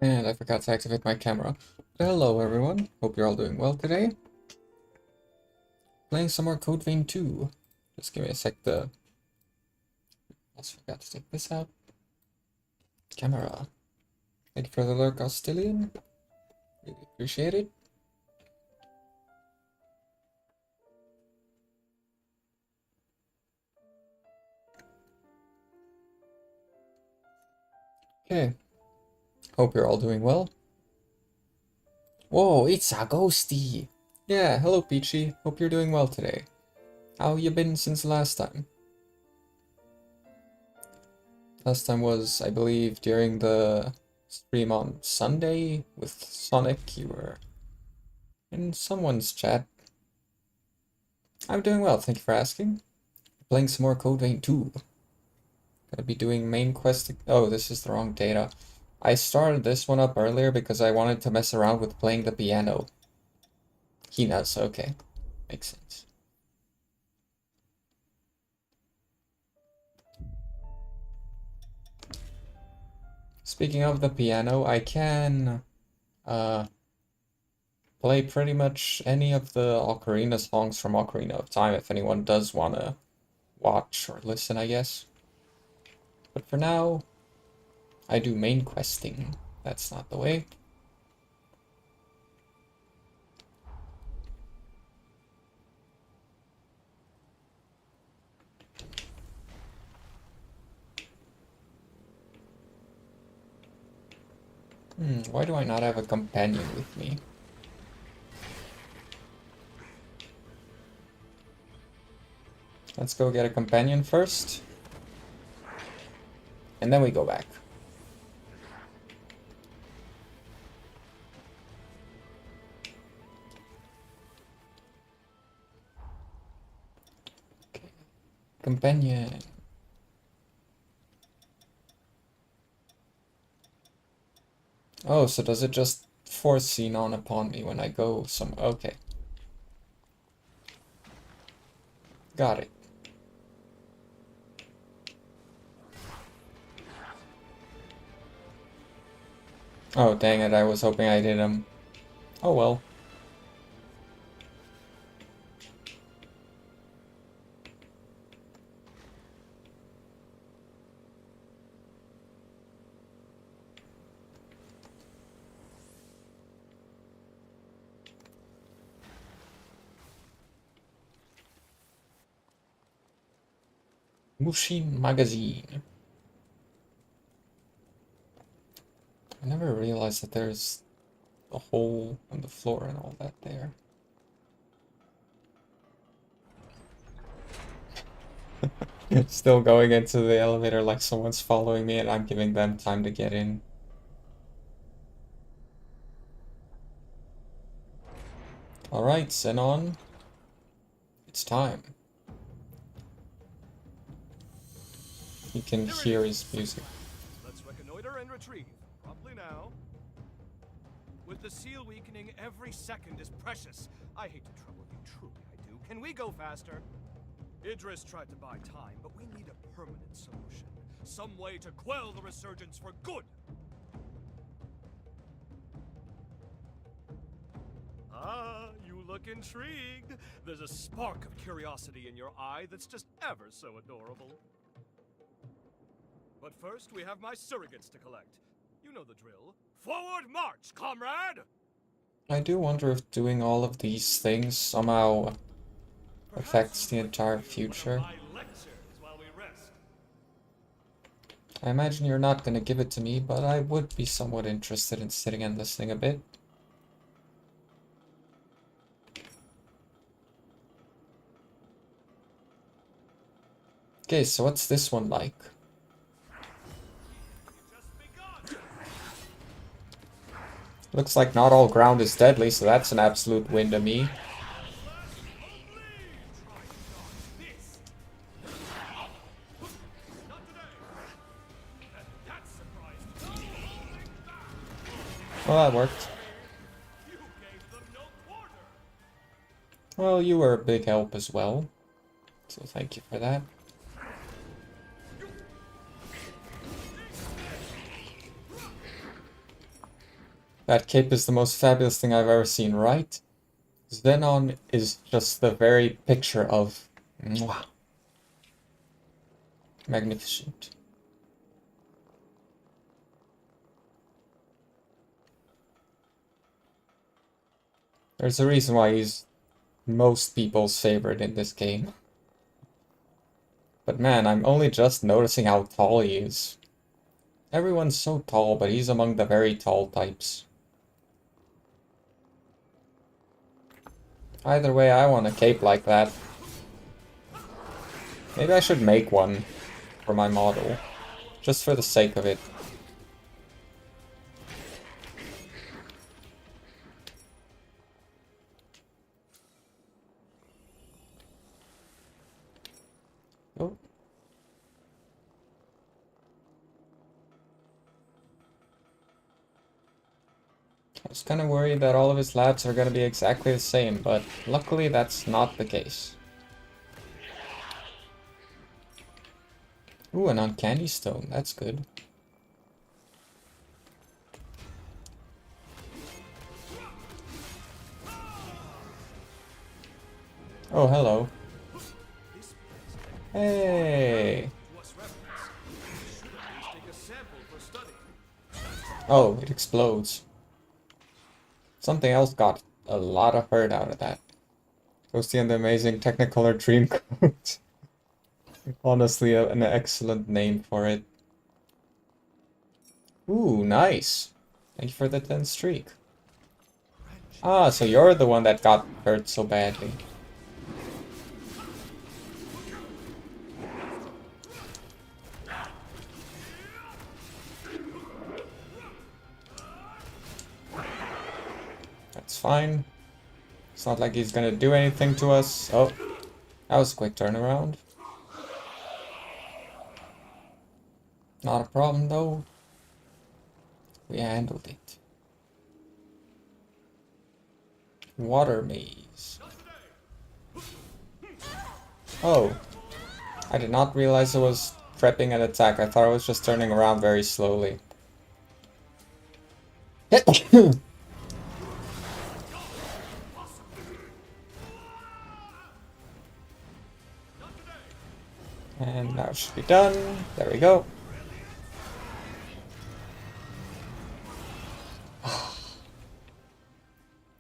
And I forgot to activate my camera. But hello everyone, hope you're all doing well today. Playing some more Code Vein 2. Just give me a sec to... Also forgot to take this out. Camera. Thank you for the lurk, Austillion. Really appreciate it. Okay. Hope you're all doing well. Whoa, it's a ghosty! Yeah, hello Peachy. Hope you're doing well today. How you been since last time? Last time was, I believe, during the stream on Sunday with Sonic. You were in someone's chat. I'm doing well, thank you for asking. Playing some more Code Vein 2. Gonna be doing main quest. Oh, this is the wrong data. I started this one up earlier because I wanted to mess around with playing the piano. He knows, okay. Makes sense. Speaking of the piano, I can play pretty much any of the Ocarina songs from Ocarina of Time if anyone does want to watch or listen, I guess. But for now, I do main questing. That's not the way. Why do I not have a companion with me? Let's go get a companion first. And then we go back. Okay. Companion. Oh, so does it just force Xenon upon me when I go some... Okay. Got it. Oh, dang it, I was hoping I did him. Oh well. Mushin Magazine. I never realized that there's a hole on the floor and all that there. Still going into the elevator like someone's following me and I'm giving them time to get in. Alright, Xenon. It's time. You can hear his music. Let's reconnoiter and retrieve. Promptly now. With the seal weakening, every second is precious. I hate to trouble you, truly I do. Can we go faster? Idris tried to buy time, but we need a permanent solution. Some way to quell the resurgence for good. Ah, you look intrigued. There's a spark of curiosity in your eye that's just ever so adorable. But first, we have my surrogates to collect. You know the drill. Forward march, comrade! I do wonder if doing all of these things somehow affects the entire future. I imagine you're not gonna give it to me, but I would be somewhat interested in sitting and listening a bit. Okay, so what's this one like? Looks like not all ground is deadly, so that's an absolute win to me. Well, that worked. Well, you were a big help as well, so thank you for that. That cape is the most fabulous thing I've ever seen, right? Xenon is just the very picture of mwah, magnificent. There's a reason why he's most people's favorite in this game. But man, I'm only just noticing how tall he is. Everyone's so tall, but he's among the very tall types. Either way, I want a cape like that. Maybe I should make one for my model, just for the sake of it. Oh. I was kind of worried that all of his labs are going to be exactly the same, but luckily that's not the case. Ooh, an uncanny stone, that's good. Oh, hello. Hey! Oh, it explodes. Something else got a lot of hurt out of that. Toasty and the Amazing Technicolor Dreamcoat. Honestly, an excellent name for it. Ooh, nice. Thank you for the 10th streak. Ah, so you're the one that got hurt so badly. That's fine. It's not like he's gonna do anything to us. Oh, that was a quick turnaround. Not a problem though. We handled it. Water maze. Oh. I did not realize it was prepping an attack. I thought it was just turning around very slowly. And now it should be done. There we go.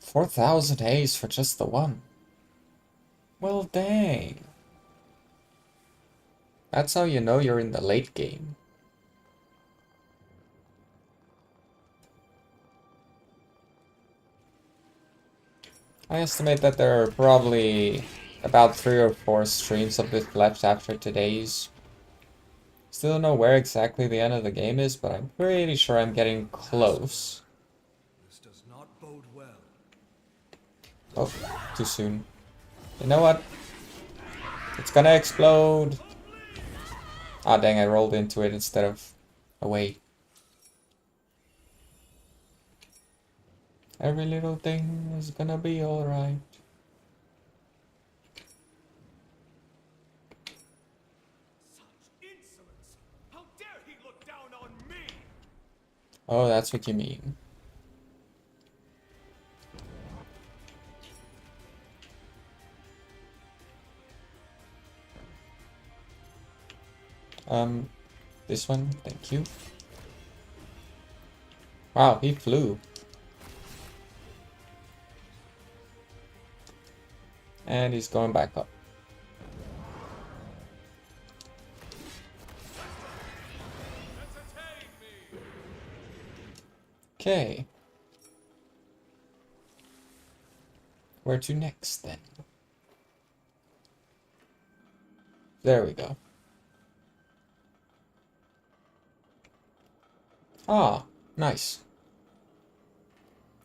$4,000 for just the one. Well, dang. That's how you know you're in the late game. I estimate that there are probably about 3 or 4 streams of this left after today's. Still don't know where exactly the end of the game is, but I'm pretty sure I'm getting close. This does not bode well. Oh, too soon. You know what? It's gonna explode. Ah, dang, I rolled into it instead of away. Every little thing is gonna be alright. Such insolence! How dare he look down on me! Oh, that's what you mean. This one, thank you. Wow, he flew. And he's going back up. Okay. Where to next then? There we go. Ah, nice.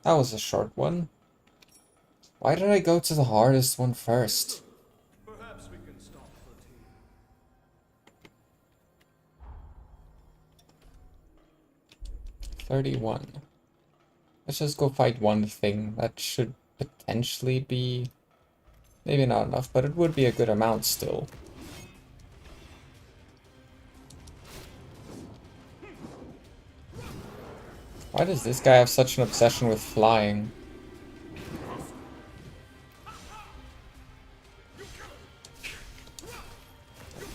That was a short one. Why did I go to the hardest one first? Perhaps we can stop the team. 31. Let's just go fight one thing. That should potentially be... maybe not enough, but it would be a good amount still. Why does this guy have such an obsession with flying?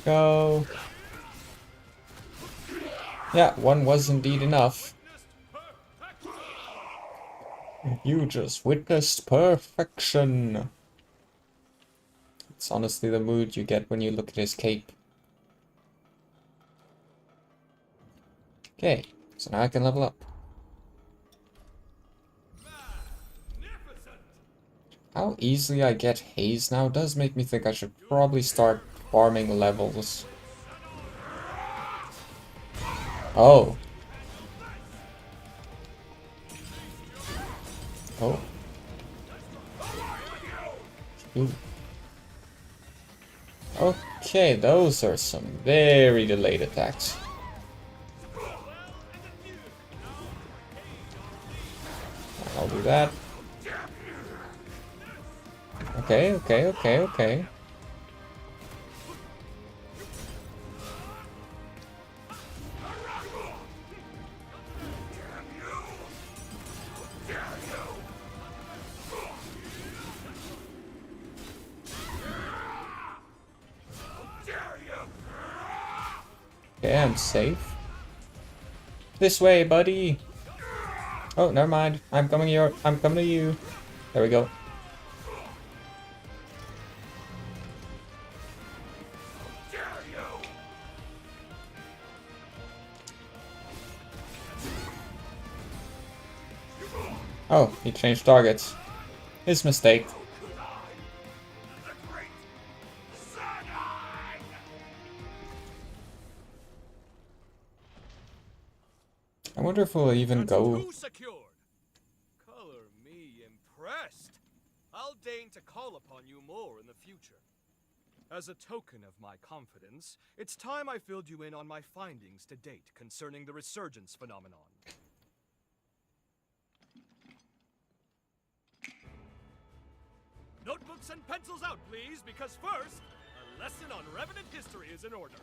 Go. Yeah, one was indeed enough. You just witnessed perfection. It's honestly the mood you get when you look at his cape. Okay, so now I can level up. How easily I get haze now does make me think I should probably start farming levels. Oh. Oh. Ooh. Okay, those are some very delayed attacks. I'll do that. Okay, okay, okay, okay. Okay, I'm safe. This way, buddy. Oh, never mind. I'm coming to you. There we go. Oh, he changed targets. His mistake. I wonder if we'll even That's go. two secured. Color me impressed. I'll deign to call upon you more in the future. As a token of my confidence, it's time I filled you in on my findings to date concerning the resurgence phenomenon. Notebooks and pencils out, please, because first, a lesson on Revenant history is in order.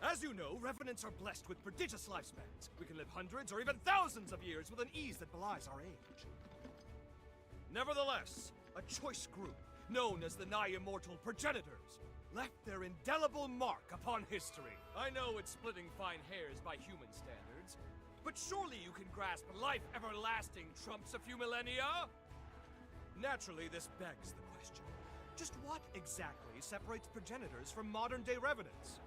As you know, Revenants are blessed with prodigious lifespans. We can live hundreds or even thousands of years with an ease that belies our age. Nevertheless, a choice group, known as the nigh-immortal Progenitors, left their indelible mark upon history. I know it's splitting fine hairs by human standards, but surely you can grasp life everlasting trumps a few millennia? Naturally, this begs the question. Just what exactly separates Progenitors from modern-day Revenants?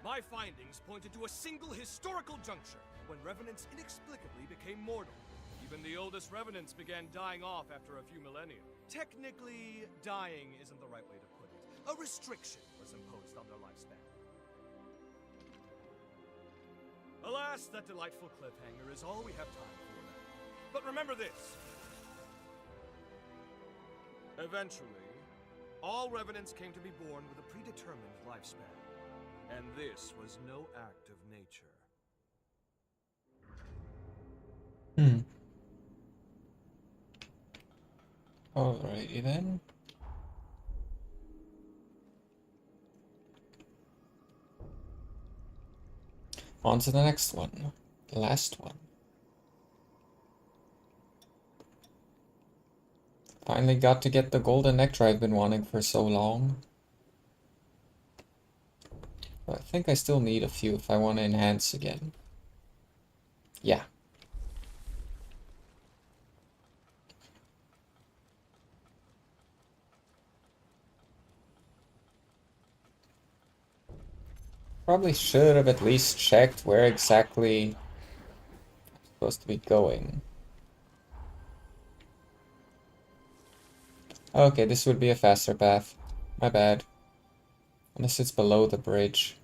My findings pointed to a single historical juncture when Revenants inexplicably became mortal. Even the oldest Revenants began dying off after a few millennia. Technically, dying isn't the right way to put it. A restriction was imposed on their lifespan. Alas, that delightful cliffhanger is all we have time for now. But remember this. Eventually, all Revenants came to be born with a predetermined lifespan. And this was no act of nature. Alrighty then. On to the next one. The last one. Finally got to get the golden nectar I've been wanting for so long. But I think I still need a few if I want to enhance again. Yeah. Probably should have at least checked where exactly I'm supposed to be going. Okay, this would be a faster path. My bad. Unless it's below the bridge.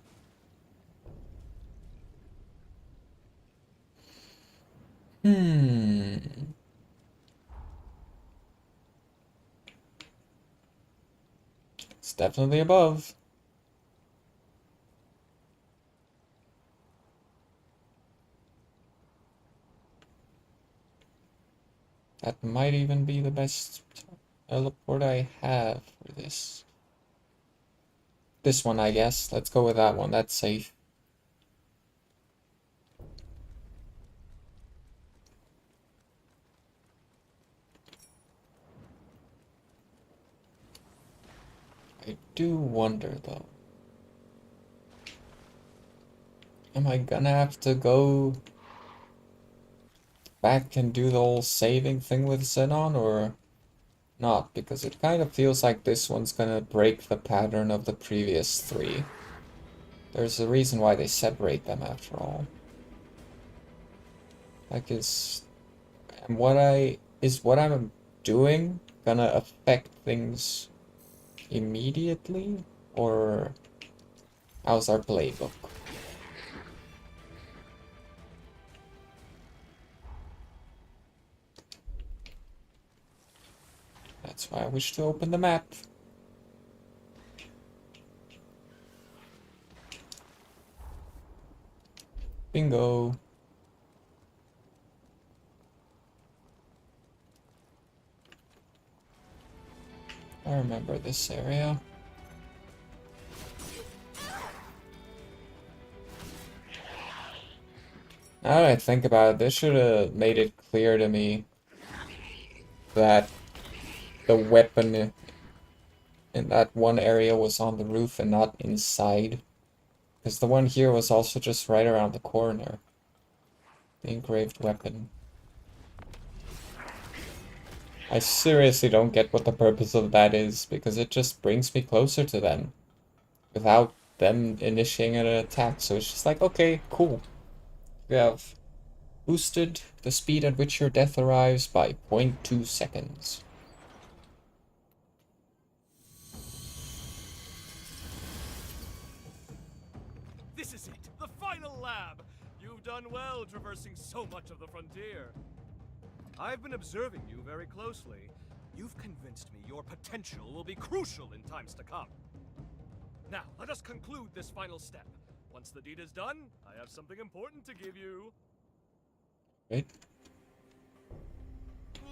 It's definitely above. That might even be the best teleport I have for this. This one, I guess. Let's go with that one. That's safe. I do wonder though. Am I gonna have to go back and do the whole saving thing with Xenon or not? Because it kind of feels like this one's gonna break the pattern of the previous three. There's a reason why they separate them after all. Like is what I'm doing gonna affect things immediately? Or how's our playbook? That's why I wish to open the map. Bingo. I remember this area. Now that I think about it, they should have made it clear to me that the weapon in that one area was on the roof and not inside. Because the one here was also just right around the corner. The engraved weapon. I seriously don't get what the purpose of that is, because it just brings me closer to them. Without them initiating an attack, so it's just like, okay, cool. We have boosted the speed at which your death arrives by 0.2 seconds. This is it, the final lab! You've done well traversing so much of the frontier. I've been observing you very closely. You've convinced me your potential will be crucial in times to come. Now, let us conclude this final step. Once the deed is done, I have something important to give you. Right?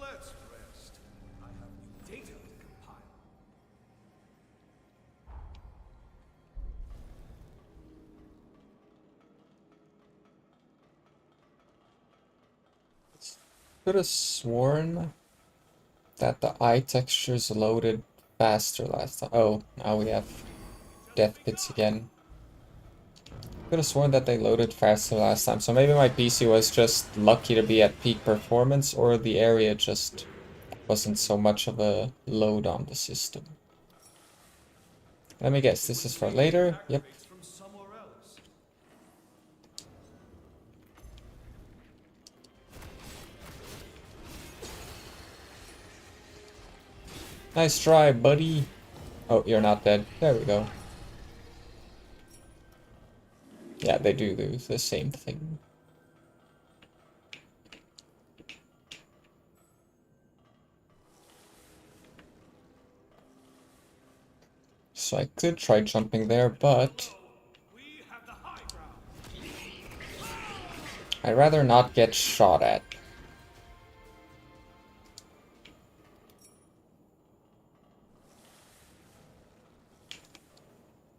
Let's rest. I have new data to compile. Could have sworn that the eye textures loaded faster last time. Oh, now we have death pits again. Could have sworn that they loaded faster last time, so maybe my PC was just lucky to be at peak performance, or the area just wasn't so much of a load on the system. Let me guess, this is for later? Yep. From somewhere else. Nice try, buddy. Oh, you're not dead. There we go. Yeah, they do the same thing. So I could try jumping there, but We have the high ground. I'd rather not get shot at.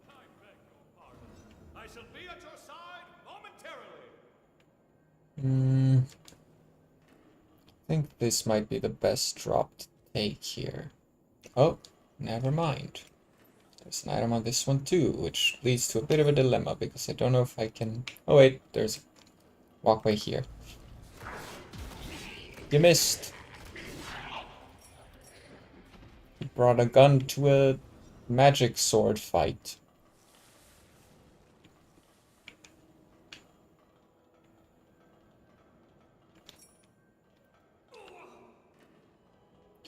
I beg your pardon. I shall be at your side momentarily. I think this might be the best drop to take here. Oh, never mind. There's an item on this one too, which leads to a bit of a dilemma, because I don't know if I can... Oh wait, there's a walkway here. You missed! You brought a gun to a magic sword fight.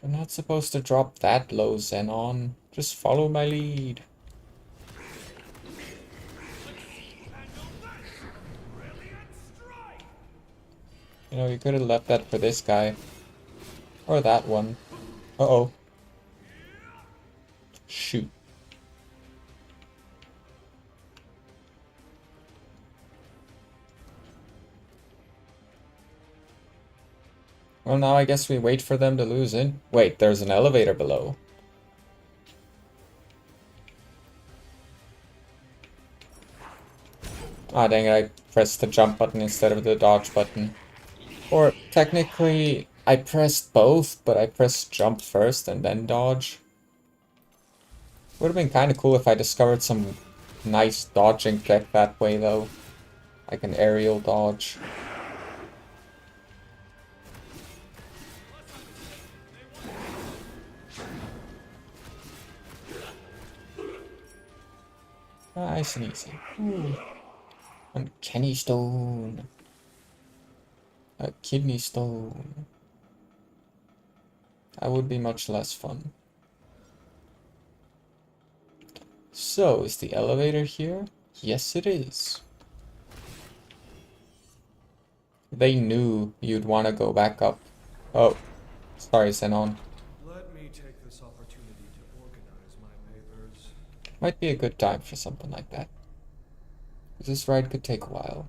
You're not supposed to drop that low, Xenon. Just follow my lead. You know, you could have left that for this guy. Or that one. Uh-oh. Shoot. Well, now I guess we wait for them to lose it. Wait, there's an elevator below. Ah, dang it, I pressed the jump button instead of the dodge button. Or, technically, I pressed both, but I pressed jump first and then dodge. Would have been kind of cool if I discovered some nice dodging tech that way, though. Like an aerial dodge. Nice and easy. Ooh. Uncanny stone. A kidney stone. That would be much less fun. So, is the elevator here? Yes, it is. They knew you'd want to go back up. Oh, sorry, Xenon. Let me take this opportunity to organize my papers. Might be a good time for something like that. This ride could take a while.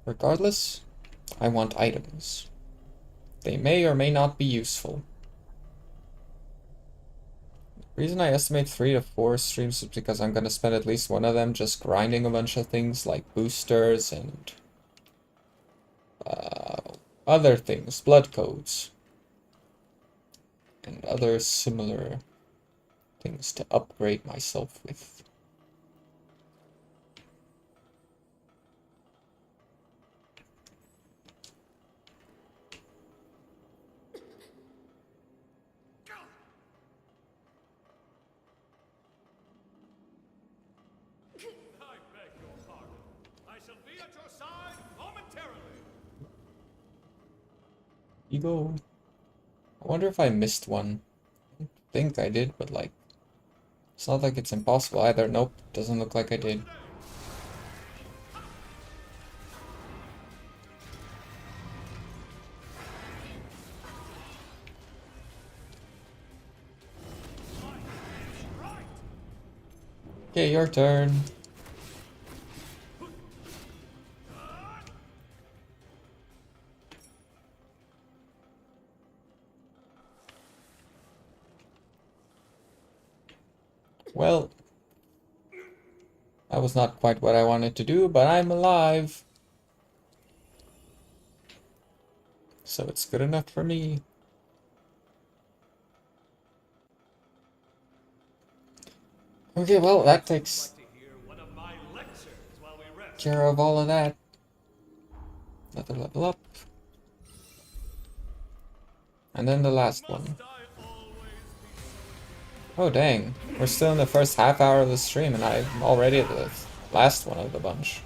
Regardless, I want items. They may or may not be useful. The reason I estimate 3 to 4 streams is because I'm gonna spend at least one of them just grinding a bunch of things like boosters and other things, blood codes, and other similar things to upgrade myself with. I beg your pardon. I shall be at your side momentarily. Ego. I wonder if I missed one. I think I did, but like, it's not like it's impossible either. Nope, doesn't look like I did. Okay, your turn. Well, that was not quite what I wanted to do, but I'm alive. So it's good enough for me. Okay, well, that takes To hear one of my lectures while we rest. care of all of that. Another level up. And then the last one. Must I always be Oh dang, we're still in the first half hour of the stream and I'm already at the last one of the bunch.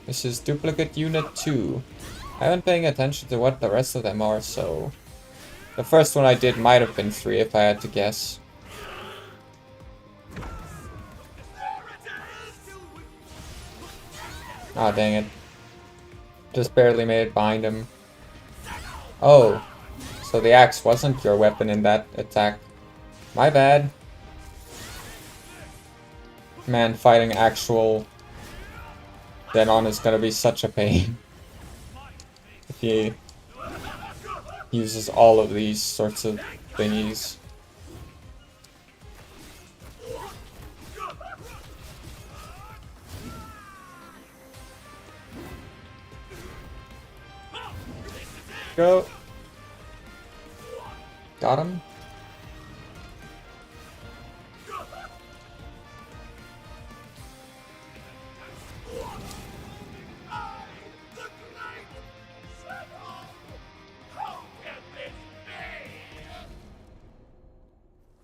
This is Duplicate Unit 2. I haven't paying attention to what the rest of them are, so... The first one I did might have been 3 if I had to guess. Ah, dang it. Just barely made it behind him. Oh, so the axe wasn't your weapon in that attack. My bad. Man, fighting actual Denon is gonna be such a pain. If he uses all of these sorts of thingies. Go. Got him.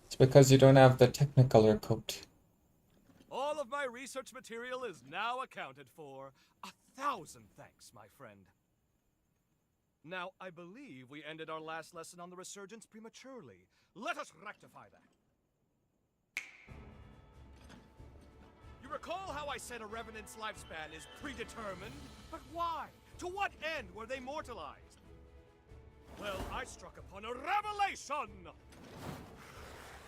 It's because you don't have the Technicolor coat. All of my research material is now accounted for. 1,000 thanks, my friend. Now, I believe we ended our last lesson on the resurgence prematurely. Let us rectify that. You recall how I said a Revenant's lifespan is predetermined? But why? To what end were they mortalized? Well, I struck upon a revelation!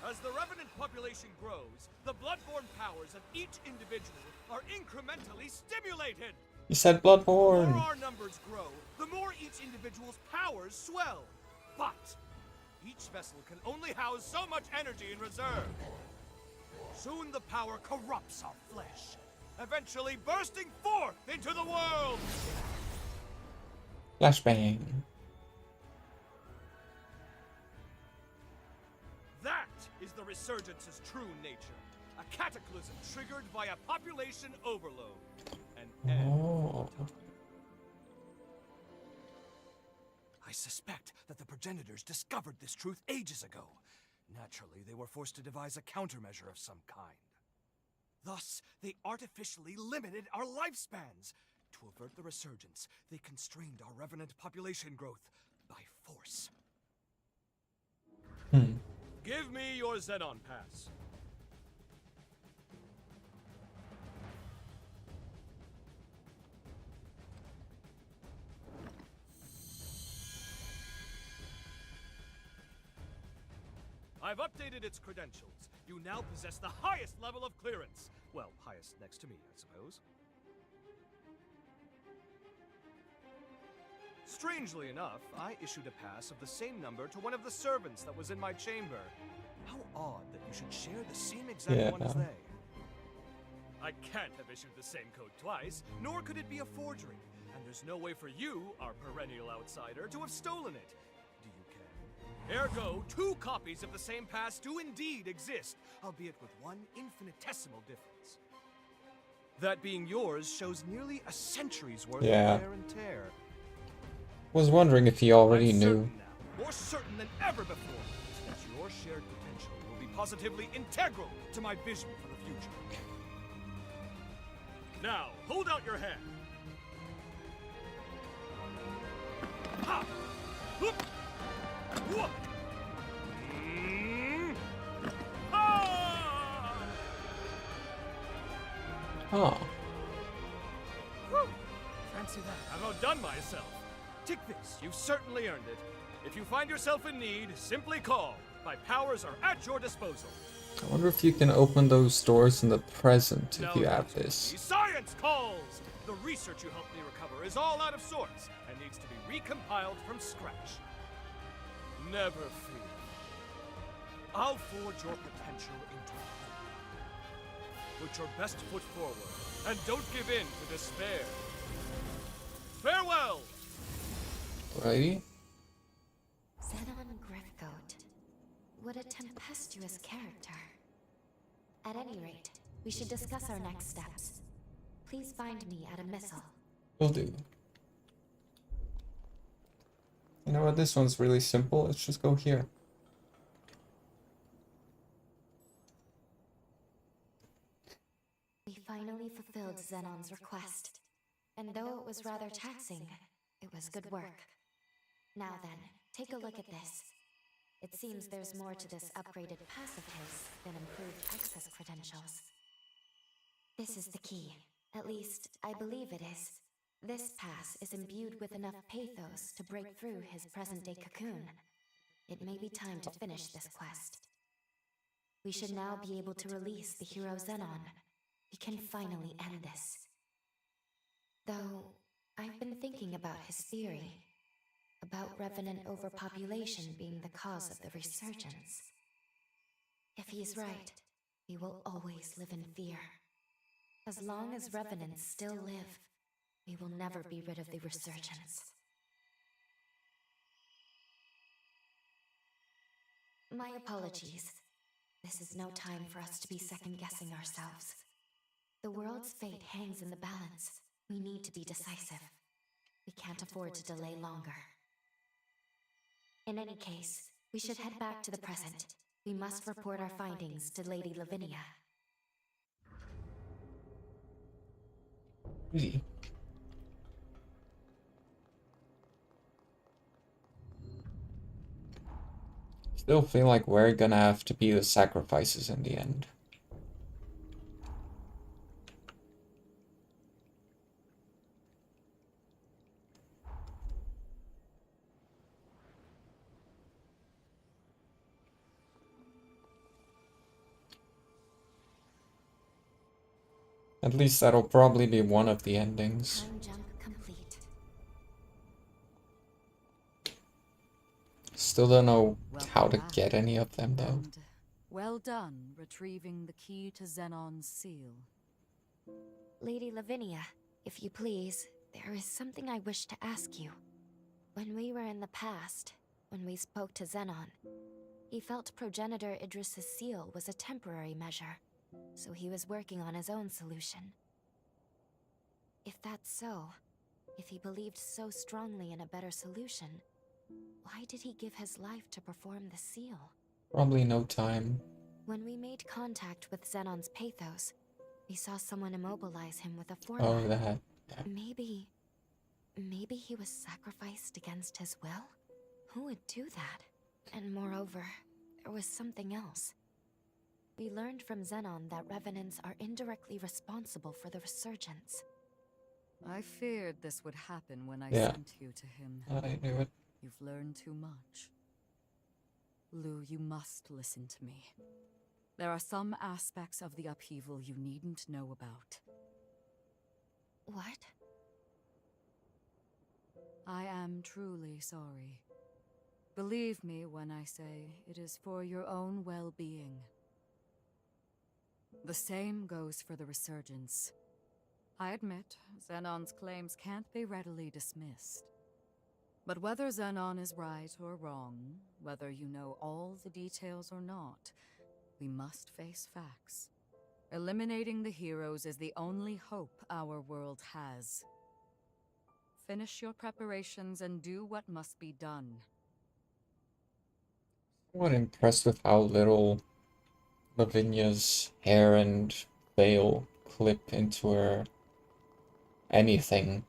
As the Revenant population grows, the bloodborne powers of each individual are incrementally stimulated. You said The Bloodborne. more our numbers grow, the more each individual's powers swell. But each vessel can only house so much energy in reserve. Soon the power corrupts our flesh, eventually bursting forth into the world. Flashbang. resurgence's true nature. A cataclysm triggered by a population overload. An end Oh. of time. I suspect that the progenitors discovered this truth ages ago. Naturally, they were forced to devise a countermeasure of some kind. Thus, they artificially limited our lifespans. To avert the resurgence, they constrained our revenant population growth by force. Give me your Xenon pass. I've updated its credentials. You now possess the highest level of clearance. Well, highest next to me, I suppose. Strangely enough, I issued a pass of the same number to one of the servants that was in my chamber. How odd that you should share the same exact one as they. I can't have issued the same code twice, nor could it be a forgery. And there's no way for you, our perennial outsider, to have stolen it. Do you care? Ergo, 2 copies of the same pass do indeed exist, albeit with one infinitesimal difference. That being yours shows nearly a century's worth of wear and tear. Was wondering if he already I'm knew. certain now, more certain than ever before, that your shared potential will be positively integral to my vision for the future. Now, hold out your hand. Ha! Whoop! Whoop! Ah! Oh. Whew. Fancy that. I've outdone myself. Take this. You've certainly earned it. If you find yourself in need, simply call. My powers are at your disposal. I wonder if you can open those doors in the present if you have that's this. me. Science calls! The research you helped me recover is all out of sorts and needs to be recompiled from scratch. Never fear. I'll forge your potential into hope. Put your best foot forward and don't give in to despair. Farewell! Alrighty. Xenon Griffgoat. What a tempestuous character. At any rate, we should discuss our next steps. Please find me at a missile. Will do. You know what? This one's really simple. Let's just go here. We finally fulfilled Xenon's request. And though it was rather taxing, it was good work. Now then, take a look at this. It seems there's more to this upgraded pass of his than improved access credentials. This is the key. At least, I believe it is. This pass is imbued with enough pathos to break through his present-day cocoon. It may be time to finish this quest. We should now be able to release the hero Xenon. We can finally end this. Though, I've been thinking about his theory. About revenant overpopulation being the cause of the resurgence. If he's right, we will always live in fear. As long as revenants still live, we will never be rid of the resurgence. My apologies. This is no time for us to be second-guessing ourselves. The world's fate hangs in the balance. We need to be decisive. We can't afford to delay longer. In any case, we should head back to the present. We must report our findings to Lady Lavinia. Easy. Still feel like we're gonna have to be the sacrifices in the end. At least that'll probably be one of the endings. Time jump complete. Still don't know Welcome how to back. get any of them though. And well done retrieving the key to Xenon's seal. Lady Lavinia, if you please, there is something I wish to ask you. When we were in the past, when we spoke to Xenon, He felt progenitor Idris's seal was a temporary measure, so he was working on his own solution. If that's so, if he believed so strongly in a better solution, why did he give his life to perform the seal? Probably no time. When we made contact with Xenon's Pathos, we saw someone immobilize him with a Oh, format. that. Yeah. Maybe he was sacrificed against his will? Who would do that? And moreover, there was something else. We learned from Xenon that Revenants are indirectly responsible for the resurgence. I feared this would happen when I Yeah. sent you to him. I knew it. You've learned too much. Lu, you must listen to me. There are some aspects of the upheaval you needn't know about. What? I am truly sorry. Believe me when I say it is for your own well-being. The same goes for the resurgence. I admit, Xenon's claims can't be readily dismissed. But whether Xenon is right or wrong, whether you know all the details or not, we must face facts. Eliminating the heroes is the only hope our world has. Finish your preparations and do what must be done. Somewhat impressed with how little Lavinia's hair and veil clip into her anything.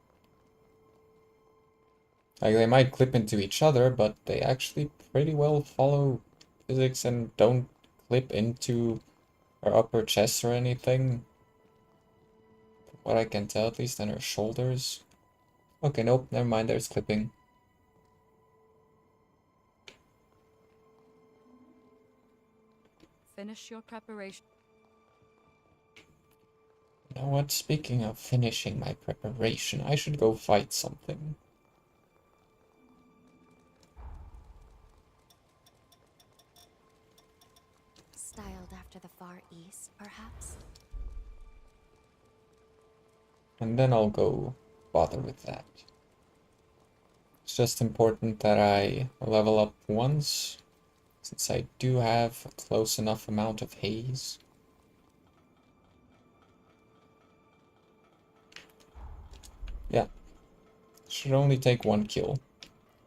Like, they might clip into each other, but they actually pretty well follow physics and don't clip into her upper chest or anything. From what I can tell, at least, and her shoulders. Okay, nope, never mind, there's clipping. Finish your preparation. You know what? Speaking of finishing my preparation, I should go fight something. Styled after the Far East, perhaps? And then I'll go bother with that. It's just important that I level up once, since I do have a close enough amount of haze. Yeah, should only take one kill,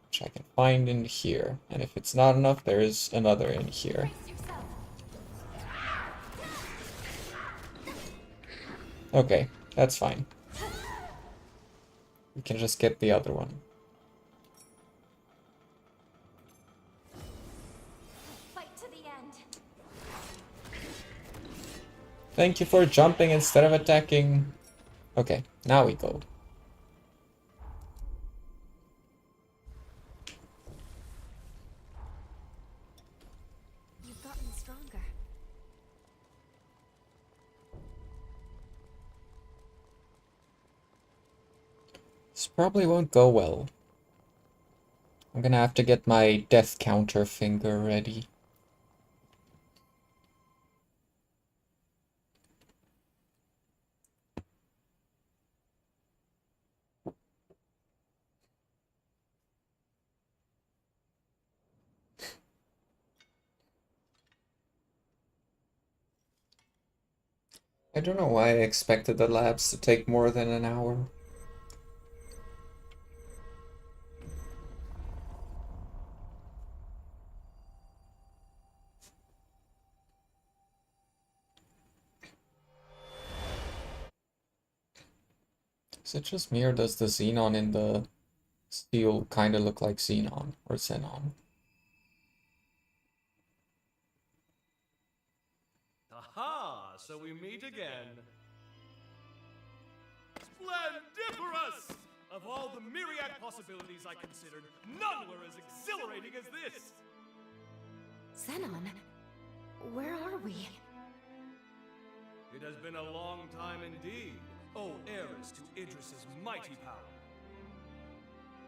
which I can find in here. And if it's not enough, there is another in here. Okay, that's fine. We can just get the other one. Fight to the end. Thank you for jumping instead of attacking. Okay, now we go. You've gotten stronger. This probably won't go well. I'm gonna have to get my death counter finger ready. I don't know why I expected the labs to take more than an hour. Is it just me or does the Xenon in the steel kind of look like Xenon or Xenon? Aha! So we meet again. Splendiferous! Of all the myriad possibilities I considered, none were as exhilarating as this! Xenon, where are we? It has been a long time indeed, O heiress to Idris's mighty power.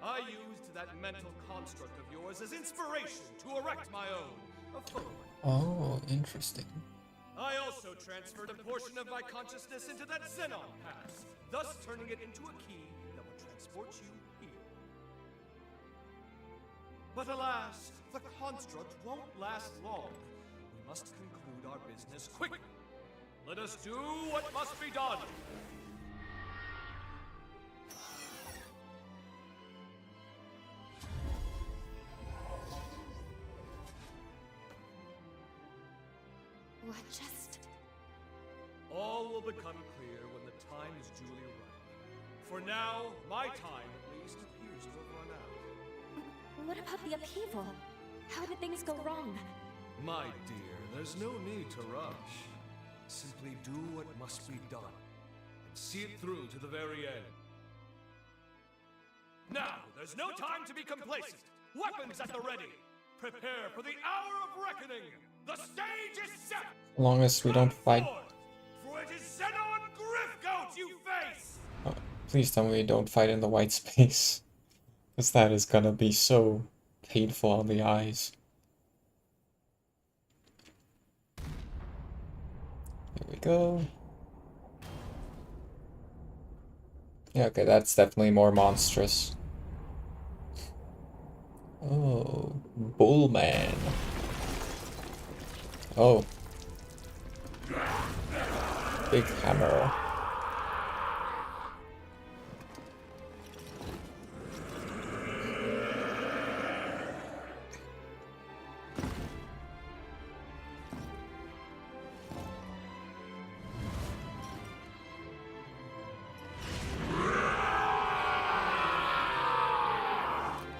I used that mental construct of yours as inspiration to erect my own, a photograph. Oh, interesting. I also transferred a portion of my consciousness into that Xenon pass, thus turning it into a key that will transport you here. But alas, the construct won't last long. We must conclude our business quickly. Let us do what must be done. What just... All will become clear when the time is duly ripe. For now, my time at least appears to have run out. What about the upheaval? How did things go wrong? My dear, there's no need to rush. Simply do what must be done, and see it through to the very end. Now, there's no time to be complacent. Weapons at the ready. Prepare for the hour of reckoning. The stage is set. As long as we don't fight. For it is Zenon Griffgoat you face. Oh, please tell me we don't fight in the white space. Because that is gonna be so painful on the eyes. Here we go. Yeah, okay, that's definitely more monstrous. Oh, Bullman. Oh. Big hammer.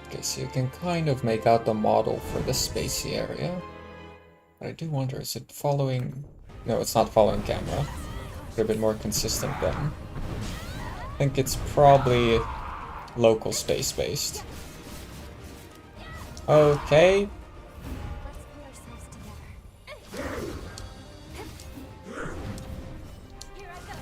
Okay, so you can kind of make out the model for the spacey area. But I do wonder, is it following... No, it's not following camera. Could have been more consistent then. I think it's probably local space-based. Okay. Let's pull ourselves together. Here I go.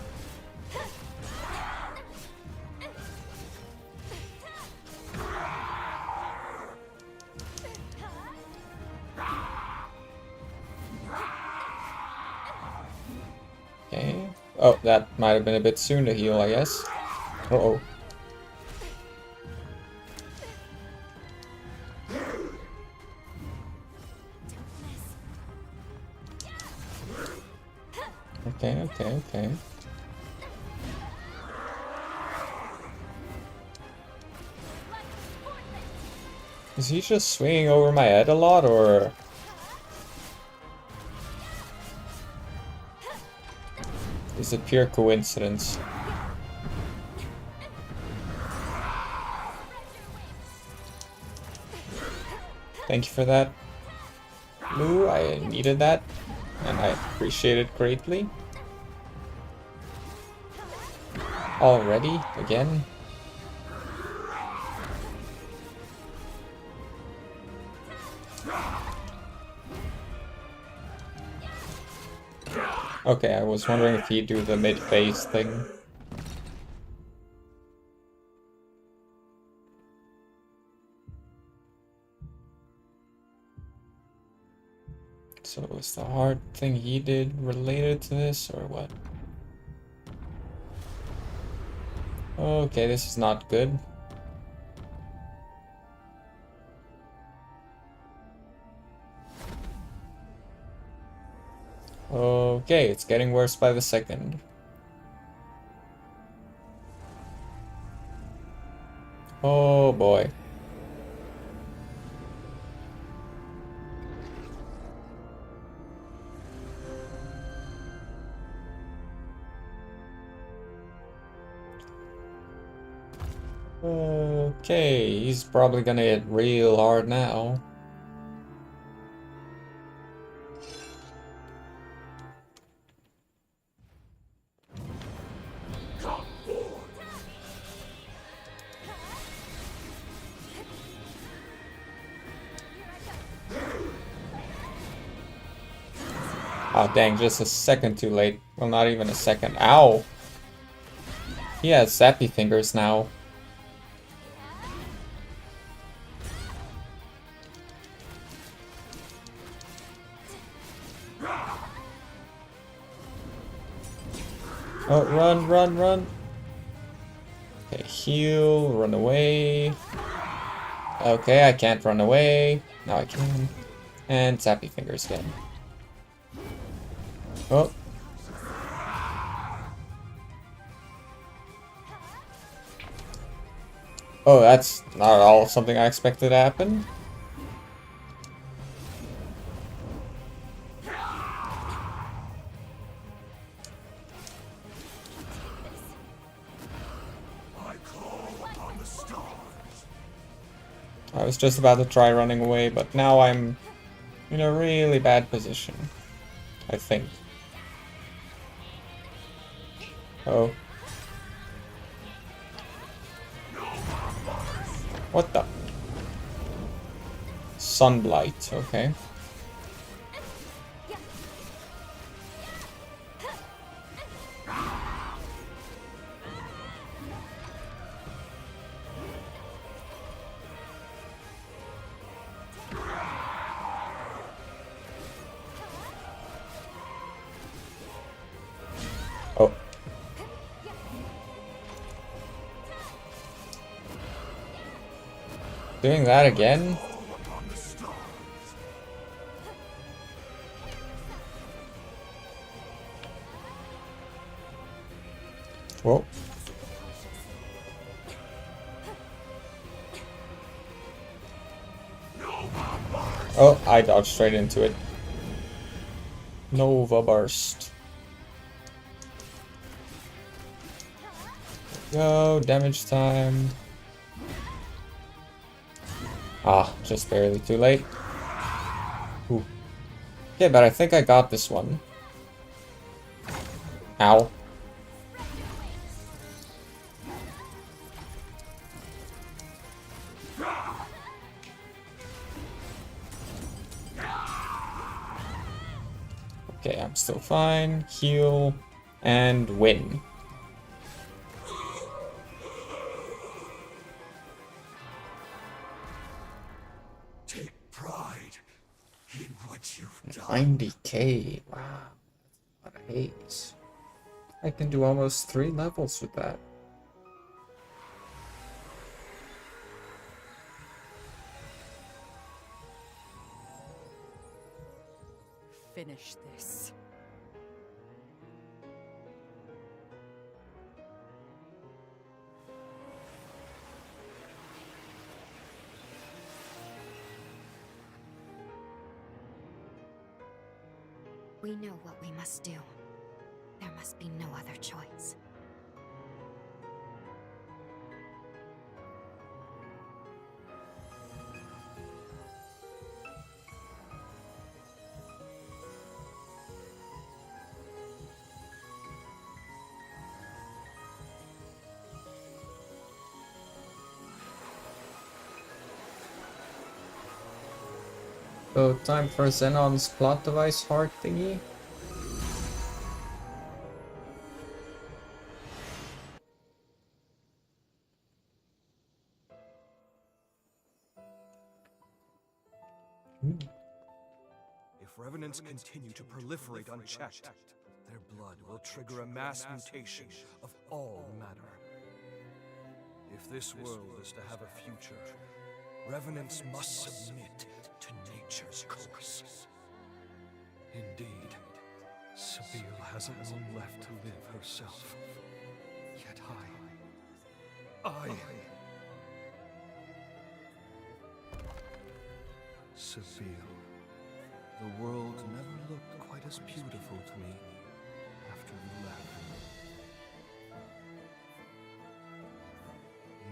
Okay. Oh, that might have been a bit soon to heal, I guess. Uh-oh. Okay, okay, okay. Is he just swinging over my head a lot, or...? Is it pure coincidence? Thank you for that, Lou. I needed that, and I appreciate it greatly. Already? Again? Okay, I was wondering if he'd do the mid-phase thing. So is the hard thing he did related to this, or what? Okay, this is not good. Okay, it's getting worse by the second. Oh boy. Okay, he's probably gonna hit real hard now. Oh dang, just a second too late. Well, not even a second. Ow! He has zappy fingers now. Oh, run, run, run. Okay, heal, run away. Okay, I can't run away. Now I can. And Zappy Fingers again. Oh. Oh, that's not at all something I expected to happen. I was just about to try running away, but now I'm in a really bad position. I think. Oh. What the? Sunblight, okay. Oh. Doing that again? Whoa. Oh, I dodged straight into it. Nova Burst. Go, damage time. Ah, just barely too late. Ooh. Okay, but I think I got this one. Ow. Okay, I'm still fine. Heal and win. Take pride in what you've done. 90k. Wow. What a haze. I can do almost 3 levels with that. Finish this. We know what we must do. There must be no other choice. So, time for Xenon's plot device heart thingy. If revenants continue to proliferate unchecked, their blood will trigger a mass mutation of all matter. If this world is to have a future, revenants must submit to nature's course. Indeed, Sabine hasn't long left to live herself. Yet Sabine, the world never looked quite as beautiful to me after you left.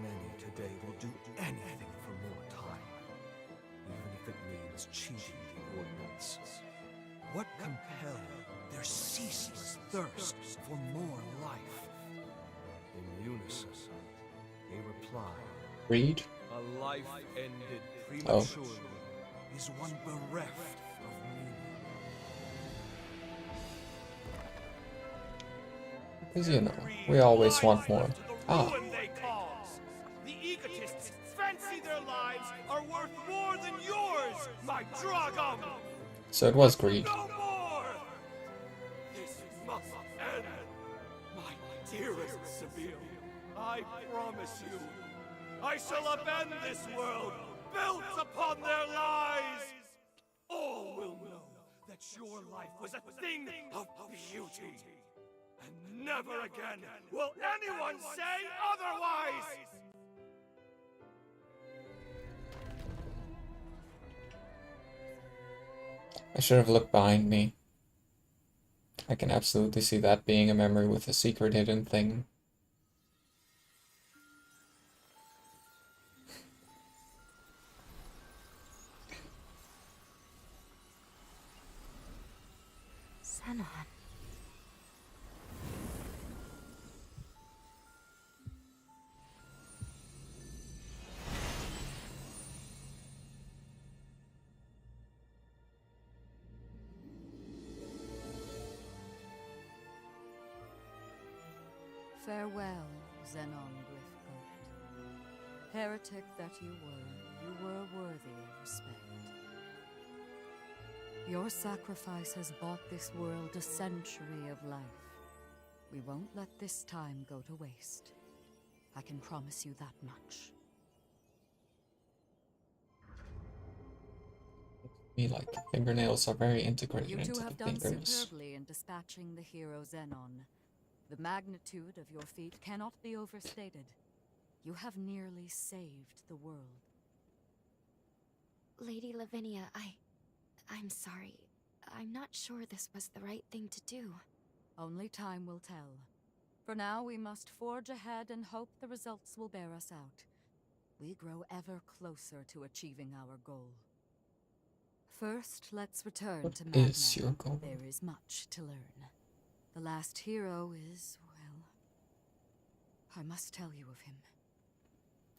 Many today will do anything for more time, even if it means cheating the ordinance. What compelled their ceaseless thirst for more life? In unison, they reply, Read. a life ended prematurely is one bereft of meaning. Because, you know, we always want more. Ah. The egotists fancy their lives are worth more than yours, my Dragom! So it was greed. No more! This must end. My dearest Sabine, I promise you, I shall upend this world built upon their lies. All will know that your life was a thing of beauty. And never again will anyone say otherwise! I should have looked behind me. I can absolutely see that being a memory with a secret hidden thing. Xenon. Farewell, Xenon Grifgoat. Heretic that you were worthy of respect. Your sacrifice has bought this world a century of life. We won't let this time go to waste. I can promise you that much. Me like fingernails are very integrated You into two the have done fingers. superbly in dispatching the hero Xenon. The magnitude of your feat cannot be overstated. You have nearly saved the world. Lady Lavinia, I'm sorry. I'm not sure this was the right thing to do. Only time will tell. For now, we must forge ahead and hope the results will bear us out. We grow ever closer to achieving our goal. First, let's return What to is Magna. your goal? There is much to learn. The last hero is, well, I must tell you of him.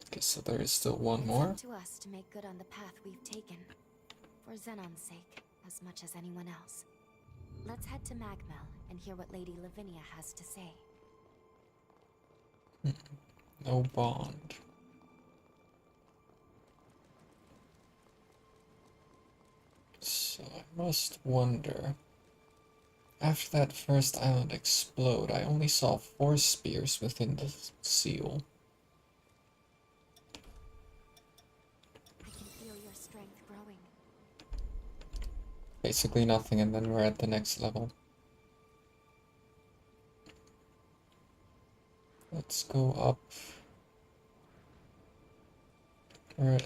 Okay, so there is still one It's more. up to us to make good on the path we've taken. For Xenon's sake, as much as anyone else. Let's head to Magmel and hear what Lady Lavinia has to say. No bond. So I must wonder. After that first island explode, I only saw 4 spears within the seal. I can feel your strength growing. Basically nothing, and then we're at the next level. Let's go up.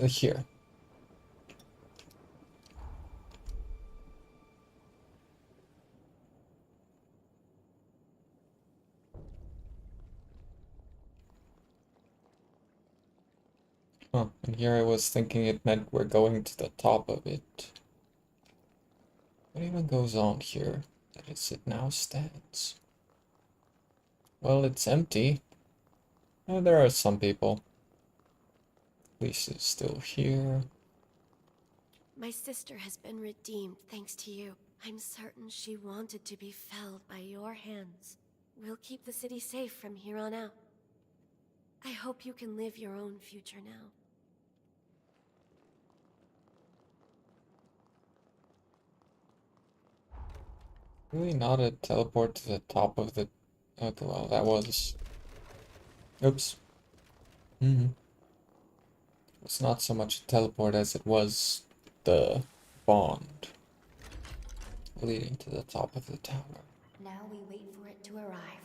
Here. Huh, and here I was thinking it meant we're going to the top of it. What even goes on here? That is it now stands. Well, it's empty. There are some people. Lisa's still here. My sister has been redeemed thanks to you. I'm certain she wanted to be felled by your hands. We'll keep the city safe from here on out. I hope you can live your own future now. Really not a teleport to the top of the... Okay, well, that was... Oops. It's not so much a teleport as it was the bond leading to the top of the tower. Now we wait for it to arrive.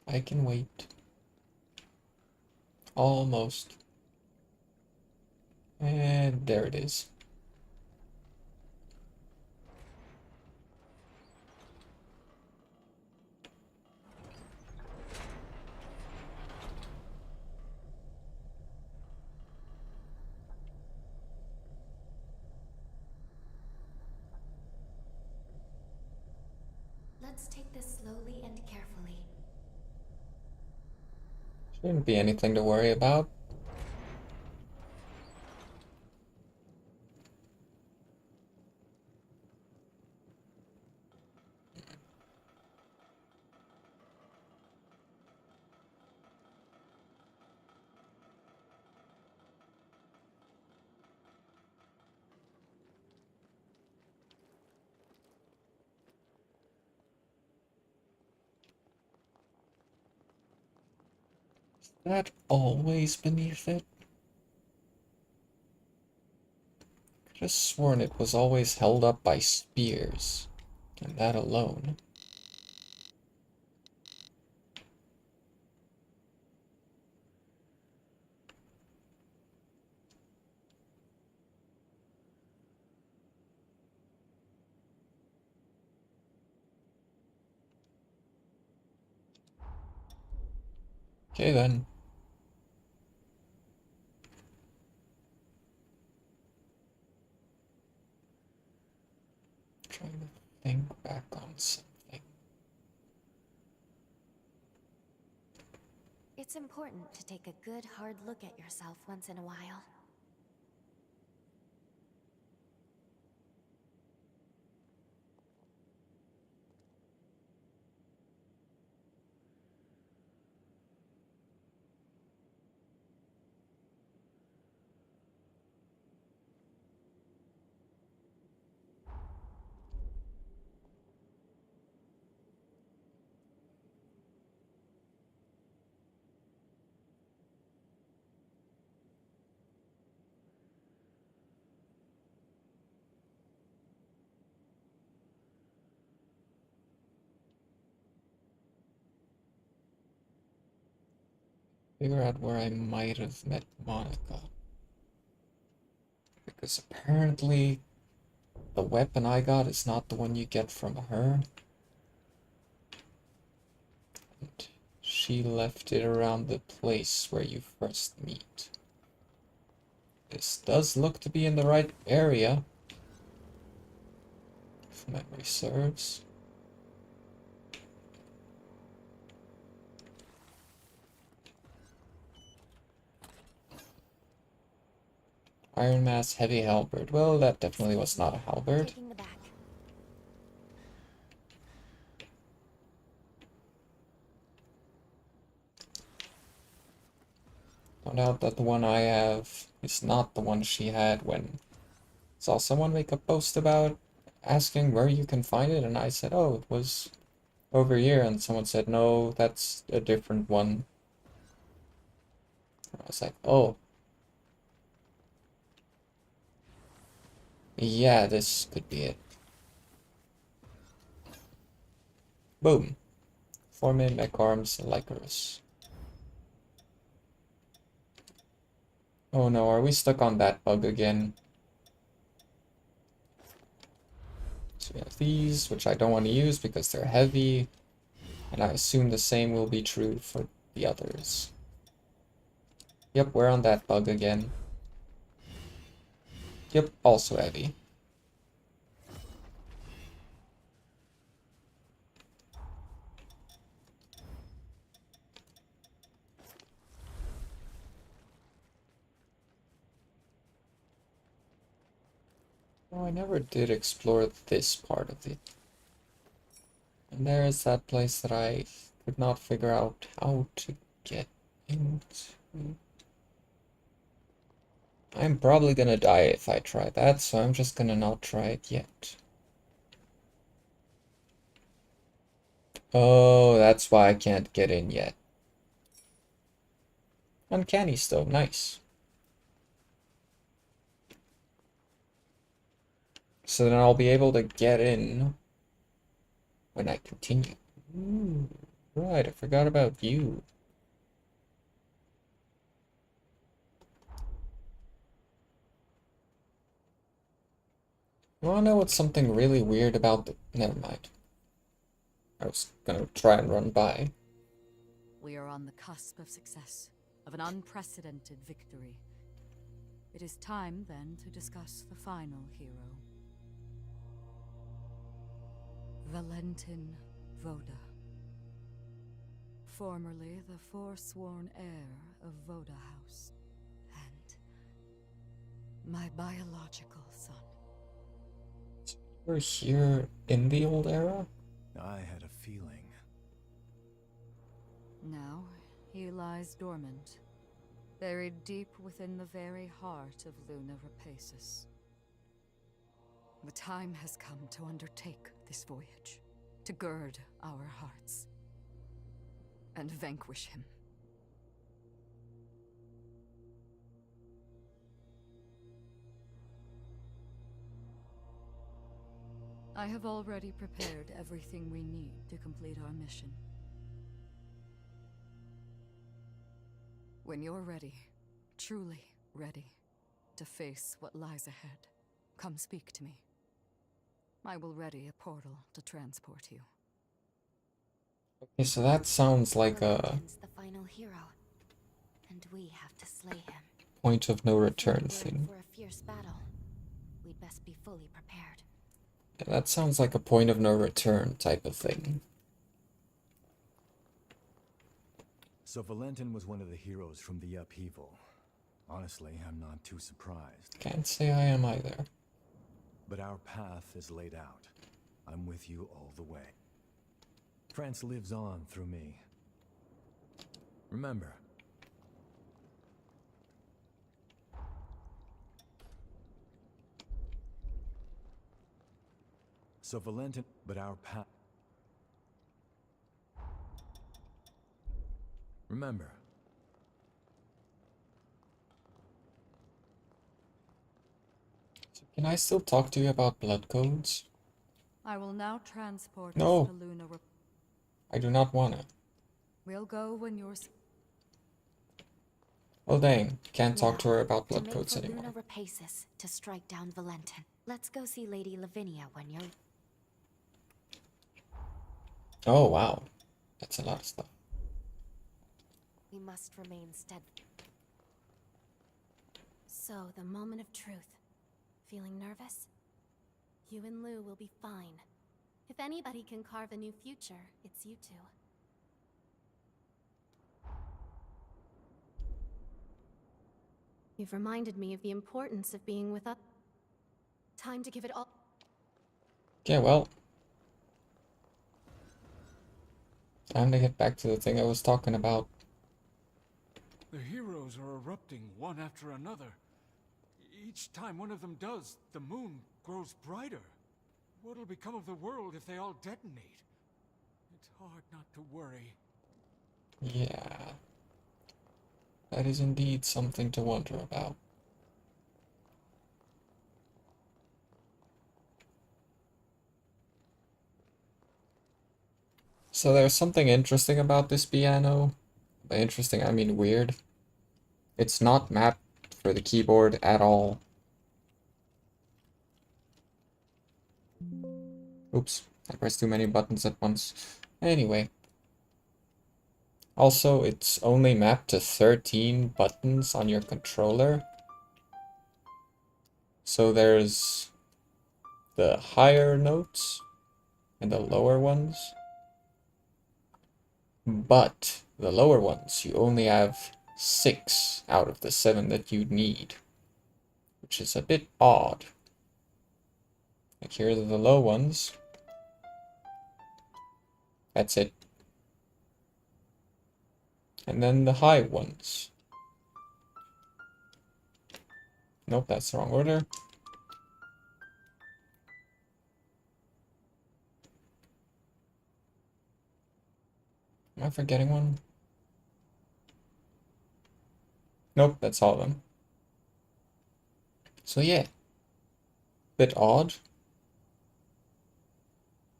I can wait. Almost. And there it is. Let's take this slowly and carefully. Shouldn't be anything to worry about. that always beneath it? Could have sworn it was always held up by spears, and that alone. Okay then. Trying to think back on something. It's important to take a good hard look at yourself once in a while. Figure out where I might have met Monica. Because apparently the weapon I got is not the one you get from her. And she left it around the place where you first meet. This does look to be in the right area, if memory serves. Iron Mass, heavy halberd. Well, that definitely was not a halberd. Taking the back. Found out that the one I have is not the one she had when saw someone make a post about asking where you can find it, and I said, oh, it was over here, and someone said, no, that's a different one. I was like, oh. Yeah, this could be it. Boom. 4-man mech arms, Lycoris. Oh no, are we stuck on that bug again? So we have these, which I don't want to use because they're heavy. And I assume the same will be true for the others. Yep, we're on that bug again. Yep, also heavy. Oh, I never did explore this part of it. And there is that place that I could not figure out how to get into. I'm probably gonna die if I try that, so I'm just gonna not try it yet. Oh, that's why I can't get in yet. Uncanny still, nice. So then I'll be able to get in when I continue. Ooh, right, I forgot about you. You wanna know what's something really weird about the... Never mind. I was gonna try and run by. We are on the cusp of success, of an unprecedented victory. It is time, then, to discuss the final hero. Valentin Voda. Formerly the forsworn heir of Voda House. And my biological son. We're here in the old era? I had a feeling. Now he lies dormant, buried deep within the very heart of Luna Rapaces. The time has come to undertake this voyage, to gird our hearts, and vanquish him. I have already prepared everything we need to complete our mission. When you're ready, truly ready, to face what lies ahead, come speak to me. I will ready a portal to transport you. Okay, so that sounds like a Valentin's the final hero, and we have to slay him. point of no return We're in thing. for a fierce battle. We'd best be fully prepared. Yeah, that sounds like a point of no return type of thing. So Valentin was one of the heroes from the upheaval. Honestly, I'm not too surprised. Can't say I am either. But our path is laid out. I'm with you all the way. France lives on through me. Remember. So Valentin, but our path... Remember. So can I still talk to you about blood codes? I will now transport No. us to Luna. I do not wanna. We'll go when you're... Oh dang, can't talk Now, to her about to blood make codes for anymore. Luna Rapaces to strike down Valentin. Let's go see Lady Lavinia when you're... Oh wow, that's a lot of stuff. We must remain steadfast. So, the moment of truth. Feeling nervous? You and Lou will be fine. If anybody can carve a new future, it's you two. You've reminded me of the importance of being with us. Time to give it all. Okay, well. Time to get back to the thing I was talking about. The heroes are erupting one after another. Each time one of them does, the moon grows brighter. What'll become of the world if they all detonate? It's hard not to worry. Yeah. That is indeed something to wonder about. So there's something interesting about this piano. By interesting, I mean weird. It's not mapped for the keyboard at all. Oops, I pressed too many buttons at once. Anyway. Also, it's only mapped to 13 buttons on your controller. So there's the higher notes and the lower ones. But the lower ones, you only have 6 out of the 7 that you need, which is a bit odd. Like here are the low ones. That's it. And then the high ones. Nope, that's the wrong order. Am I forgetting one? Nope, that's all of them. So yeah. Bit odd.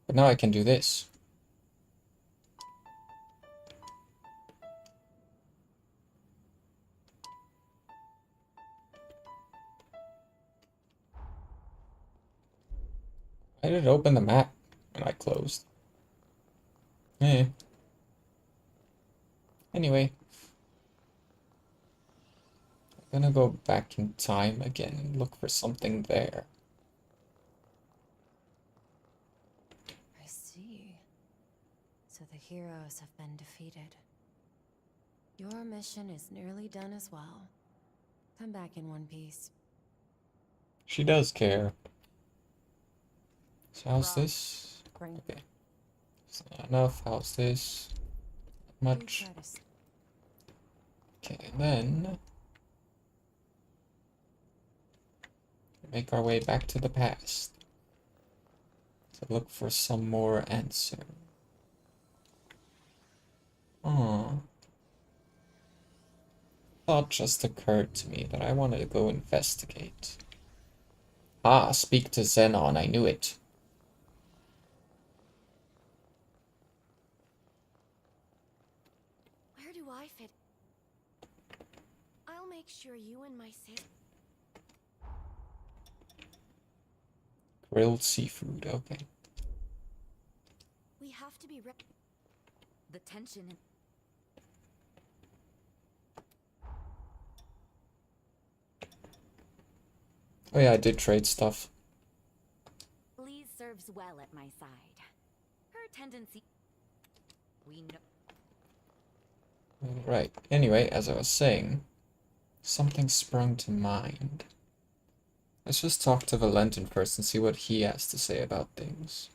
But now I can do this. Why did it open the map when I closed? Eh. Anyway. I'm gonna go back in time again and look for something there. I see. So the heroes have been defeated. Your mission is nearly done as well. Come back in one piece. She does care. So how's this? Bring Okay. It's not enough. How's this? Not much. Okay, and then make our way back to the past to look for some more answer. Oh. Thought just occurred to me that I wanted to go investigate. Ah, speak to Xenon, I knew it. sure you and my sis. Grilled seafood, okay. We have to be The tension in Oh yeah, I did trade stuff. Lee serves well at my side. Her tendency... We know... Right. Anyway, as I was saying, something sprung to mind. Let's just talk to Valentin first and see what he has to say about things.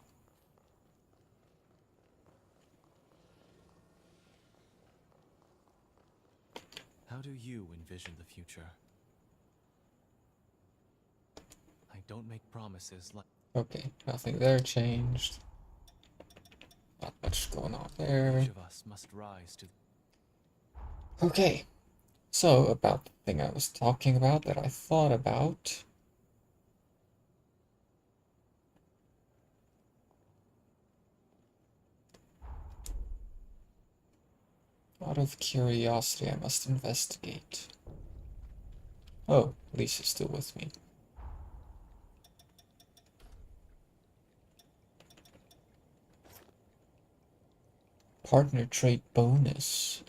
How do you envision the future? I don't make promises like... Okay, nothing there changed. Not much going on there. Each of us must rise to... Okay, so about the thing I was talking about that I thought about. Out of curiosity, I must investigate. Oh, Lisa's still with me. Partner trait bonus.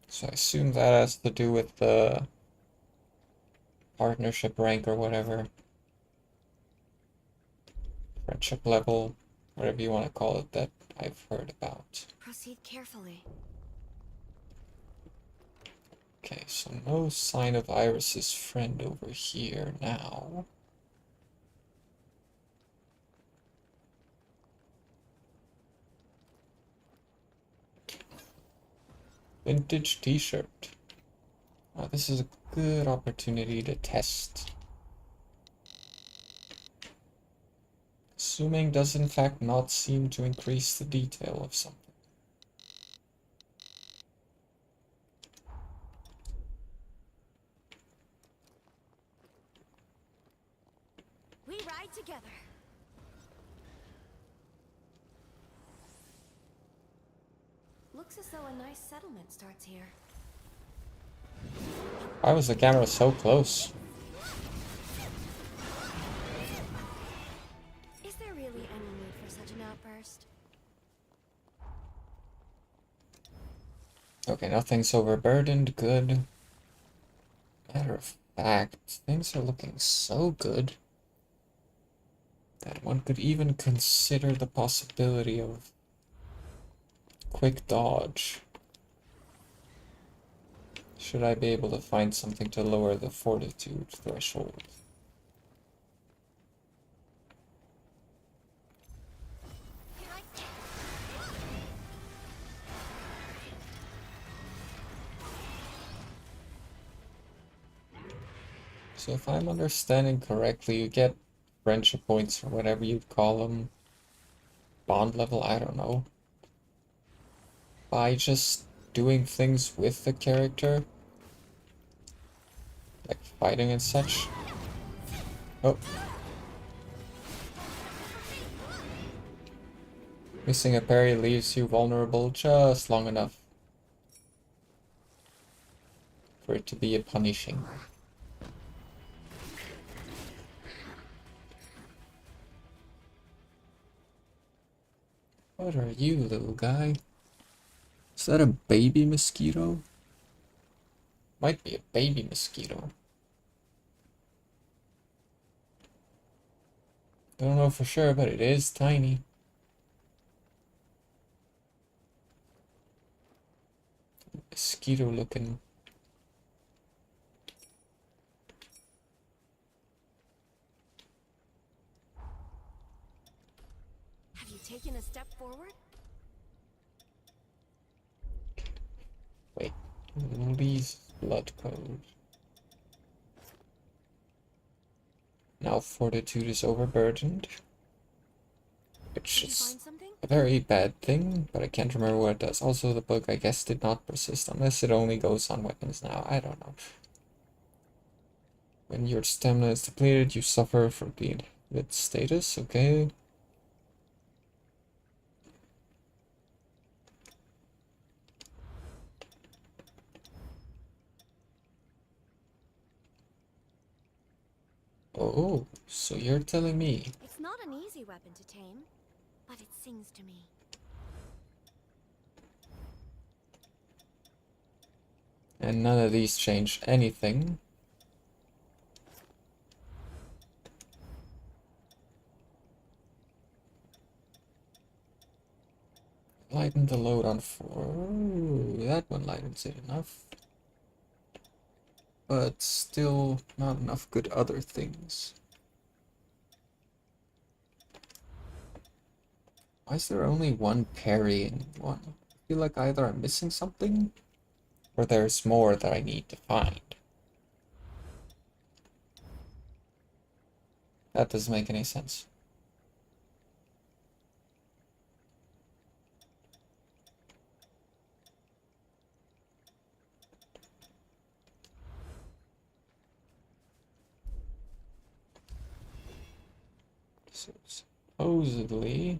So I assume that has to do with the partnership rank or whatever. Friendship level, whatever you want to call it, that I've heard about. Proceed carefully. Okay, so no sign of Iris's friend over here now. Vintage t-shirt. Oh, this is a good opportunity to test. Assuming does in fact not seem to increase the detail of something. We ride together. Looks as though a nice settlement starts here. Why was the camera so close? Is there really any need for such an outburst? Okay, nothing's overburdened, good. Matter of fact, things are looking so good that one could even consider the possibility of quick dodge. Should I be able to find something to lower the fortitude threshold? So if I'm understanding correctly, you get friendship points or whatever you'd call them. Bond level, I don't know. By just doing things with the character. Like fighting and such. Oh. Missing a parry leaves you vulnerable just long enough for it to be a punishing. What are you, little guy? Is that a baby mosquito? Might be a baby mosquito. Don't know for sure, but it is tiny. Mosquito looking. Have you taken a step forward? Wait, Lee's blood code. Now fortitude is overburdened. Which Did you is find something? a very bad thing, but I can't remember what it does. Also, the bug, I guess, did not persist, unless it only goes on weapons now. I don't know. When your stamina is depleted, you suffer from the invalid status, okay? Oh, so you're telling me. It's not an easy weapon to tame, but it sings to me. And none of these change anything. Lighten the load on 4. Ooh, that one lightens it enough. But still not enough good other things. Why is there only one parrying one? I feel like either I'm missing something, or there's more that I need to find. That doesn't make any sense. So supposedly...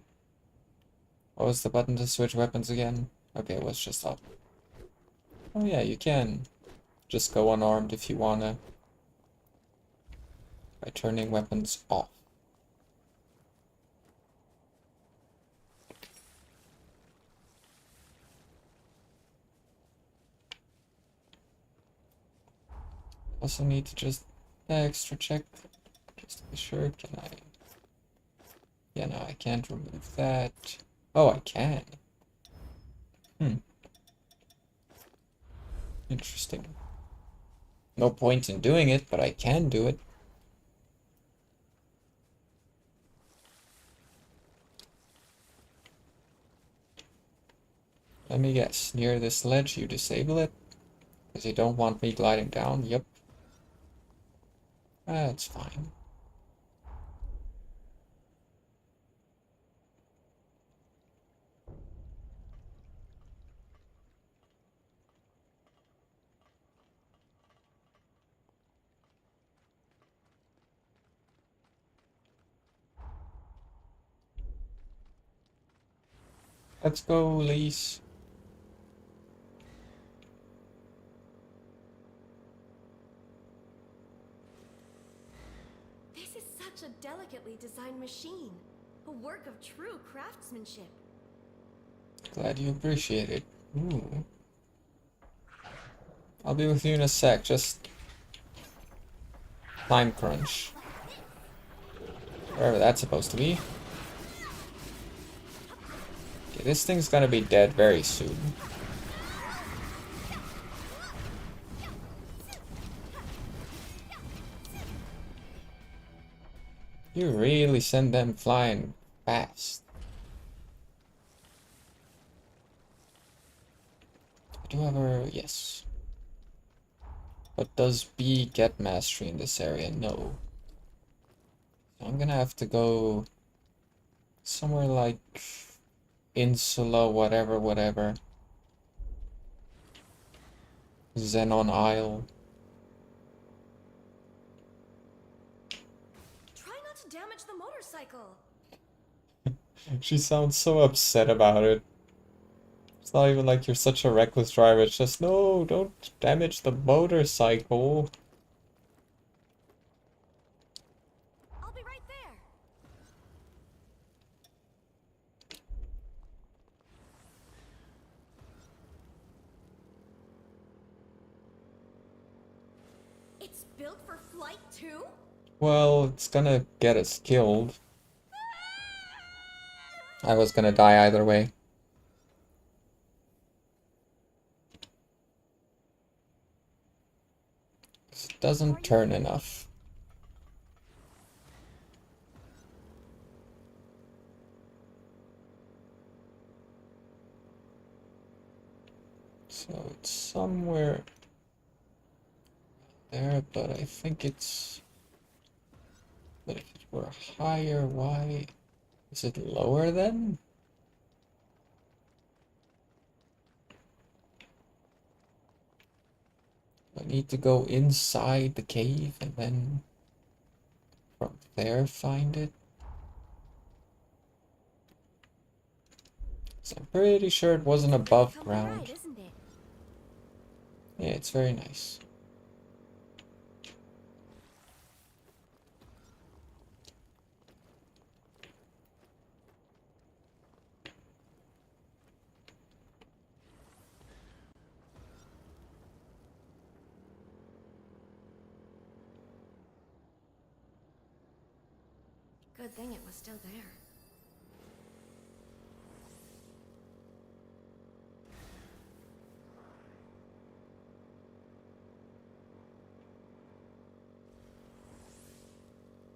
What was the button to switch weapons again? Okay, it was just up. Oh yeah, you can just go unarmed if you wanna. By turning weapons off. Also need to just extra check, just to be sure. Can I? Yeah, no, I can't remove that. Oh, I can. Interesting. No point in doing it, but I can do it. Let me guess. Near this ledge, you disable it? Because you don't want me gliding down? Yep. That's fine. Let's go, Lise. This is such a delicately designed machine. A work of true craftsmanship. Glad you appreciate it. Ooh. I'll be with you in a sec, just... time crunch. Wherever that's supposed to be. Okay, this thing's gonna be dead very soon. You really send them flying fast. Do you ever... yes. But does B get mastery in this area? No. So I'm gonna have to go somewhere like Insula, whatever. Xenon Isle. Try not to damage the motorcycle. She sounds so upset about it. It's not even like you're such a reckless driver, it's just, no, don't damage the motorcycle. I'll be right there. It's built for flight too? Well, it's gonna get us killed. I was gonna die either way. It doesn't turn enough. So it's somewhere there, but I think it's... but if it were higher, why... is it lower then? I need to go inside the cave and then from there find it. So I'm pretty sure it wasn't above ground. Right, isn't it? Yeah, it's very nice. Good thing it was still there.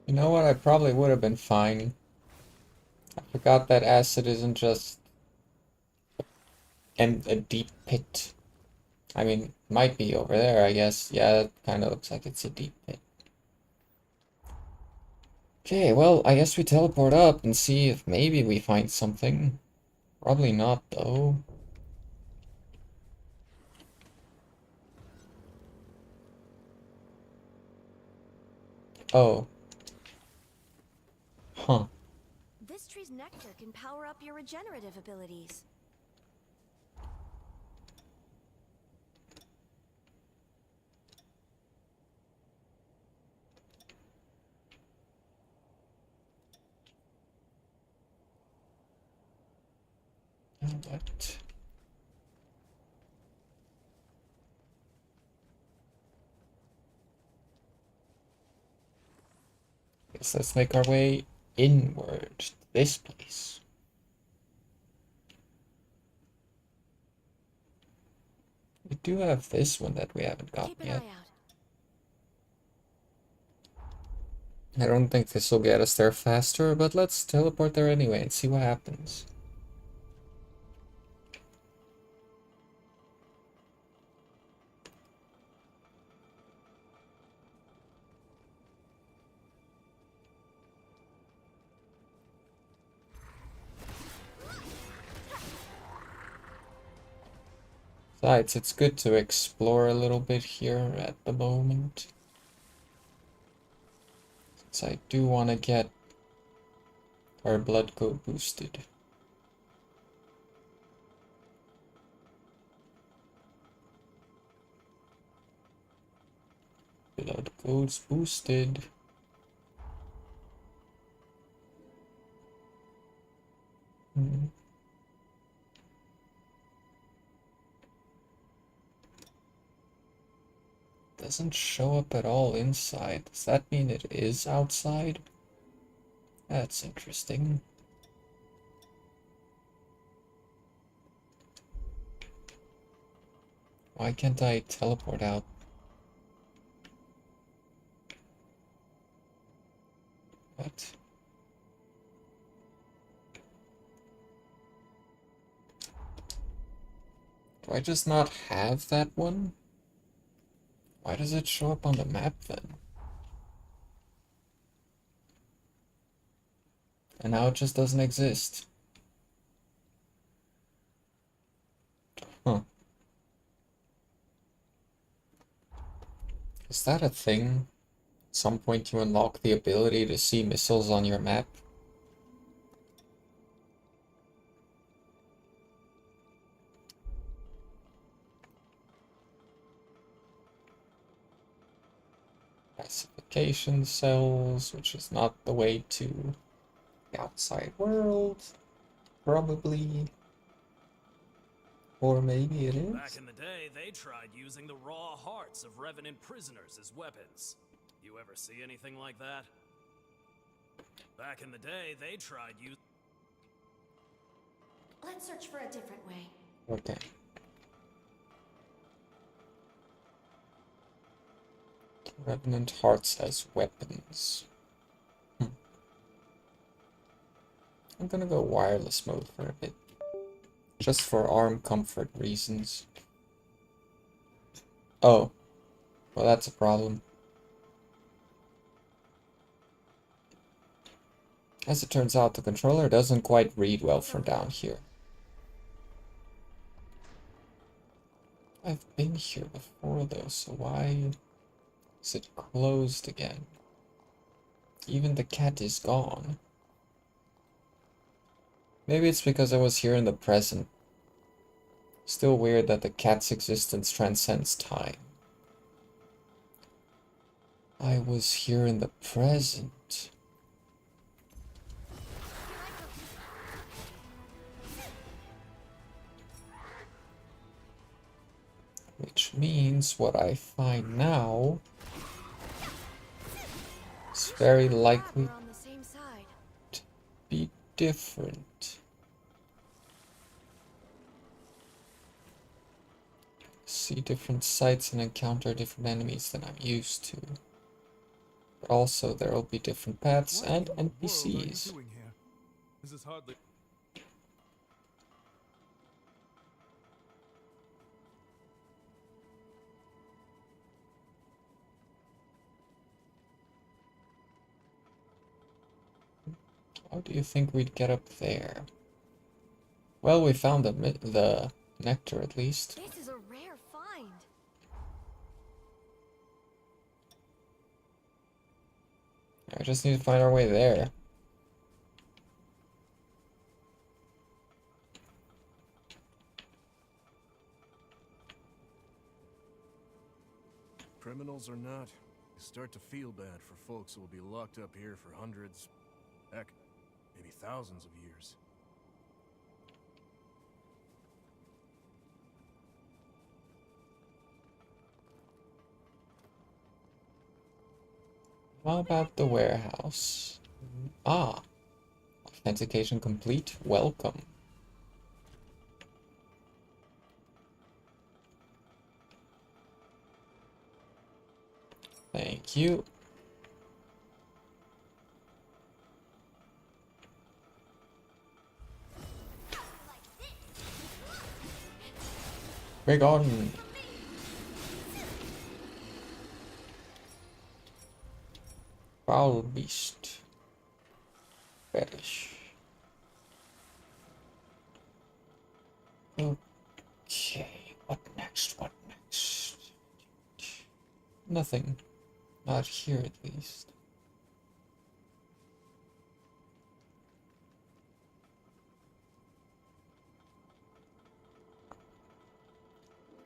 You know what? I probably would have been fine. I forgot that acid isn't just a deep pit. I mean, it might be over there, I guess. Yeah, it kind of looks like it's a deep pit. Okay, well, I guess we teleport up and see if maybe we find something. Probably not, though. Oh. Huh. This tree's nectar can power up your regenerative abilities. What? Guess let's make our way inward to this place. We do have this one that we haven't gotten Keep an yet. eye out. I don't think this will get us there faster, but let's teleport there anyway and see what happens. Besides, it's good to explore a little bit here at the moment. Since I do want to get our blood code boosted. Blood code's boosted. Doesn't show up at all inside. Does that mean it is outside? That's interesting. Why can't I teleport out? What? Do I just not have that one? Why does it show up on the map then? And now it just doesn't exist. Huh. Is that a thing? At some point you unlock the ability to see missiles on your map? Classification cells, which is not the way to the outside world, probably. Or maybe it is? Back in the day, they tried using the raw hearts of Revenant prisoners as weapons. You ever see anything like that? Back in the day, they tried using... Let's search for a different way. Okay. Revenant hearts as weapons. I'm gonna go wireless mode for a bit. Just for arm comfort reasons. Oh. Well, that's a problem. As it turns out, the controller doesn't quite read well from down here. I've been here before though, so why is it closed again? Even the cat is gone. Maybe it's because I was here in the present. Still weird that the cat's existence transcends time. I was here in the present. Which means what I find now is very likely... We're on the same side. different. See different sights and encounter different enemies than I'm used to. But also there will be different paths and NPCs. This is hardly. How do you think we'd get up there? Well, we found the nectar at least. This is a rare find. I just need to find our way there. Criminals or not, I start to feel bad for folks who will be locked up here for hundreds, heck, maybe thousands of years. How about the warehouse? Ah, authentication complete. Welcome. Thank you. Bring on. Foul beast. Perish. Okay, what next? What next? Nothing. Not here, at least.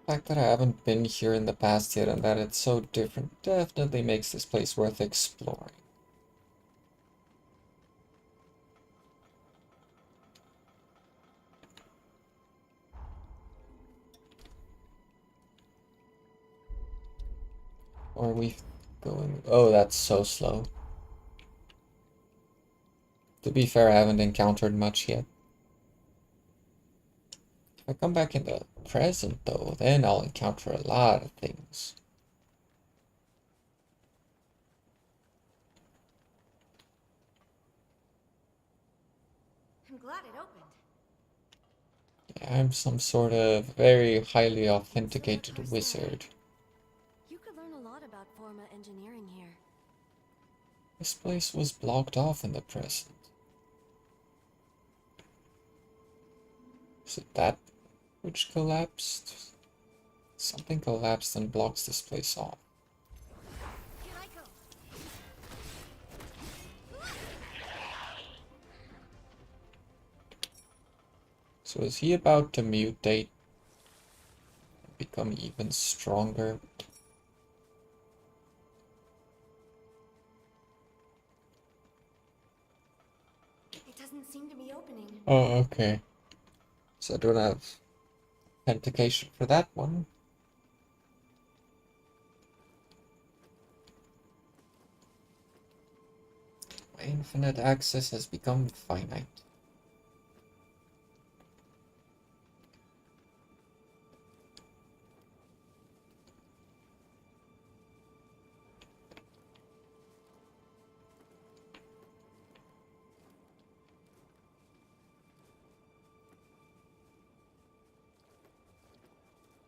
The fact that I haven't been here in the past yet and that it's so different definitely makes this place worth exploring. Or are we going... Oh, that's so slow. To be fair, I haven't encountered much yet. If I come back in the present, though, then I'll encounter a lot of things. I'm glad it opened. Yeah, I'm some sort of very highly authenticated wizard. You could learn a lot about Forma engineering here. This place was blocked off in the present. Is it that which collapsed? Something collapsed and blocks this place off. Here I go. So is he about to mutate? Become even stronger? It doesn't seem to be opening. Oh, okay. So I don't have authentication for that one. My infinite access has become finite.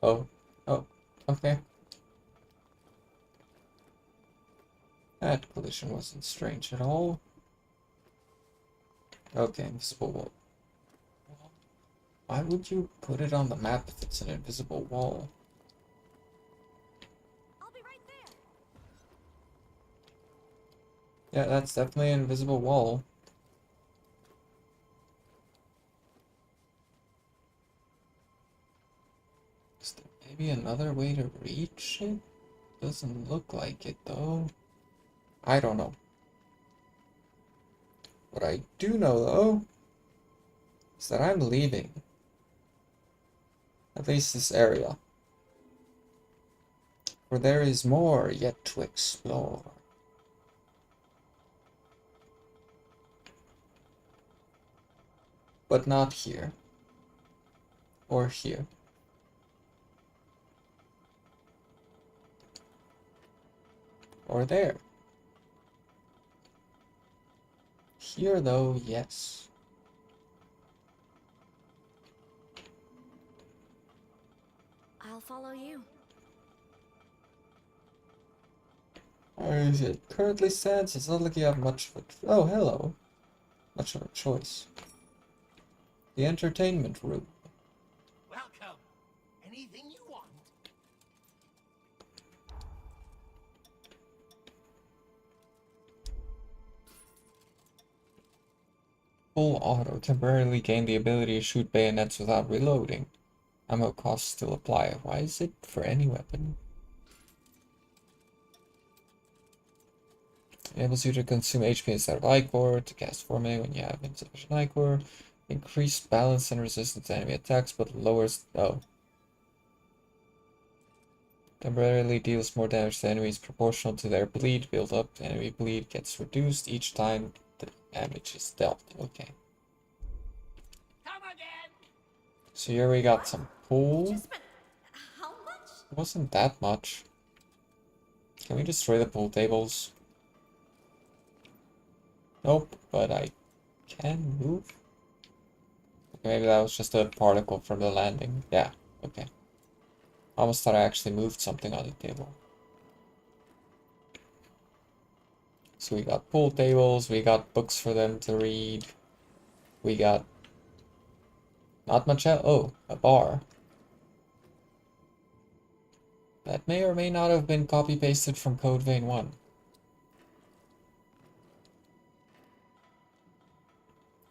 Oh, okay. That collision wasn't strange at all. Okay, invisible wall. Why would you put it on the map if it's an invisible wall? I'll be right there. Yeah, that's definitely an invisible wall. Is there maybe another way to reach it? Doesn't look like it though. I don't know. What I do know though is that I'm leaving. At least this area. For there is more yet to explore. but not here. Or here. Or there. Here though, yes. I'll follow you. As it currently stands, it's not like you have much of a... Oh, hello. Much of a choice. The entertainment room. Welcome. Anything you want? Full auto. Temporarily gain the ability to shoot bayonets without reloading. Ammo costs still apply. Why is it for any weapon? Enables you to consume HP instead of Ichor, to cast Forme when you have insufficient Ichor. Increased balance and resistance to enemy attacks, but lowers... Oh. Temporarily deals more damage to enemies proportional to their bleed build up. Enemy bleed gets reduced each time the damage is dealt. Okay. Come again. So here we got some pool. Just spent how much? It wasn't that much. Can we destroy the pool tables? Nope, but I can move. Okay, maybe that was just a particle from the landing. Yeah, okay. Almost thought I actually moved something on the table. So we got pool tables, we got books for them to read. We got... Not much else. Oh, a bar. That may or may not have been copy-pasted from Code Vein 1.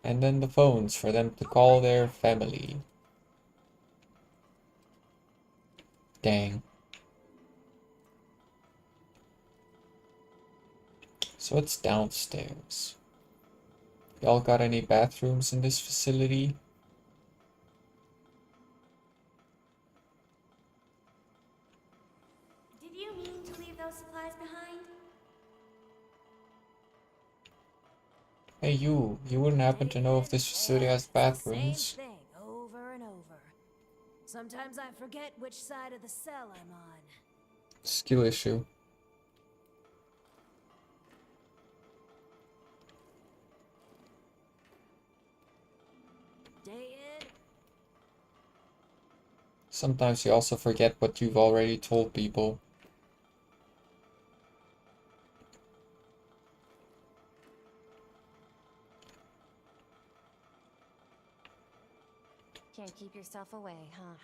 And then the phones for them to call their family. Dang. So it's downstairs. Y'all got any bathrooms in this facility? Did you mean to leave those supplies behind? Hey you wouldn't happen to know if this facility has bathrooms? Same thing over and over. Sometimes I forget which side of the cell I'm on. Skill issue. Day in. Sometimes you also forget what you've already told people. Can't keep yourself away, huh?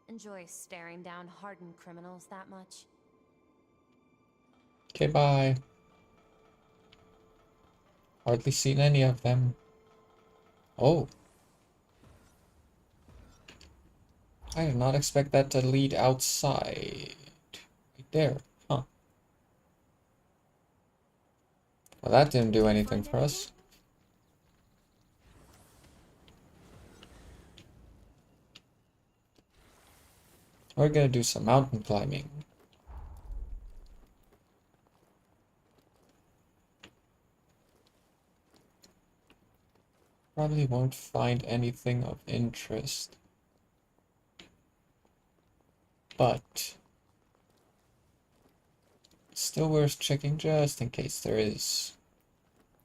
Enjoy staring down hardened criminals that much? Okay, bye. Hardly seen any of them. Oh. I did not expect that to lead outside. Right there, huh? Well, that didn't do anything for us. We're gonna do some mountain climbing. Probably won't find anything of interest. But still worth checking just in case there is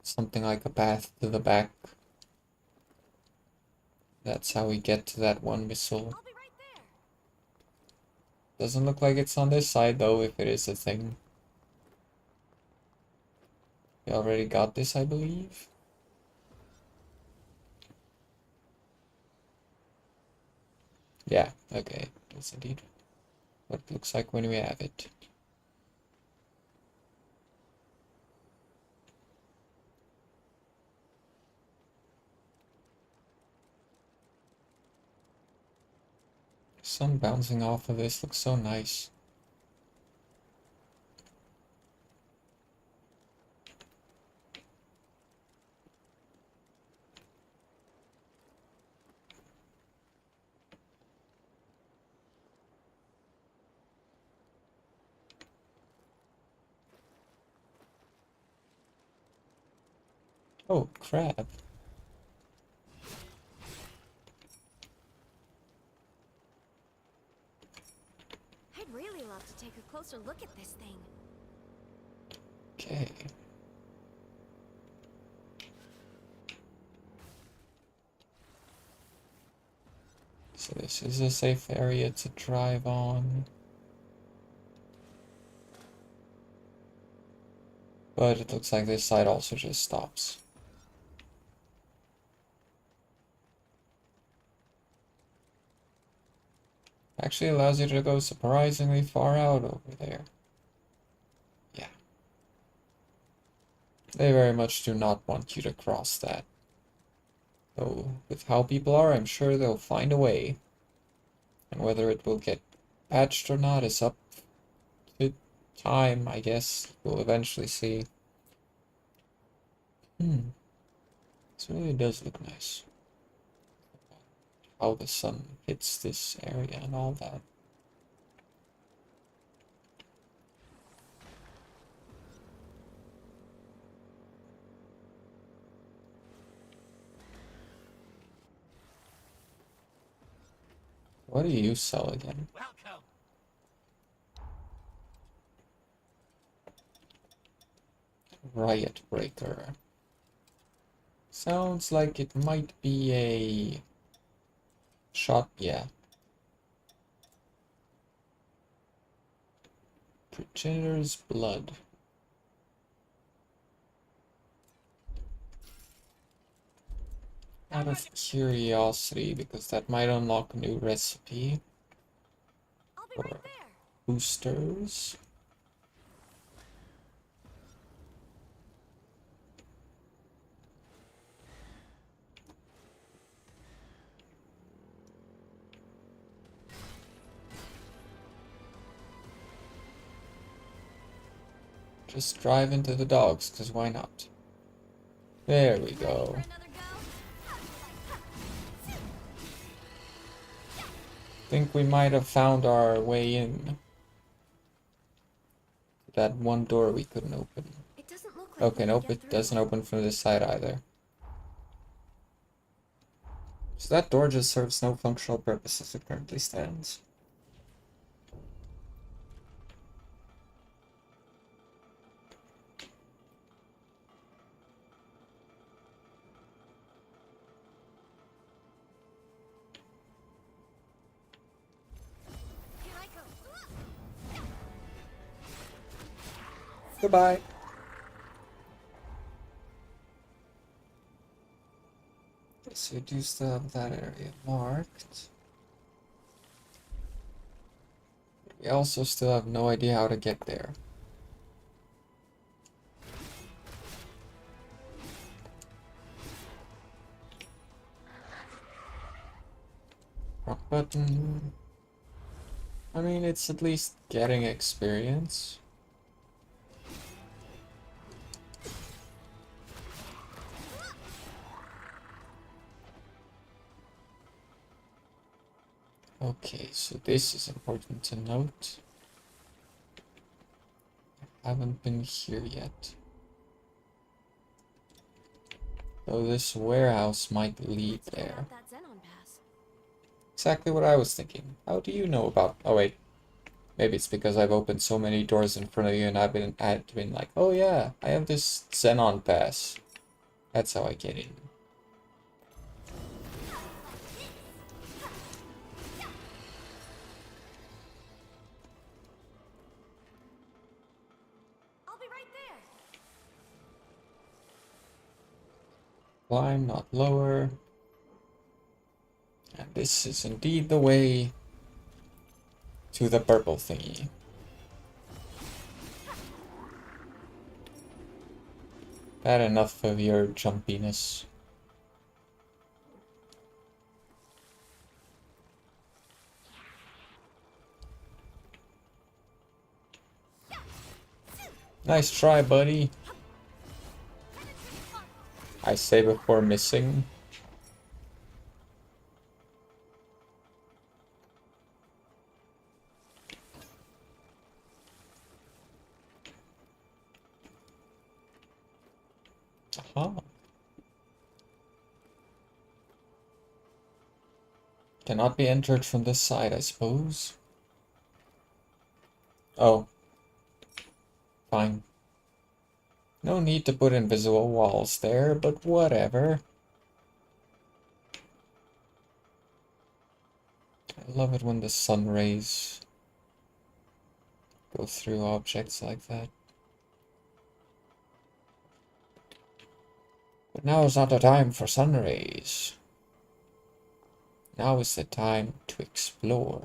something like a path to the back. That's how we get to that one missile. I'll be right there. Doesn't look like it's on this side though, if it is a thing. We already got this, I believe. Yeah, okay, that's indeed what it looks like when we have it. Sun bouncing off of this looks so nice. Oh, crap. I'd really love to take a closer look at this thing. Okay. So this is a safe area to drive on. But it looks like this side also just stops. Actually allows you to go surprisingly far out over there. Yeah. They very much do not want you to cross that. Though, with how people are, I'm sure they'll find a way. And whether it will get patched or not is up to time, I guess. We'll eventually see. This really does look nice. How the sun hits this area and all that. What do you sell again? Welcome. Riot Breaker. Sounds like it might be a shot, yeah. Progenitor's Blood. Out of curiosity, because that might unlock a new recipe. For boosters. Just drive into the dogs, because why not? There we go. Think we might have found our way in. That one door we couldn't open. It doesn't look like Okay, nope, it doesn't open from this side either. So that door just serves no functional purpose as it currently stands. Goodbye. So we do still have that area marked. We also still have no idea how to get there. Rock button. I mean, it's at least getting experience. Okay, so this is important to note. I haven't been here yet. Though this warehouse might lead there. Exactly what I was thinking. How do you know about... Oh wait. Maybe it's because I've opened so many doors in front of you and I've been like, oh yeah, I have this Xenon pass. That's how I get in. Climb, not lower. And this is indeed the way to the purple thingy. Had enough of your jumpiness. Nice try, buddy. I say before missing. Aha. Cannot be entered from this side, I suppose. Oh. Fine. No need to put invisible walls there, but whatever. I love it when the sun rays go through objects like that. But now is not the time for sun rays. Now is the time to explore.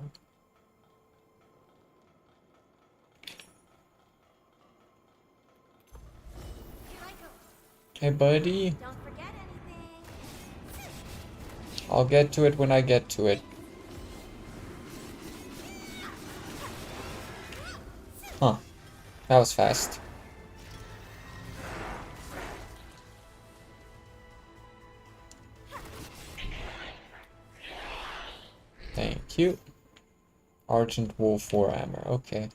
Hey buddy. Don't forget anything. I'll get to it when I get to it. Huh. That was fast. Thank you. Argent Wolf War Hammer, okay.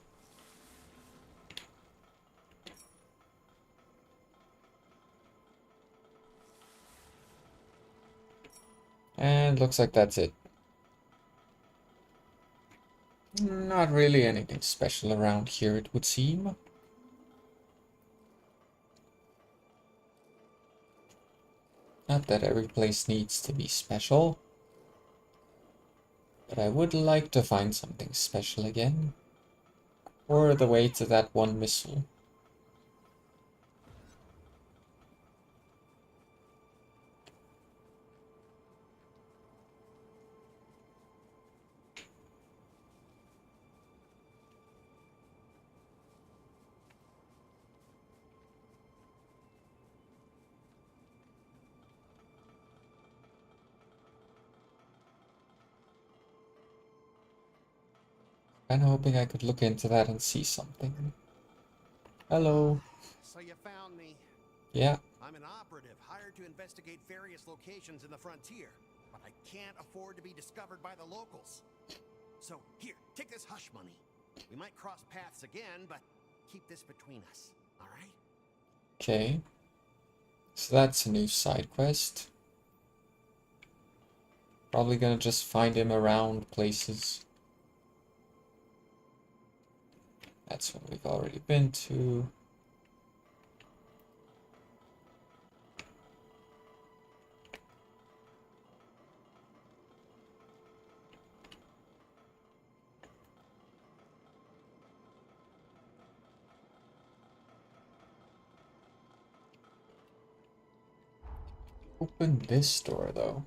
And looks like that's it. Not really anything special around here, it would seem. Not that every place needs to be special. But I would like to find something special again. Or the way to that one missile. Kinda hoping I could look into that and see something. Hello. So you found me. Yeah. I'm an operative hired to investigate various locations in the frontier, but I can't afford to be discovered by the locals. So here, take this hush money. We might cross paths again, but keep this between us, all right? Okay. So that's a new side quest. Probably gonna just find him around places. That's what we've already been to. Open this door though.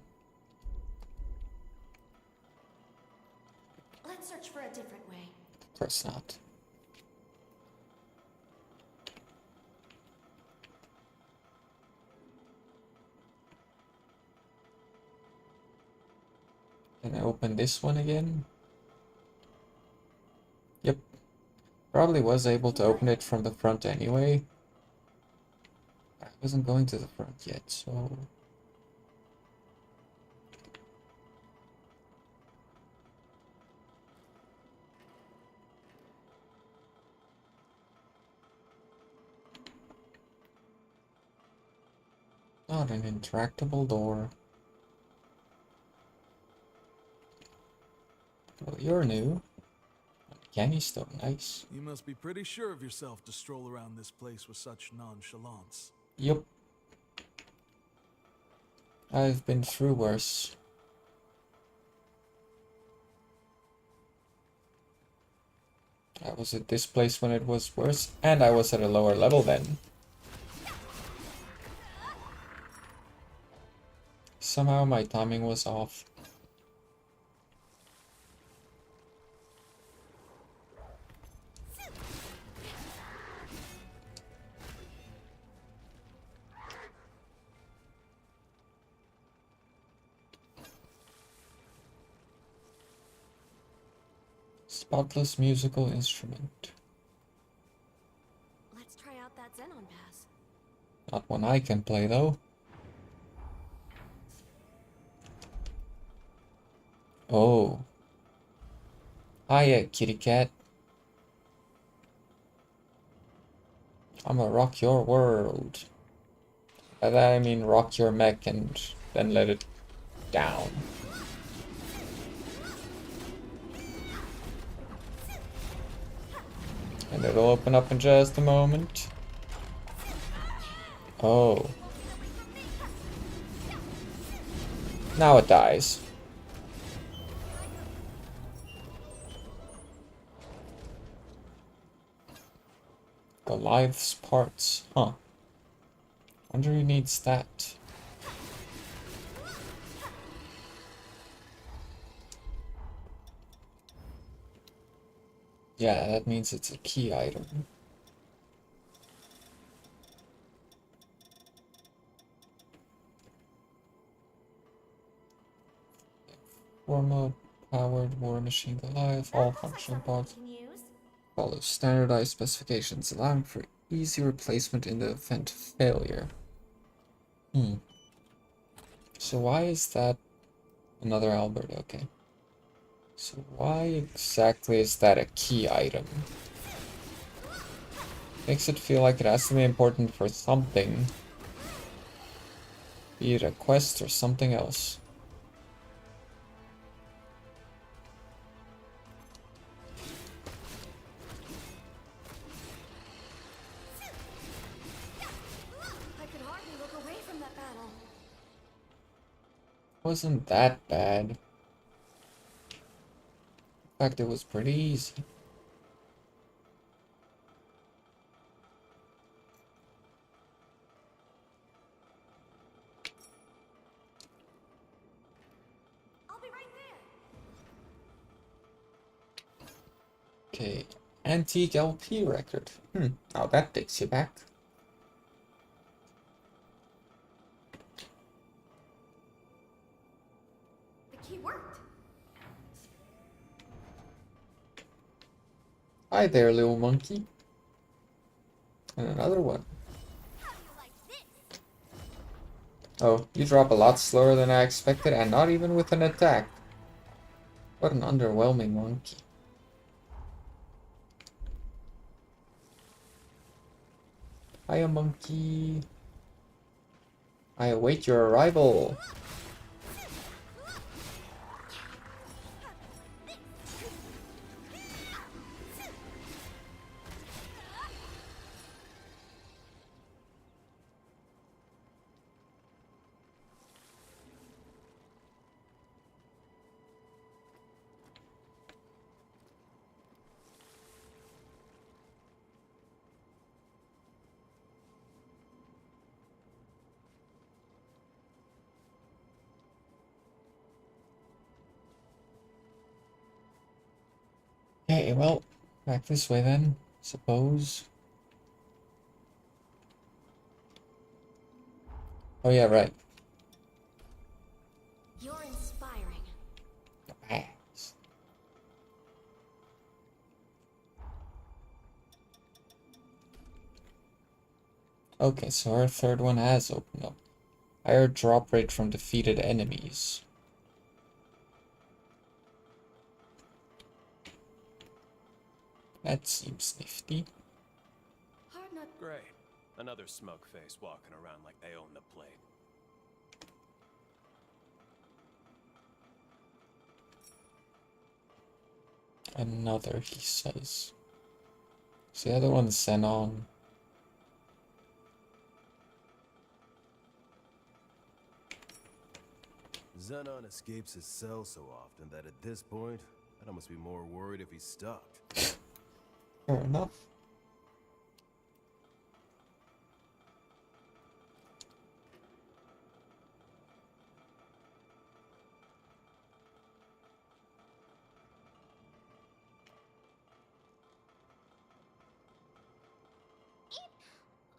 Let's search for a different way. Of course not. Can I open this one again? Yep. Probably was able to open it from the front anyway. I wasn't going to the front yet, so... Not an interactable door. Well, you're new. Kenny's still nice. You must be pretty sure of yourself to stroll around this place with such nonchalance. Yup. I've been through worse. I was at this place when it was worse, and I was at a lower level then. Somehow my timing was off. Spotless musical instrument. Let's try out that Xenon pass. Not one I can play though. Oh. Hiya, kitty cat. I'ma rock your world. By that I mean rock your mech and then let it down. And it'll open up in just a moment. Oh. Now it dies. Goliath's parts. Huh. Wonder who needs that. Yeah, that means it's a key item. War mode, powered war machine Goliath, all functional parts follow standardized specifications, allowing for easy replacement in the event of failure. So why is that another Albert? Okay. So why exactly is that a key item? Makes it feel like it has to be important for something. Be it a quest or something else. I could hardly look away from that battle. Wasn't that bad. In fact, it was pretty easy. I'll be right there. Okay, antique LP record. Now that takes you back. The key worked. Hi there, little monkey. And another one. Oh, you drop a lot slower than I expected, and not even with an attack. What an underwhelming monkey. Hiya, monkey. I await your arrival. Okay, well, back this way then, suppose. Oh yeah, right. You're inspiring. Ass. Okay, so our third one has opened up. Higher drop rate from defeated enemies. That seems nifty. Hard not. Great. Another smoke face walking around like they own the plate. Another, he says. So the other one's Xenon. Xenon escapes his cell so often that at this point, I'd almost be more worried if he's stuck. Fair enough.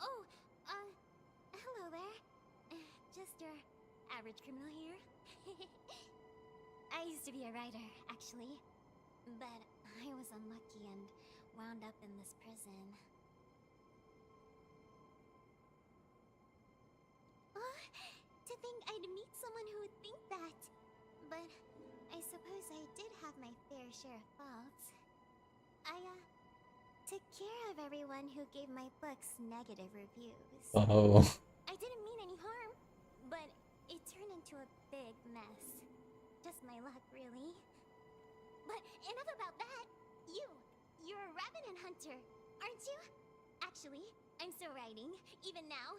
Oh, hello there. Just your average criminal here. I used to be a writer, actually. But I was unlucky and wound up in this prison. Oh, to think I'd meet someone who would think that. But I suppose I did have my fair share of faults. I, took care of everyone who gave my books negative reviews. Oh. I didn't mean any harm, but it turned into a big mess. Just my luck, really. But enough about that! You're a revenant hunter. aren't you? Actually, I'm still writing, even now.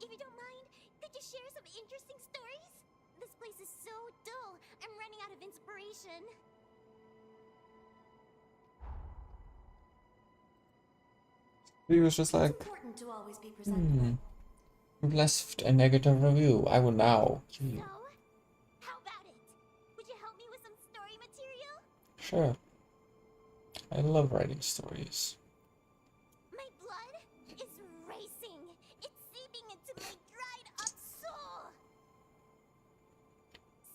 If you don't mind, could you share some interesting stories? This place is so dull. I'm running out of inspiration. He was just like, Important to always be presentable. you left a negative review. I will now kill you. So, how about it? Would you help me with some story material? Sure. I love writing stories. My blood is racing. It's seeping into my dried up soul.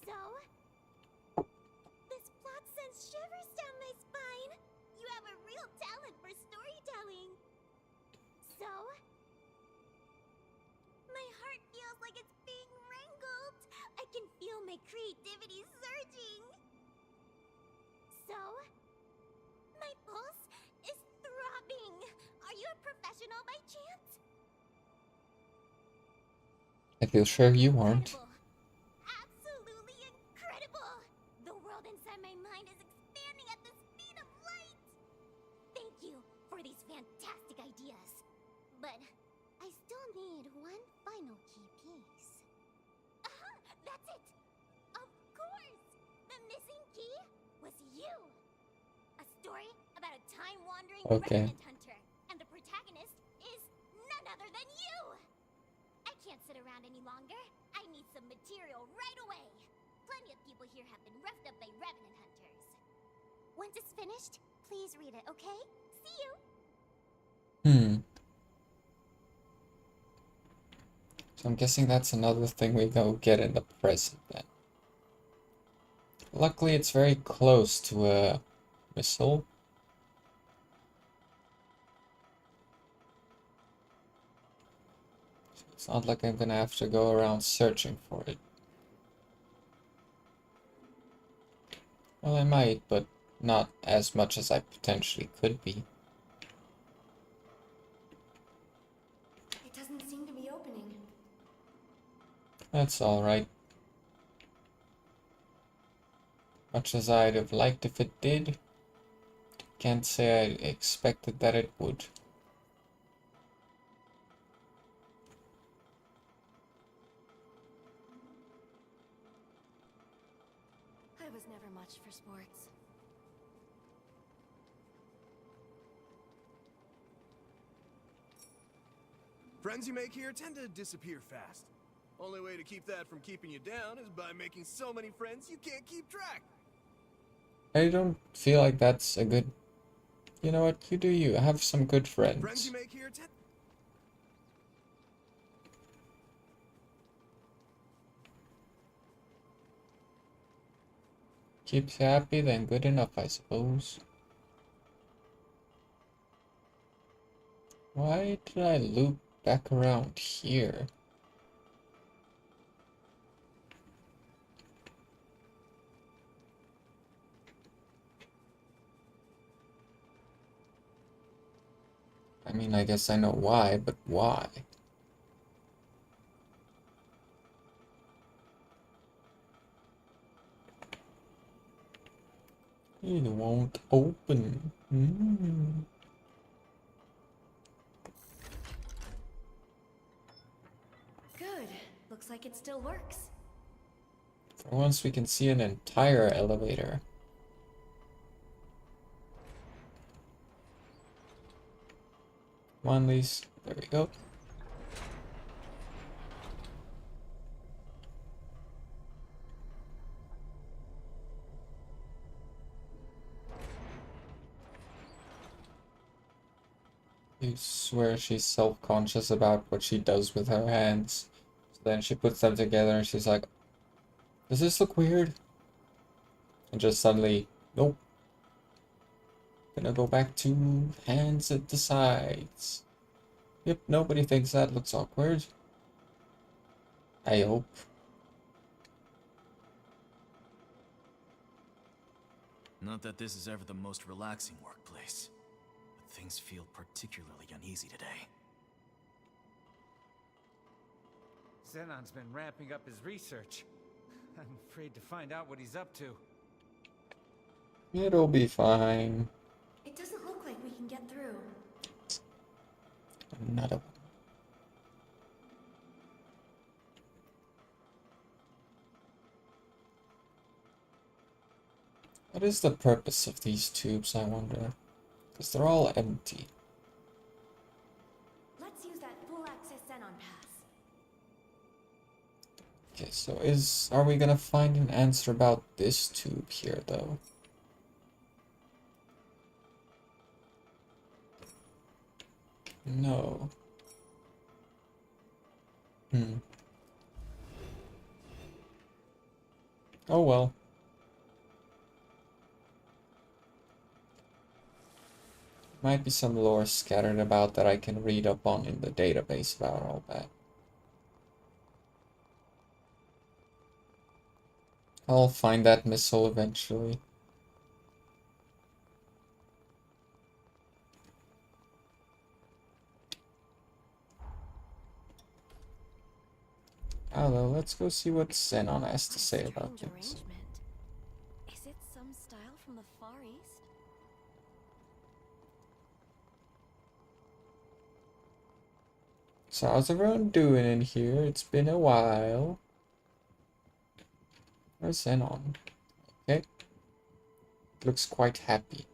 So, this plot sends shivers down my spine. You have a real talent for storytelling. So, my heart feels like it's being wrangled. I can feel my creativity surging. So, my pulse is throbbing. Are you a professional by chance? I feel sure you aren't. Absolutely incredible! The world inside my mind is expanding at the speed of light! Thank you for these fantastic ideas. But I still need one final key piece. Aha! That's it! Of course! The missing key was you! A story about a time-wandering revenant hunter, and the protagonist is none other than you! I can't sit around any longer. I need some material right away. Plenty of people here have been roughed up by revenant hunters. Once it's finished, please read it, okay? See you! So I'm guessing that's another thing we go get in the present then. Luckily, it's very close to a missile. So it's not like I'm gonna have to go around searching for it. Well, I might, but not as much as I potentially could be. It doesn't seem to be opening. That's alright. Much as I'd have liked if it did, can't say I expected that it would. I was never much for sports. Friends you make here tend to disappear fast. Only way to keep that from keeping you down is by making so many friends you can't keep track. I don't feel like that's a good... You know what? You do you. Have some good friends. Friends you make here tend... Keeps you happy, then good enough, I suppose. Why did I loop back around here? I mean, I guess I know why, but why? It won't open. Good. Looks like it still works. For once we can see an entire elevator. Come on, Lise. There we go. You swear she's self-conscious about what she does with her hands. So then she puts them together and she's like, does this look weird? And just suddenly, nope. Gonna go back to hands at the sides. Yep, nobody thinks that looks awkward. I hope. Not that this is ever the most relaxing workplace, but things feel particularly uneasy today. Xenon's been ramping up his research. I'm afraid to find out what he's up to. It'll be fine. It doesn't look like we can get through. Another one. What is the purpose of these tubes, I wonder? Because they're all empty. Let's use that full access Xenon pass. Okay, so are we gonna find an answer about this tube here, though? No. Oh well. Might be some lore scattered about that I can read up on in the database about all that. I'll find that missile eventually. Although, let's go see what Xenon has to say about this. Is it some style from the Far East? So how's everyone doing in here? It's been a while. Where's Xenon? Okay. Looks quite happy.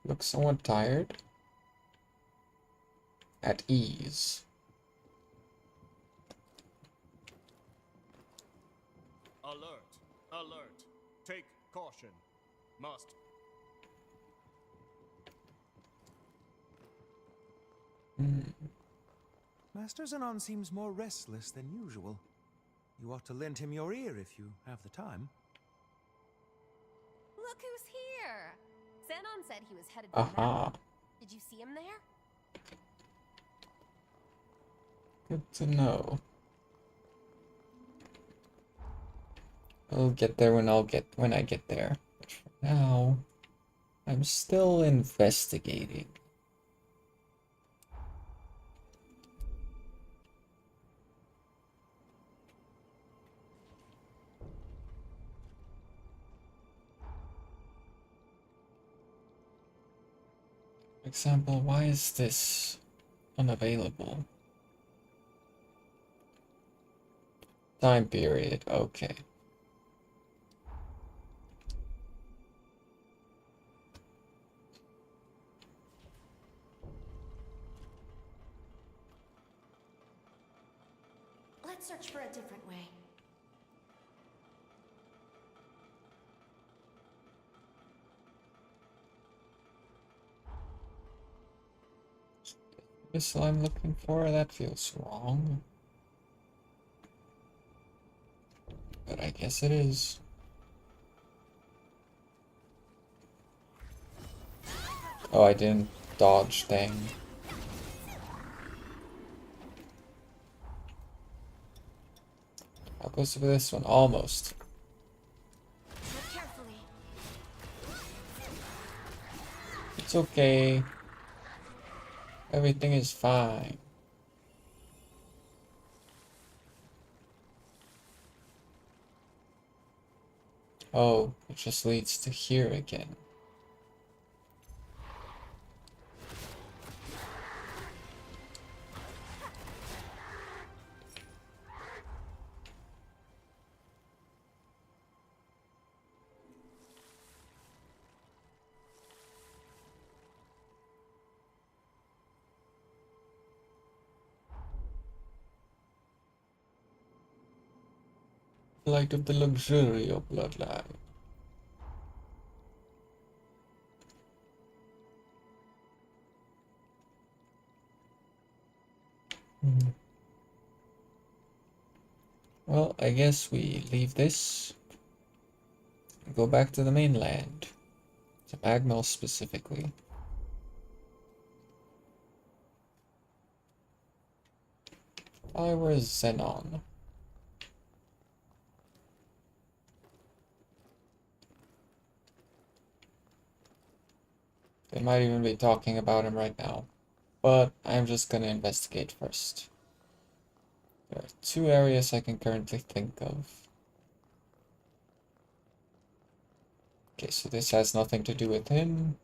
Looks somewhat tired. At ease. Alert! Alert! Take caution. Must. Master Xenon seems more restless than usual. You ought to lend him your ear if you have the time. Look who's here! Xenon said he was headed to Aha. the mountain. Did you see him there? Good to know. I'll get there when I get there. But for now, I'm still investigating. For example, why is this unavailable? Time period, okay. Let's search for a different way. Missile I'm looking for, that feels wrong. But I guess it is. Oh, I didn't dodge, dang. How close to this one? Almost. It's okay. Everything is fine. Oh, it just leads to here again. Light of the luxury of bloodline. Well, I guess we leave this and go back to the mainland, to Magmel specifically. Why was Xenon? They might even be talking about him right now, but I'm just gonna investigate first. There are two areas I can currently think of. Okay, so this has nothing to do with him.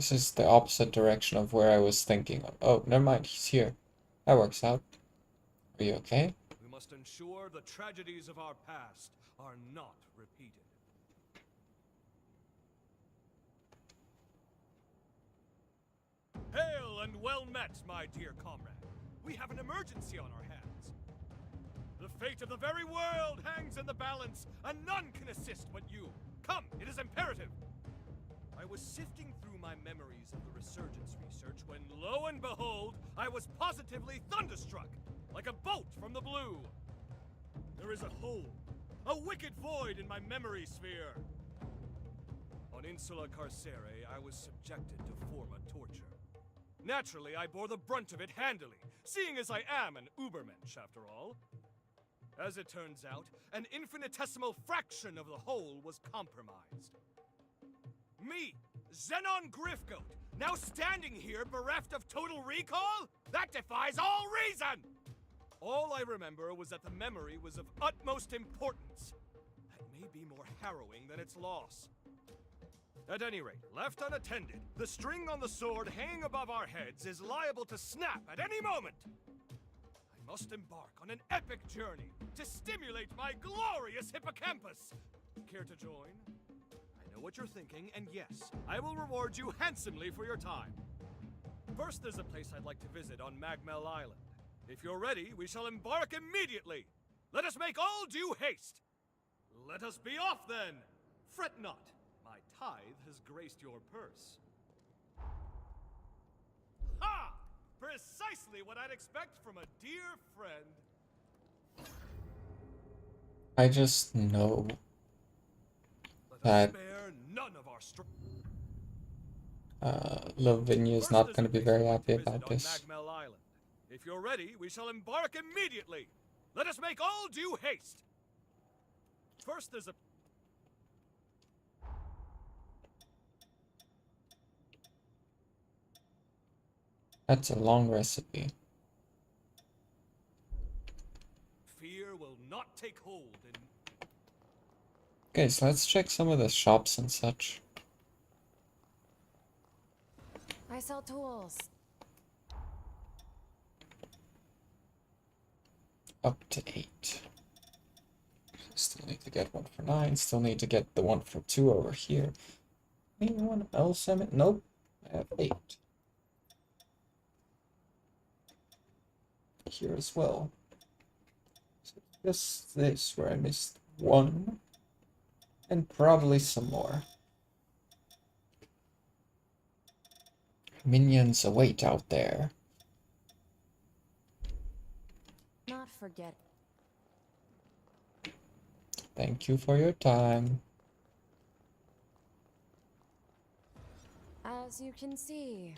This is the opposite direction of where I was thinking of. Oh, never mind, he's here. That works out. Are you okay? We must ensure the tragedies of our past are not repeated. Hail and well met, my dear comrade. We have an emergency on our hands. The fate of the very world hangs in the balance, and none can assist but you. Come, it is imperative. I was sifting through my memories of the Resurgence research when, lo and behold, I was positively thunderstruck, like a bolt from the blue. There is a hole, a wicked void in my memory sphere. On Insula Carcere, I was subjected to Forma torture. Naturally, I bore the brunt of it handily, seeing as I am an Ubermensch after all. As it turns out, an infinitesimal fraction of the whole was compromised. Me, Xenon Grifgoat, now standing here bereft of total recall? That defies all reason! All I remember was that the memory was of utmost importance. That may be more harrowing than its loss. At any rate, left unattended, the string on the sword hanging above our heads is liable to snap at any moment. I must embark on an epic journey to stimulate my glorious hippocampus. Care to join? I know what you're thinking, and yes, I will reward you handsomely for your time. First, there's a place I'd like to visit on Magmel Island. If you're ready, we shall embark immediately. Let us make all due haste. Let us be off then. Fret not. My tithe has graced your purse. Ha! Precisely what I'd expect from a dear friend. I just know that Lavinia's not going to be very happy about this. If you're ready, we shall embark immediately. Let us make all due haste. First, there's a... That's a long recipe. Fear will not take hold in... Okay, so let's check some of the shops and such. I sell tools. Up to 8. Still need to get one for 9. Still need to get the one for 2 over here. Anyone else have it? Nope. I have 8. Here as well. So just this where I missed 1. And probably some more. Minions await out there. Not forget. Thank you for your time. As you can see.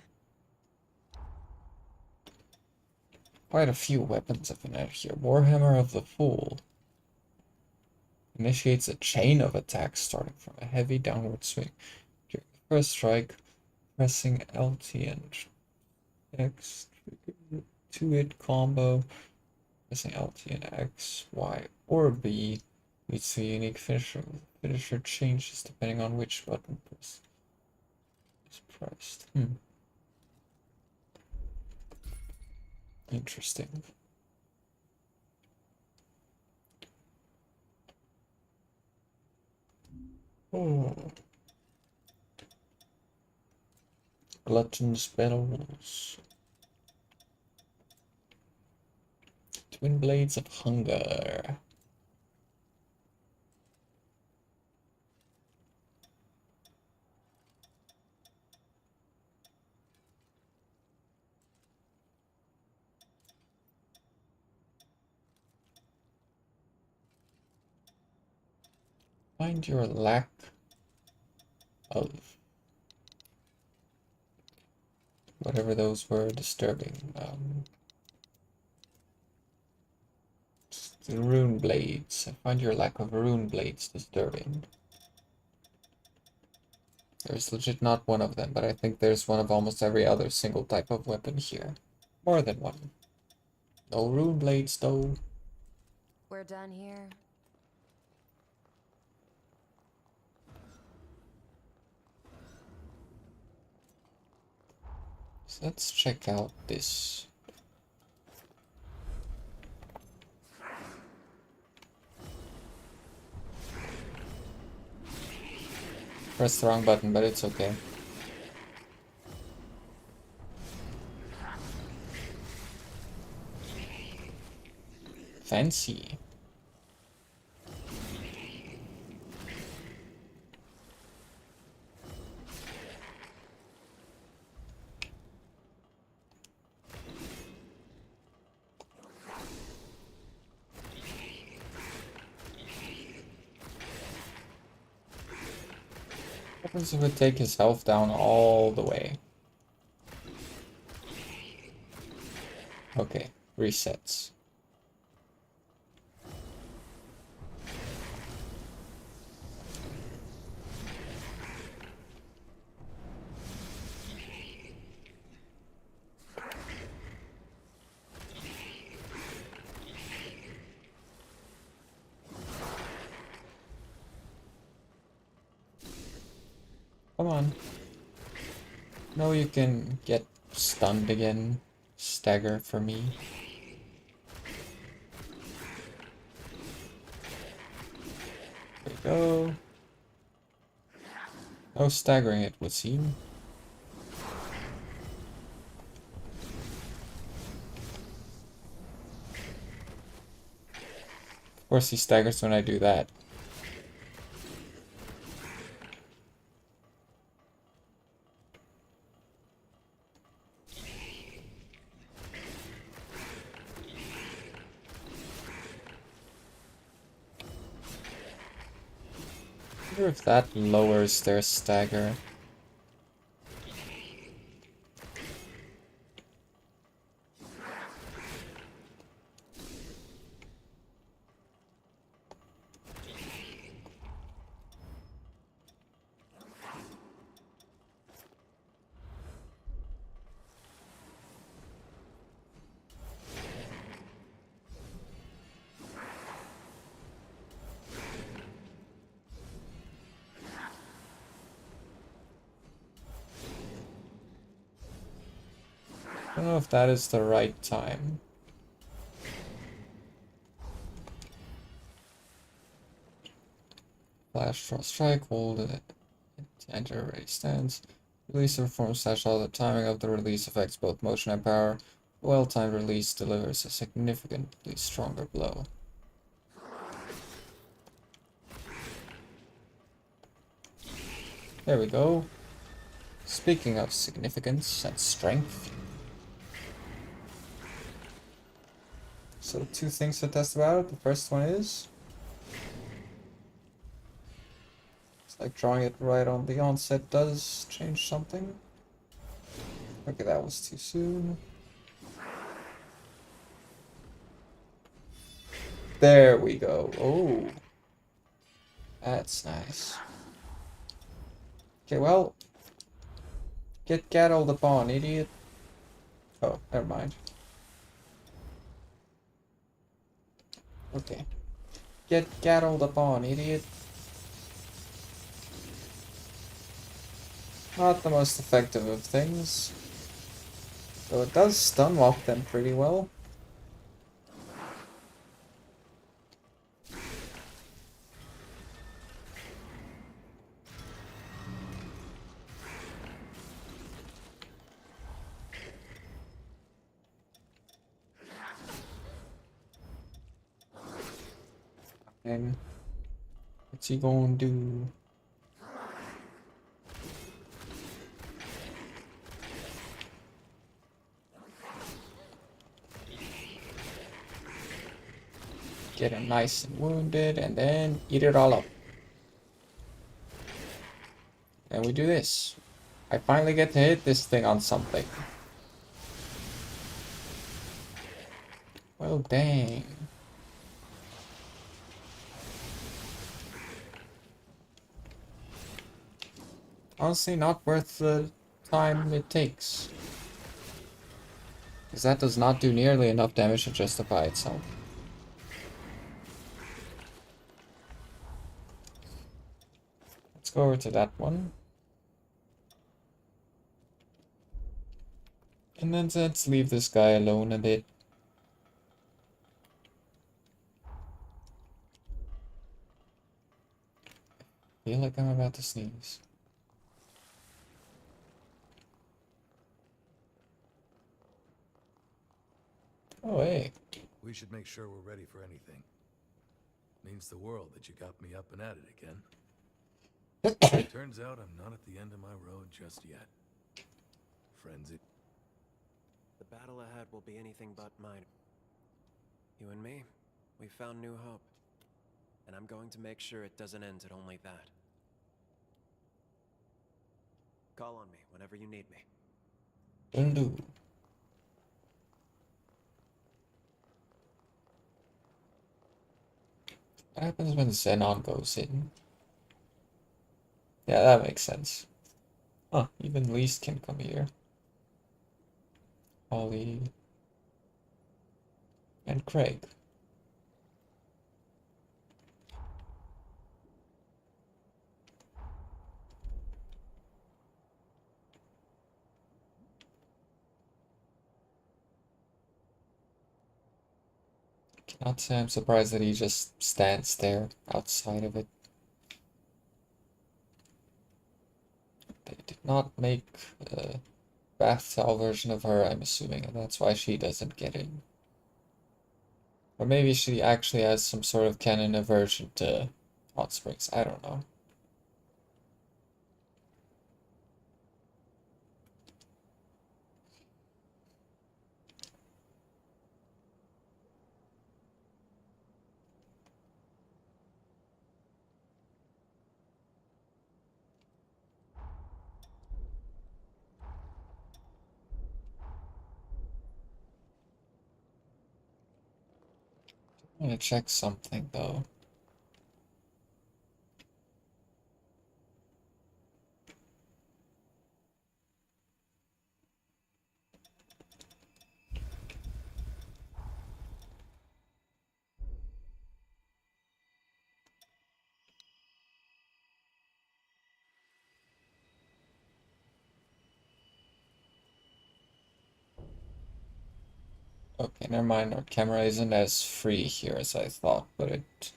Quite a few weapons have been added here. Warhammer of the Fool. Initiates a chain of attacks starting from a heavy downward swing. During the first strike, pressing LT and X trigger 2-hit combo. Pressing LT and X, Y, or B leads to a unique finisher. Finisher changes depending on which button is pressed. Interesting. Oh. Glutton's Bells. Twin Blades of Hunger. Find your lack of whatever those were disturbing. The rune blades. I find your lack of rune blades disturbing. There's legit not one of them, but I think there's one of almost every other single type of weapon here. More than one. No rune blades though. We're done here. So let's check out this. Pressed the wrong button, but it's okay. Fancy. What happens if we take his health down all the way? Okay, resets. Come on. No, you can get stunned again. Stagger for me. There we go. No staggering, it would seem. Of course he staggers when I do that. I wonder if that lowers their stagger. I don't know if that is the right time. Flash, frost strike, hold it. Enter ready stance. Release of form slash all the timing of the release affects both motion and power. Well-timed release delivers a significantly stronger blow. There we go. Speaking of significance and strength. So two things to test about. The first one is it's like drawing it right on the onset does change something. Okay, that was too soon. There we go. Oh, that's nice. Okay, well, get gaddled upon, idiot. Oh, never mind. Okay. Get gaddled upon, idiot. Not the most effective of things. Though it does stun lock them pretty well. And what's he gonna do? Get him nice and wounded and then eat it all up. And we do this. I finally get to hit this thing on something. Well, dang. Honestly, not worth the time it takes. Because that does not do nearly enough damage to justify itself. Let's go over to that one. And then let's leave this guy alone a bit. Feel like I'm about to sneeze. Oh, hey. We should make sure we're ready for anything. Means the world that you got me up and at it again. Turns out I'm not at the end of my road just yet. Frenzy. The battle ahead will be anything but mine. You and me, we found new hope. And I'm going to make sure it doesn't end at only that. Call on me whenever you need me. Will do. What happens when Xenon goes in? Yeah, that makes sense. Huh, even Least can come here. Holly and Craig. Cannot say I'm surprised that he just stands there outside of it. They did not make a bath towel version of her, I'm assuming, and that's why she doesn't get in. Or maybe she actually has some sort of canon aversion to hot springs, I don't know. I'm gonna check something though. Okay, never mind, our camera isn't as free here as I thought, but it...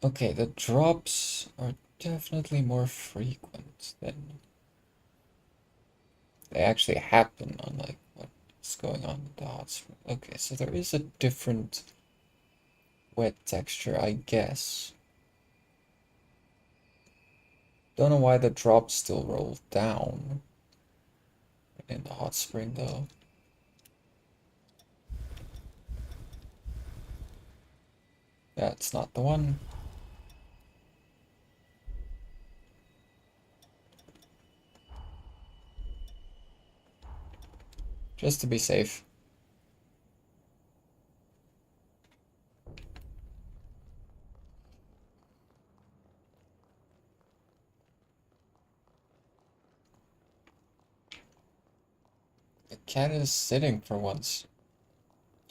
Okay, the drops are definitely more frequent than... They actually happen on, like, what's going on with the hot spring. Okay, so there is a different wet texture, I guess. Don't know why the drops still roll down in the hot spring, though. That's not the one. Just to be safe. The cat is sitting for once.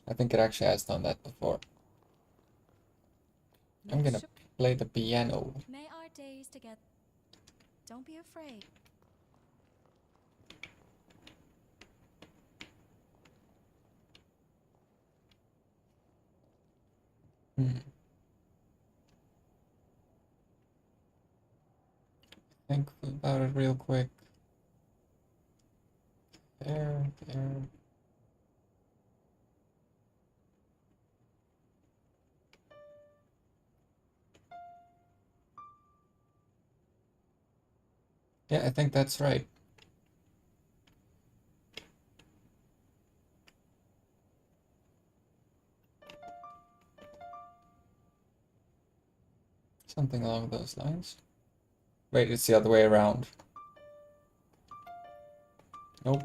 I think it actually has done that before. I'm gonna play the piano. May our days together. Don't be afraid. Think about it real quick. There. Yeah, I think that's right. Something along those lines. Wait, it's the other way around. Nope.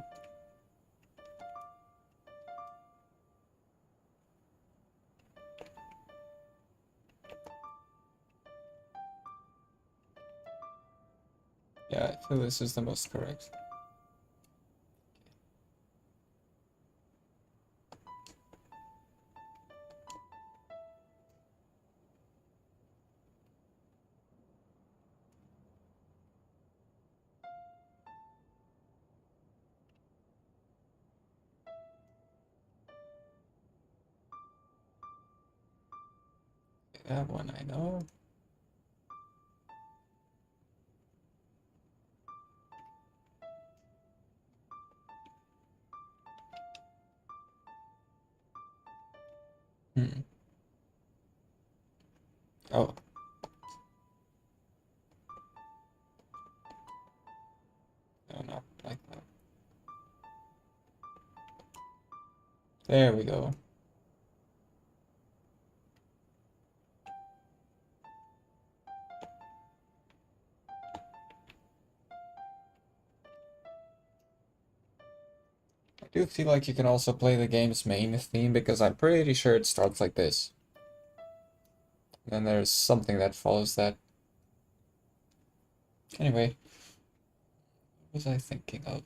Yeah, I feel this is the most correct. That one I know. Hmm. Oh. No, not like that. There we go. I do feel like you can also play the game's main theme because I'm pretty sure it starts like this. And then there's something that follows that. Anyway, what was I thinking of?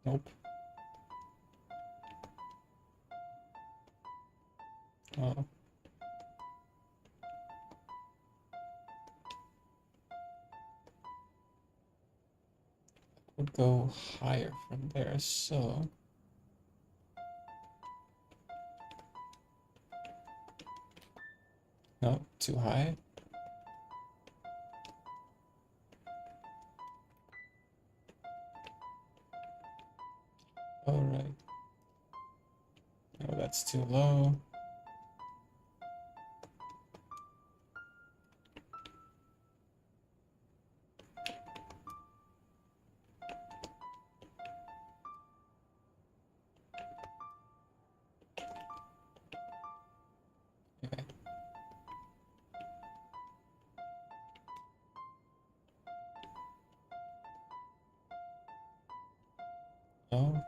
Nope. Oh. Would go higher from there, so no, too high. All right. No, that's too low. Okay. No.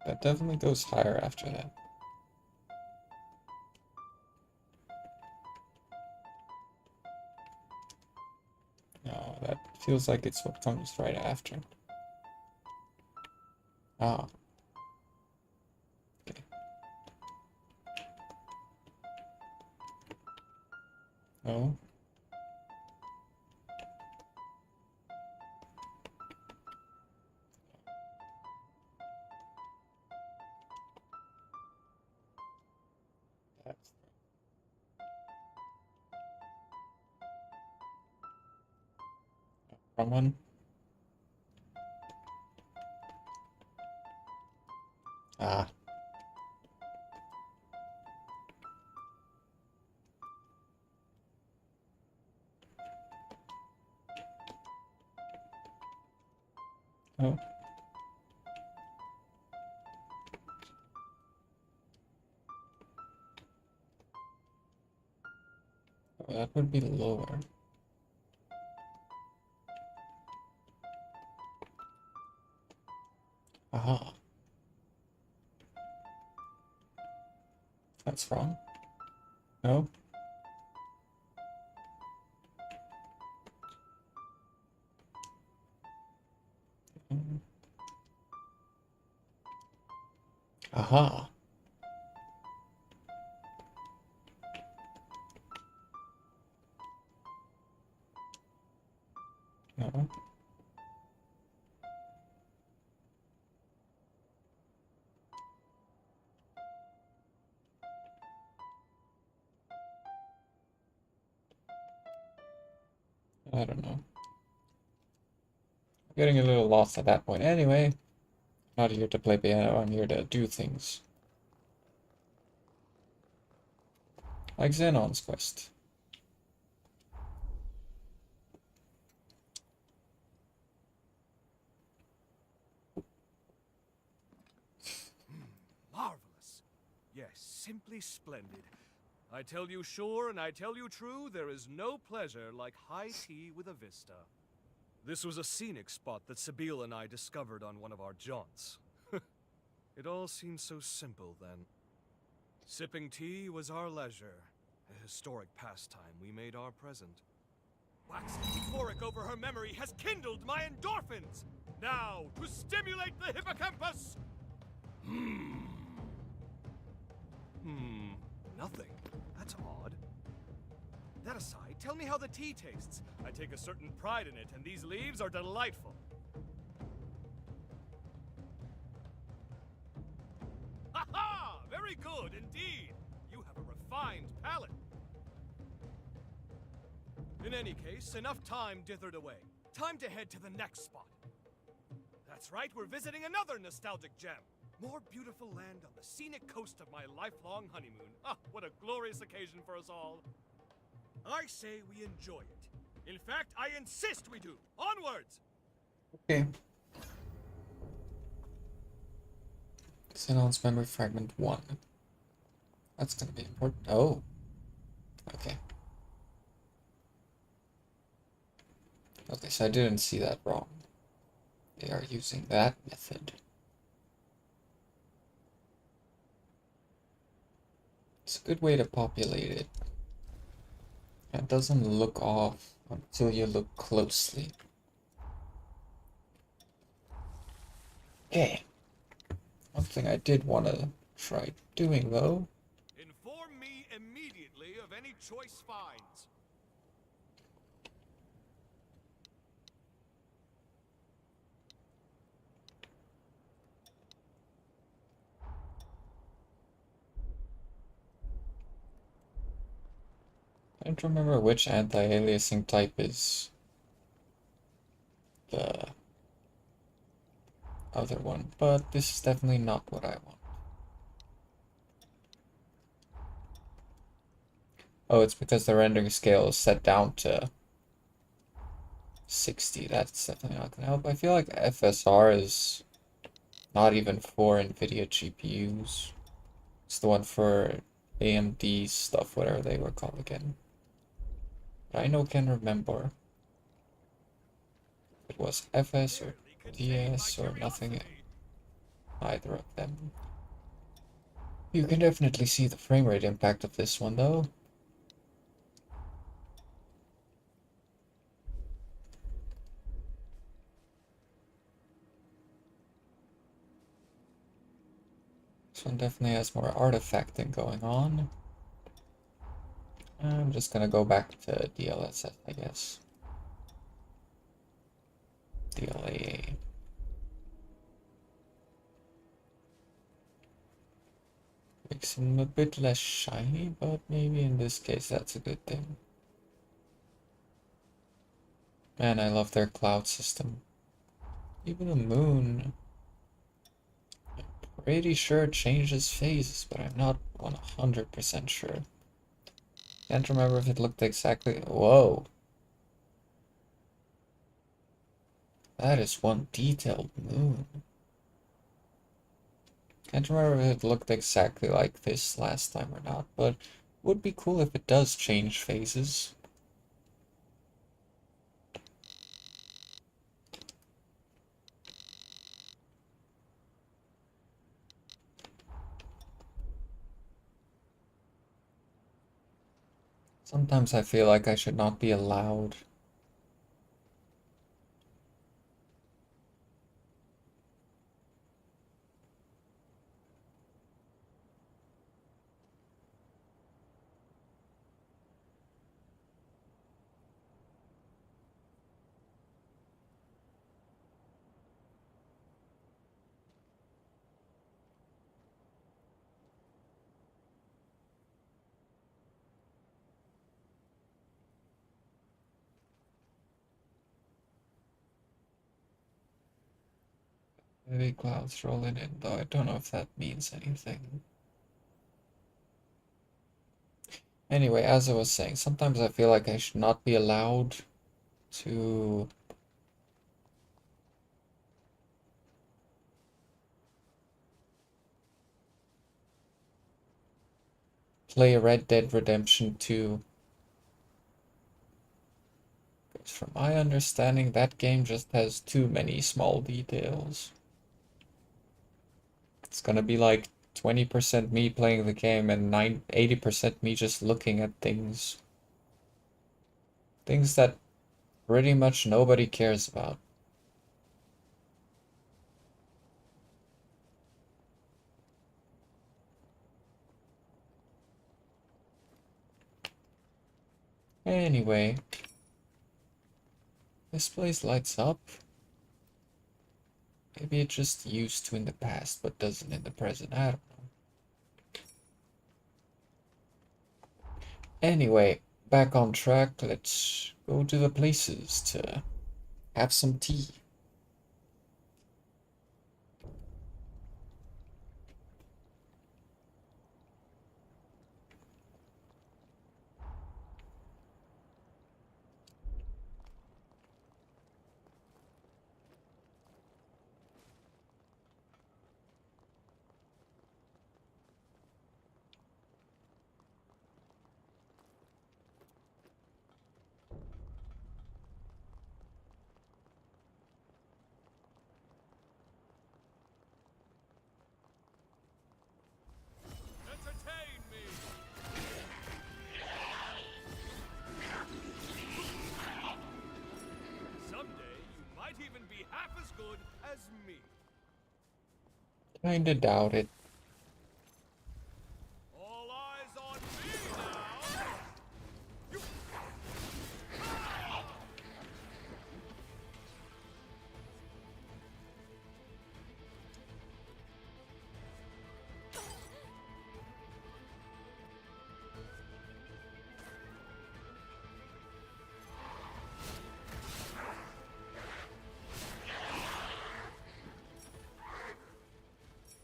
That definitely goes higher after that. No, that feels like it's what comes right after. Ah. Okay. No. That's wrong one. Ah. Oh. Oh, that would be lower. Aha. That's wrong. No. Mm. Aha. No. I don't know. I'm getting a little lost at that point. Anyway, I'm not here to play piano, I'm here to do things. Like Xenon's Quest. Marvelous. Yes, simply splendid. I tell you sure and I tell you true, there is no pleasure like high tea with a vista. This was a scenic spot that Sabile and I discovered on one of our jaunts. It all seemed so simple then. Sipping tea was our leisure, a historic pastime we made our present. Waxing euphoric over her memory has kindled my endorphins! Now, to stimulate the hippocampus! Nothing. That's odd. That aside, tell me how the tea tastes. I take a certain pride in it, and these leaves are delightful. Ha ha! Very good indeed. You have a refined palate. In any case, enough time dithered away. Time to head to the next spot. That's right, we're visiting another nostalgic gem. More beautiful land on the scenic coast of my lifelong honeymoon. Ah, what a glorious occasion for us all. I say we enjoy it. In fact, I insist we do. Onwards! Okay. Xenon's Memory Fragment 1. That's gonna be important. Oh. Okay. Okay, so I didn't see that wrong. They are using that method. It's a good way to populate it. It doesn't look off until you look closely. Okay. One thing I did want to try doing though. Inform me immediately of any choice finds. I don't remember which anti-aliasing type is the other one, but this is definitely not what I want. Oh, it's because the rendering scale is set down to 60. That's definitely not gonna help. I feel like FSR is not even for NVIDIA GPUs. It's the one for AMD stuff, whatever they were called again. I can remember. It was FS or DS or nothing. Either of them. You can definitely see the frame rate impact of this one though. This one definitely has more artifacting going on. I'm just gonna go back to DLSS, I guess. DLAA. Makes them a bit less shiny, but maybe in this case that's a good thing. Man, I love their cloud system. Even the moon. I'm pretty sure it changes phases, but I'm not 100% sure. Can't remember if it looked exactly. Whoa. That is one detailed moon. Can't remember if it looked exactly like this last time or not, but would be cool if it does change phases. Sometimes I feel like I should not be allowed. Heavy clouds rolling in, though I don't know if that means anything. Anyway, as I was saying, sometimes I feel like I should not be allowed to play Red Dead Redemption 2. Because from my understanding, that game just has too many small details. It's gonna be like 20% me playing the game and 80% me just looking at things. Things that pretty much nobody cares about. Anyway, this place lights up. Maybe it just used to in the past, but doesn't in the present. I don't know. Anyway, back on track. Let's go to the places to have some tea. Entertain me. Someday you might even be half as good as me. Kinda doubt it. All eyes on me now. You...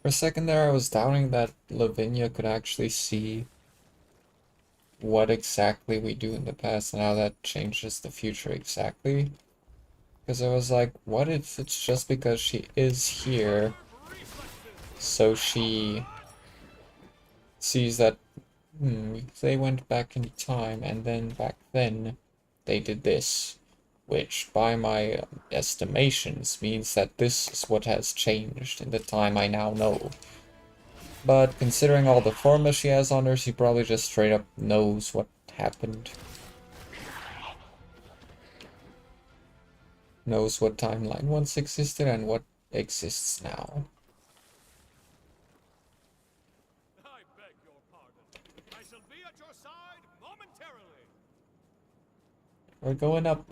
For a second there, I was doubting that Lavinia could actually see what exactly we do in the past and how that changes the future exactly. Because I was like, what if it's just because she is here, so she sees that, they went back in time, and then back then they did this. Which, by my estimations, means that this is what has changed in the time I now know. But considering all the formulas she has on her, she probably just straight up knows what happened. Knows what timeline once existed and what exists now. I beg your pardon. I shall be at your side momentarily. We're going up.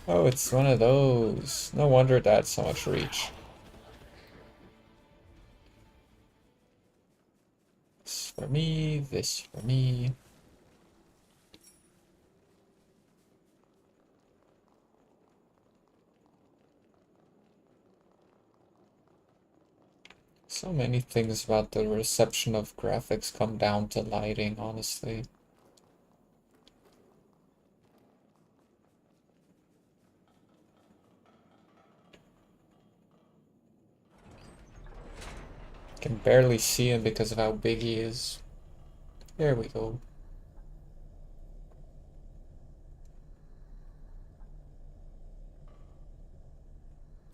Oh, it's one of those. No wonder it had so much reach. This for me, this for me. So many things about the reception of graphics come down to lighting, honestly. Can barely see him because of how big he is. There we go.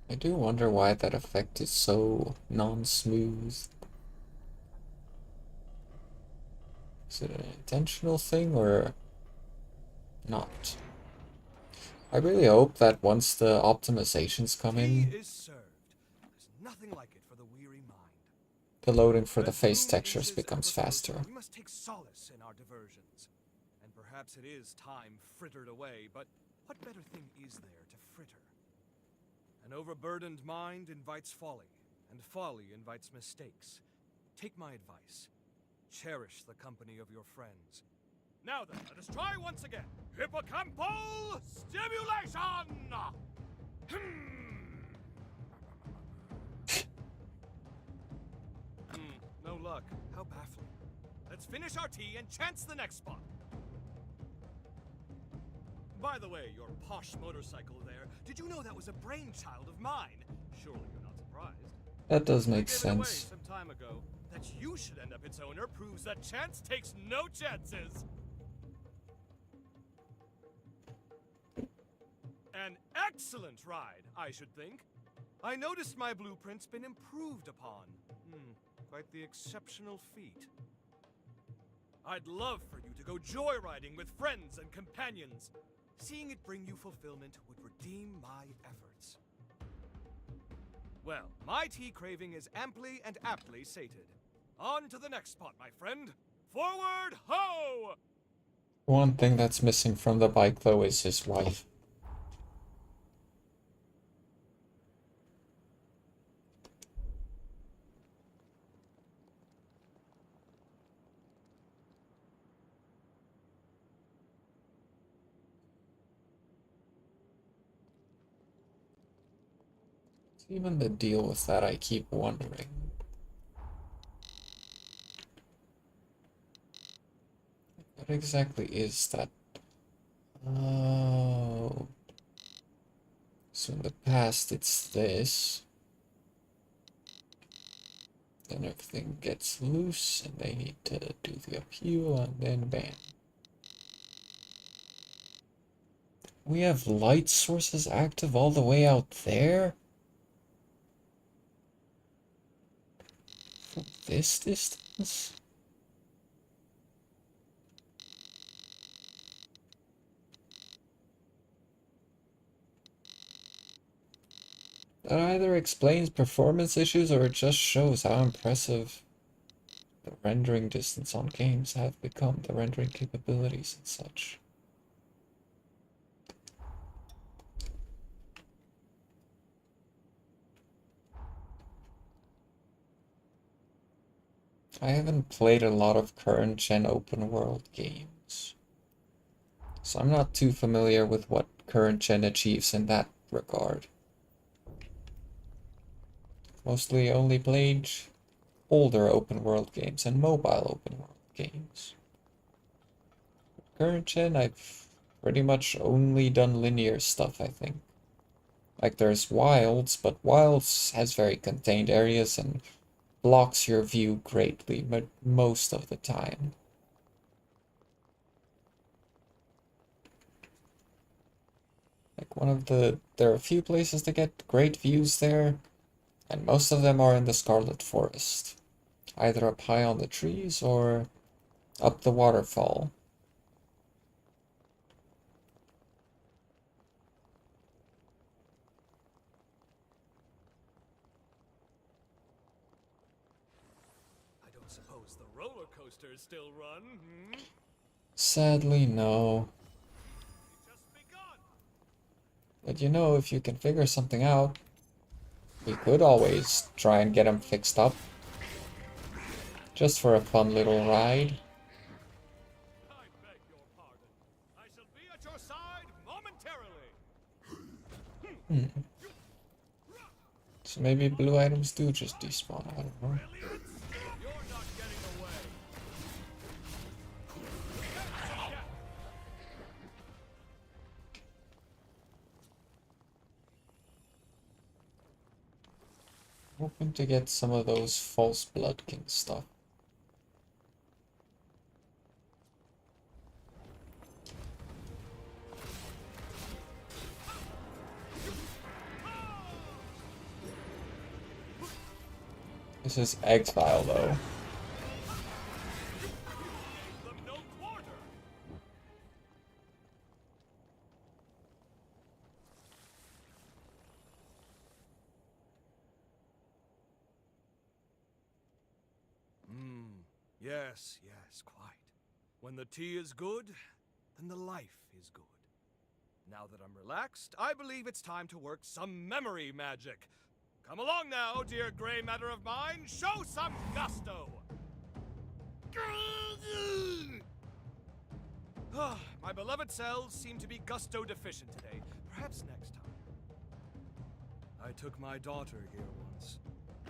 I do wonder why that effect is so non-smooth. Is it an intentional thing or not? I really hope that once the optimizations come in, Nothing like it for the weary mind. the loading for the face textures becomes faster. We must take solace in our diversions. And perhaps it is time frittered away, but what better thing is there to fritter? An overburdened mind invites folly, and folly invites mistakes. Take my advice. Cherish the company of your friends. Now then, let us try once again. Hippocampal stimulation! No luck. How baffling. Let's finish our tea and chance the next spot. By the way, your posh motorcycle there, did you know that was a brainchild of mine? Surely you're not surprised. That does make I gave it away sense. some time ago. That you should end up its owner proves that chance takes no chances. An excellent ride, I should think. I noticed my blueprint's been improved upon. Quite the exceptional feat. I'd love for you to go joyriding with friends and companions. Seeing it bring you fulfillment would redeem my efforts. Well, my tea craving is amply and aptly sated. On to the next spot, my friend. Forward, ho! One thing that's missing from the bike, though, is his wife. Even the deal with that, I keep wondering. What exactly is that? Oh. So in the past it's this. Then everything gets loose and they need to do the upheaval and then bam. We have light sources active all the way out there? From this distance? That either explains performance issues or it just shows how impressive the rendering distance on games have become, the rendering capabilities and such. I haven't played a lot of current gen open world games, so I'm not too familiar with what current gen achieves in that regard. Mostly only played older open world games and mobile open world games. Current gen, I've pretty much only done linear stuff, I think. Like there's Wilds, but Wilds has very contained areas and blocks your view greatly, but most of the time. Like there are a few places to get great views there, and most of them are in the Scarlet Forest. Either up high on the trees or up the waterfall. Suppose the roller coasters still run, hmm? Sadly, no. But you know, if you can figure something out, we could always try and get them fixed up. Just for a fun little ride. I beg your pardon. I shall be at your side momentarily. So maybe blue items do just despawn, I don't know. Hoping to get some of those false Blood King stuff. This is Exile though. Yes, yes, quite. When the tea is good, then the life is good. Now that I'm relaxed, I believe it's time to work some memory magic. Come along now, dear gray matter of mine, show some gusto! My beloved cells seem to be gusto deficient today. Perhaps next time. I took my daughter here once,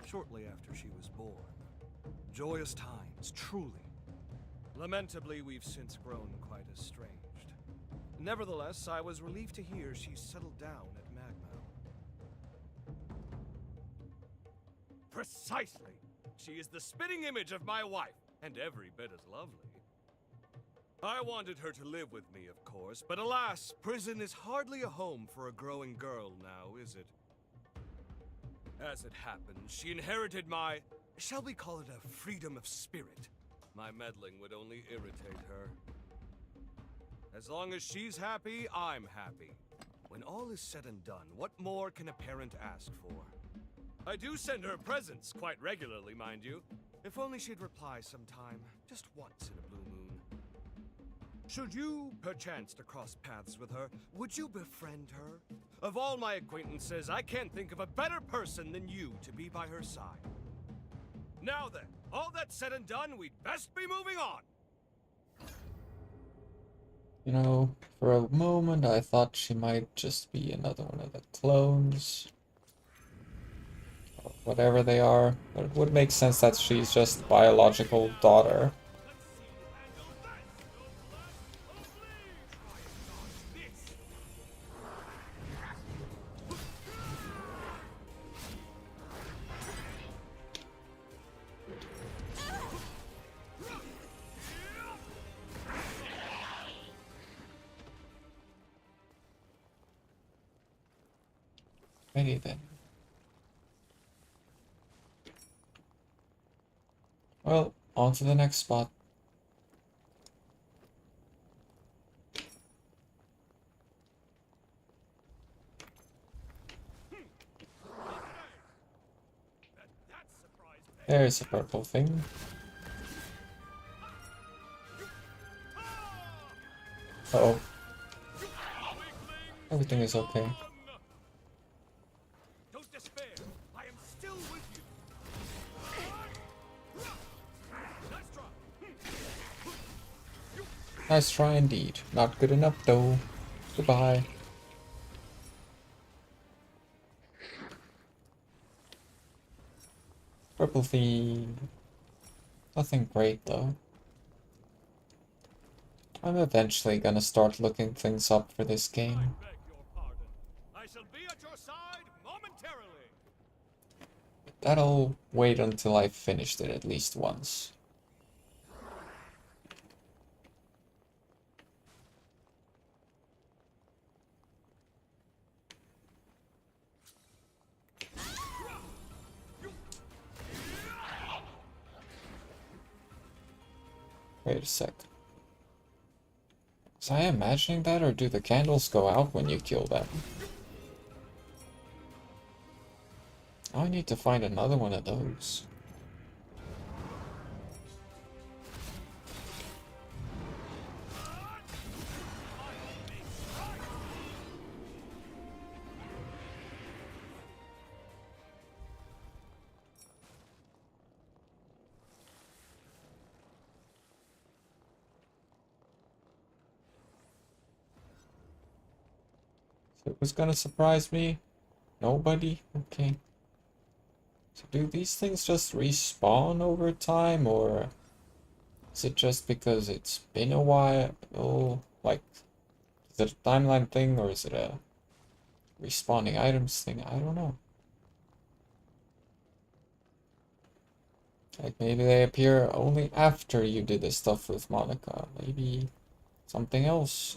shortly after she was born. Joyous times, truly. Lamentably, we've since grown quite estranged. Nevertheless, I was relieved to hear she's settled down at Magmel. Precisely! She is the spitting image of my wife, and every bit as lovely. I wanted her to live with me, of course, but alas, prison is hardly a home for a growing girl now, is it? As it happens, she inherited my Shall we call it a freedom of spirit? My meddling would only irritate her. As long as she's happy, I'm happy. When all is said and done, what more can a parent ask for? I do send her presents quite regularly, mind you. If only she'd reply sometime, just once in a blue moon. Should you, perchance, to cross paths with her, would you befriend her? Of all my acquaintances, I can't think of a better person than you to be by her side. Now then, all that said and done, we'd best be moving on. You know, for a moment I thought she might just be another one of the clones. Or whatever they are. But it would make sense that she's just biological daughter. Ready then. Well, on to the next spot. There's a purple thing. Uh-oh. Everything is okay. Nice try indeed. Not good enough though. Goodbye. Purple theme. Nothing great though. I'm eventually gonna start looking things up for this game. I shall be at your side momentarily. That'll wait until I've finished it at least once. Wait a sec. Was I imagining that, or do the candles go out when you kill them? I need to find another one of those. So who's gonna surprise me? Nobody? Okay. So do these things just respawn over time, or is it just because it's been a while? Like, is it a timeline thing, or is it a respawning items thing? I don't know. Like, maybe they appear only after you did this stuff with Monica. Maybe something else.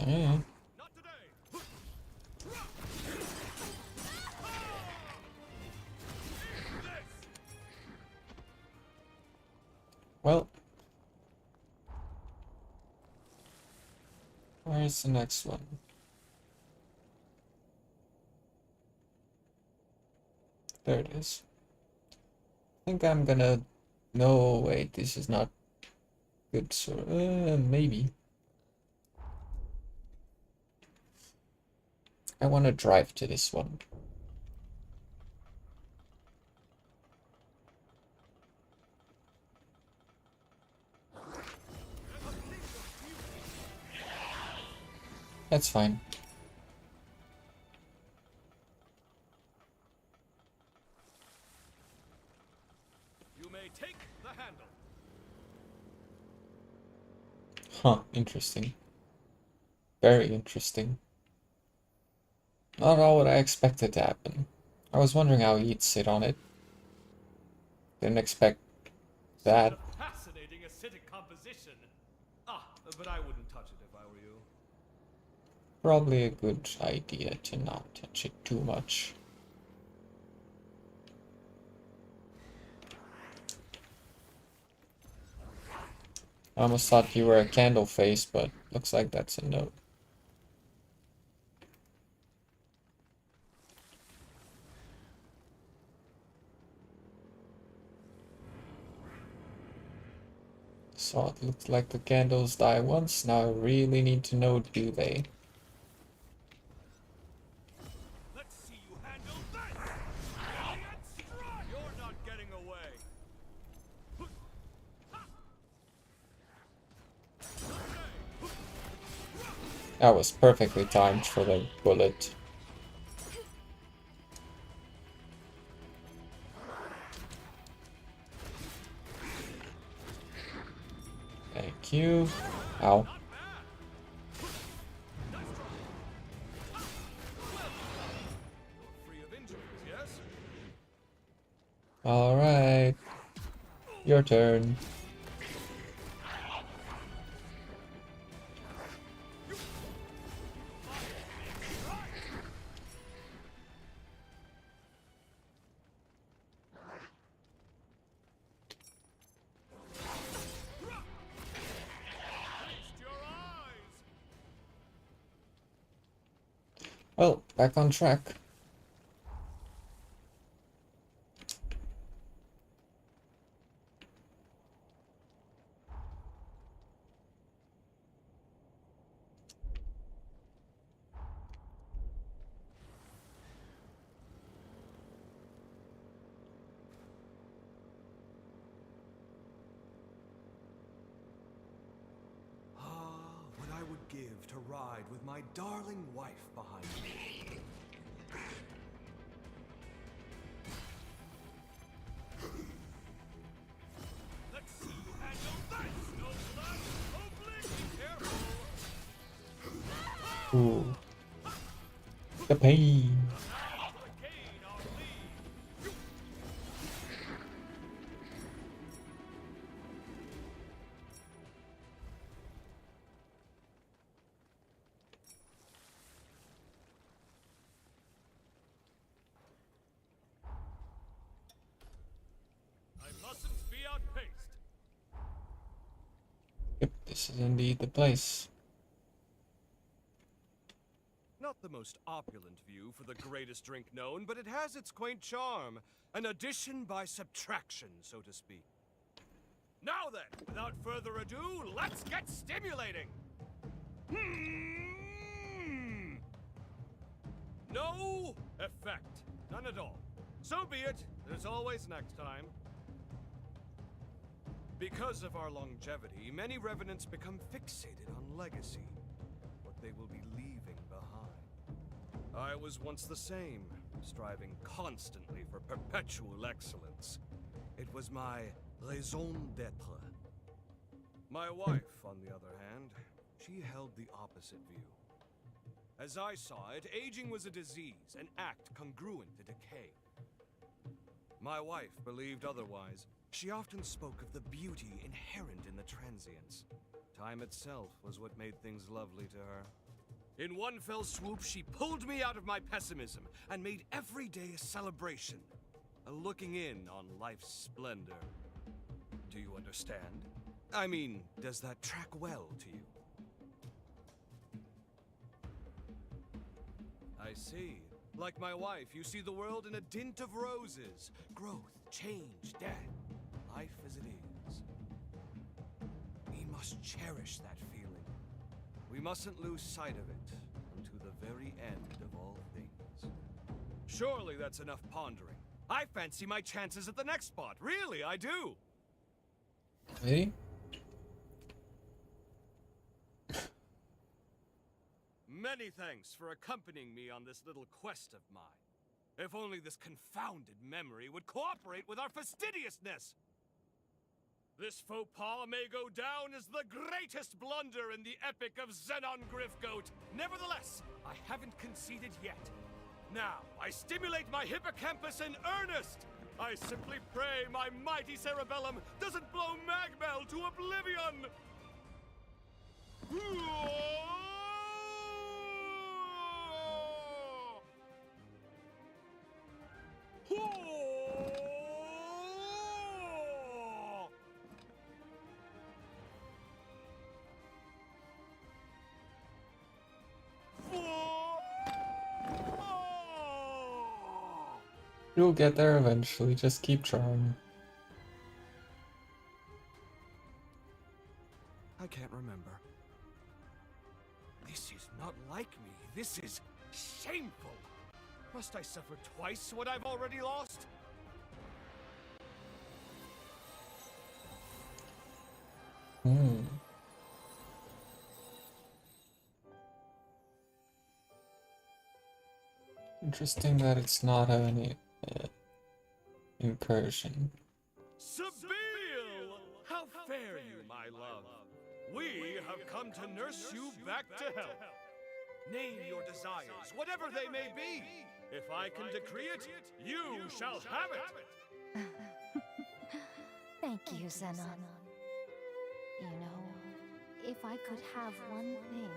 Well, where's the next one? There it is. I think I'm gonna... No, wait, this is not good, so maybe. I want to drive to this one. That's fine. You may take the handle. Huh, interesting. Very interesting. Not all what I expected to happen. I was wondering how he'd sit on it. Didn't expect that. Fascinating acidic composition. But I wouldn't touch it if I were you. Probably a good idea to not touch it too much. I almost thought you were a candle face, but looks like that's a note. So it looks like the candles die once. Now I really need to know, do they? Let's see you handle this! Giant strike! You're not getting away! That was perfectly timed for the bullet. Thank you. Ow. Alright. Your turn. Well, back on track. What I would give to ride with my darling wife behind me. Let's see you handle this! No less! Oblique! Careful! Ooh. The pain. Yep, this is indeed the place. Not the most opulent view for the greatest drink known, but it has its quaint charm. An addition by subtraction, so to speak. Now then, without further ado, let's get stimulating! No effect. None at all. So be it. There's always next time. Because of our longevity, many revenants become fixated on legacy. What they will be leaving behind. I was once the same, striving constantly for perpetual excellence. It was my raison d'être. My wife, on the other hand, she held the opposite view. As I saw it, aging was a disease, an act congruent to decay. My wife believed otherwise. She often spoke of the beauty inherent in the transience. Time itself was what made things lovely to her. In one fell swoop, she pulled me out of my pessimism and made every day a celebration, a looking in on life's splendor. Do you understand? I mean, does that track well to you? I see. Like my wife, you see the world in a dint of roses. Growth, change, death. Life as it is. We must cherish that feeling. We mustn't lose sight of it unto the very end of all things. Surely that's enough pondering. I fancy my chances at the next spot. Really, I do. Really? Many thanks for accompanying me on this little quest of mine. If only this confounded memory would cooperate with our fastidiousness! This faux pas may go down as the greatest blunder in the epic of Xenon Grifgoat. Nevertheless, I haven't conceded yet. Now, I stimulate my hippocampus in earnest! I simply pray my mighty cerebellum doesn't blow Magmel to oblivion! You'll get there eventually, just keep trying. I can't remember. This is not like me. This is shameful. Must I suffer twice what I've already lost? Interesting that it's not an incursion. Sabine! How fare you, my love? We have come to nurse you back to health. Name your desires, whatever they may be. If I can decree it, you shall have it. Thank you, Zenon. You know, if I could have one thing...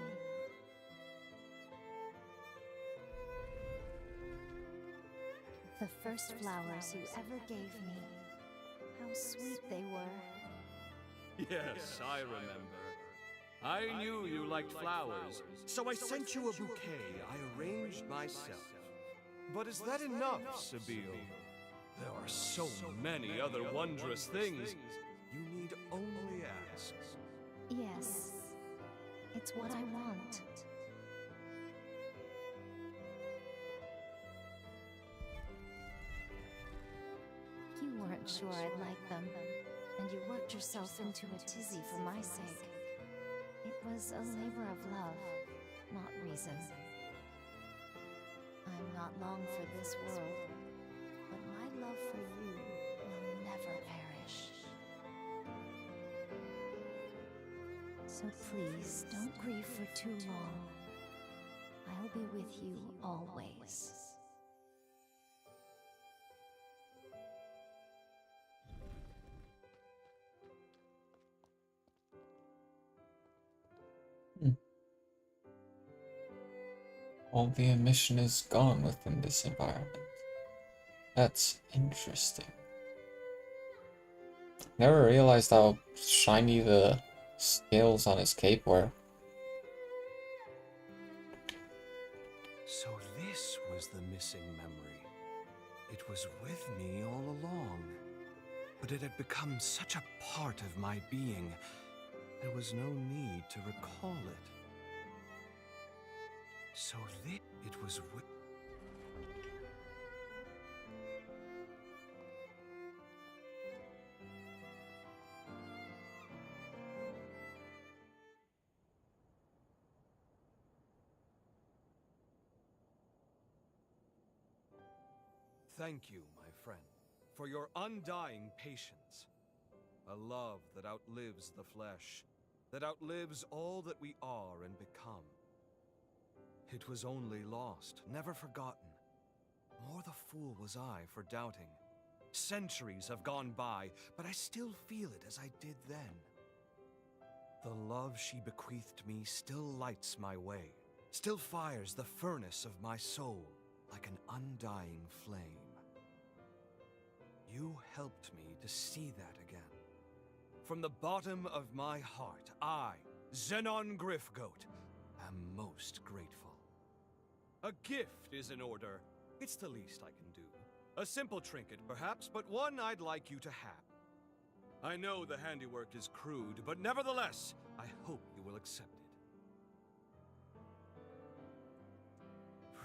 The first flowers you ever gave me. How sweet they were. Yes, I remember. I knew you liked flowers, so I sent you a bouquet I arranged myself. But is that enough, Sabine? There are so many other wondrous things. You need only ask. Yes, it's what I want. You weren't sure I'd like them, and you worked yourself into a tizzy for my sake. It was a labor of love, not reason. I'm not long for this world, but my love for you will never perish. So please, don't grieve for too long. I'll be with you always. All the emission is gone within this environment. That's interesting. Never realized how shiny the scales on his cape were. So this was the missing memory. It was with me all along. But it had become such a part of my being, there was no need to recall it. So it was with... Thank you, my friend, for your undying patience. A love that outlives the flesh, that outlives all that we are and become. It was only lost, never forgotten. More the fool was I for doubting. Centuries have gone by, but I still feel it as I did then. The love she bequeathed me still lights my way, still fires the furnace of my soul like an undying flame. You helped me to see that again. From the bottom of my heart, I, Zenon Grifgoat, am most grateful. A gift is in order. It's the least I can do. A simple trinket, perhaps, but one I'd like you to have. I know the handiwork is crude, but nevertheless, I hope you will accept it.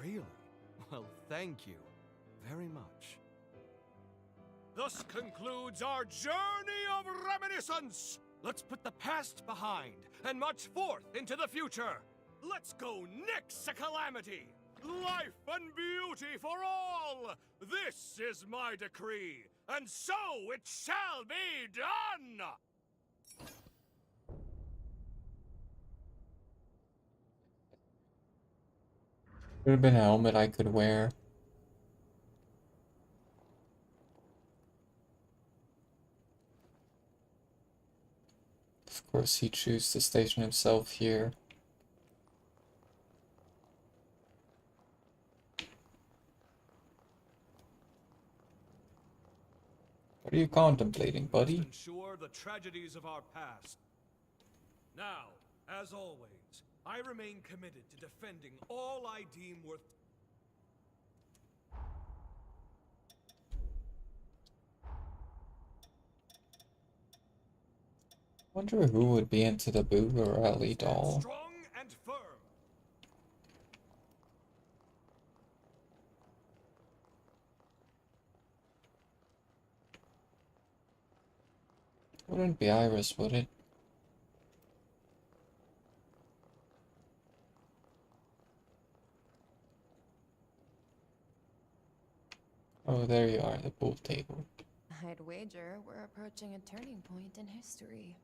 Really? Well, thank you very much. Thus concludes our journey of reminiscence! Let's put the past behind and march forth into the future! Let's go nix a calamity! Life and beauty for all! This is my decree, and so it shall be done! Could have been a helmet I could wear. Of course, he chose to station himself here. What are you contemplating, buddy? Ensure the tragedies of our past. Now, as always, I remain committed to defending all I deem worth. Wonder who would be into the Boogarelli doll. Strong and firm. Wouldn't be Iris, would it? Oh, there you are, the pool table. I'd wager we're approaching a turning point in history.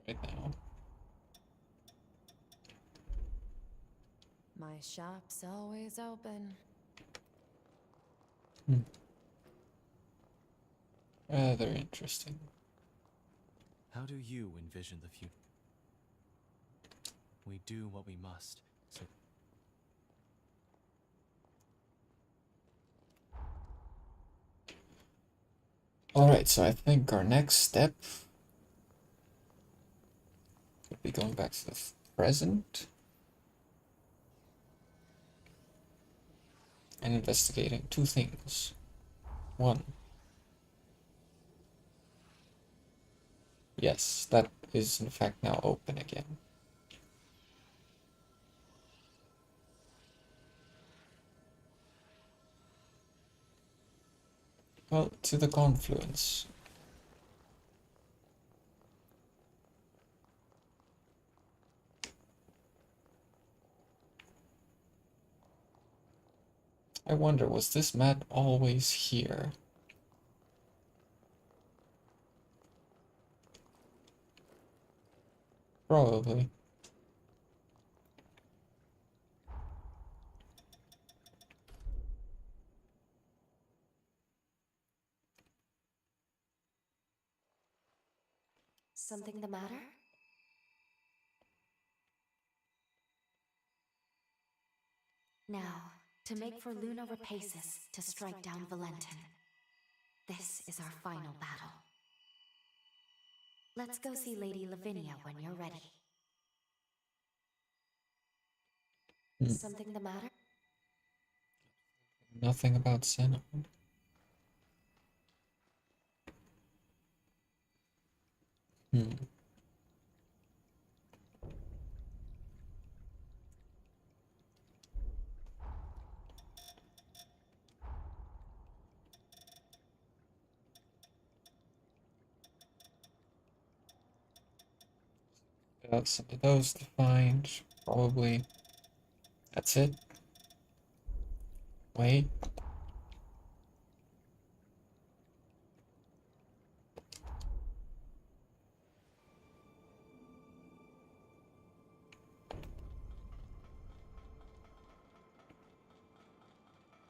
Right now. My shop's always open. Rather interesting. How do you envision the future? We do what we must, so... Alright, so I think our next step would be going back to the present and investigating two things. One, yes, that is in fact now open again. Well, to the confluence. I wonder, was this mat always here? Probably. Something the matter? Now, to make for Luna Rapaces to strike down Valentin. This is our final battle. Let's go see Lady Lavinia when you're ready. Something the matter? Nothing about Xenon. Got some of those to find, probably. That's it. Wait.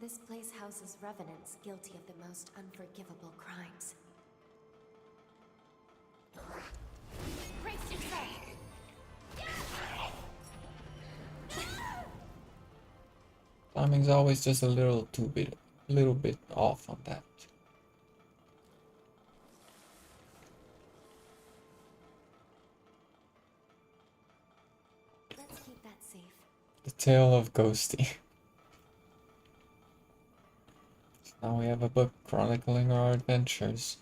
This place houses revenants guilty of the most unforgivable crimes. Brace yourself! Timing's always just a little bit off on that. Let's keep that safe. The tale of Ghosty. Now we have a book chronicling our adventures.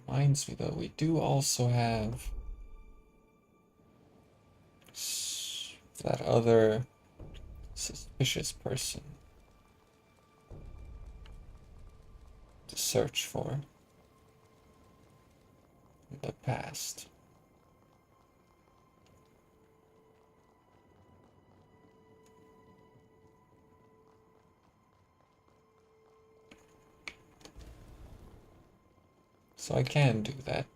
Reminds me though, we do also have that other suspicious person to search for in the past. So I can do that.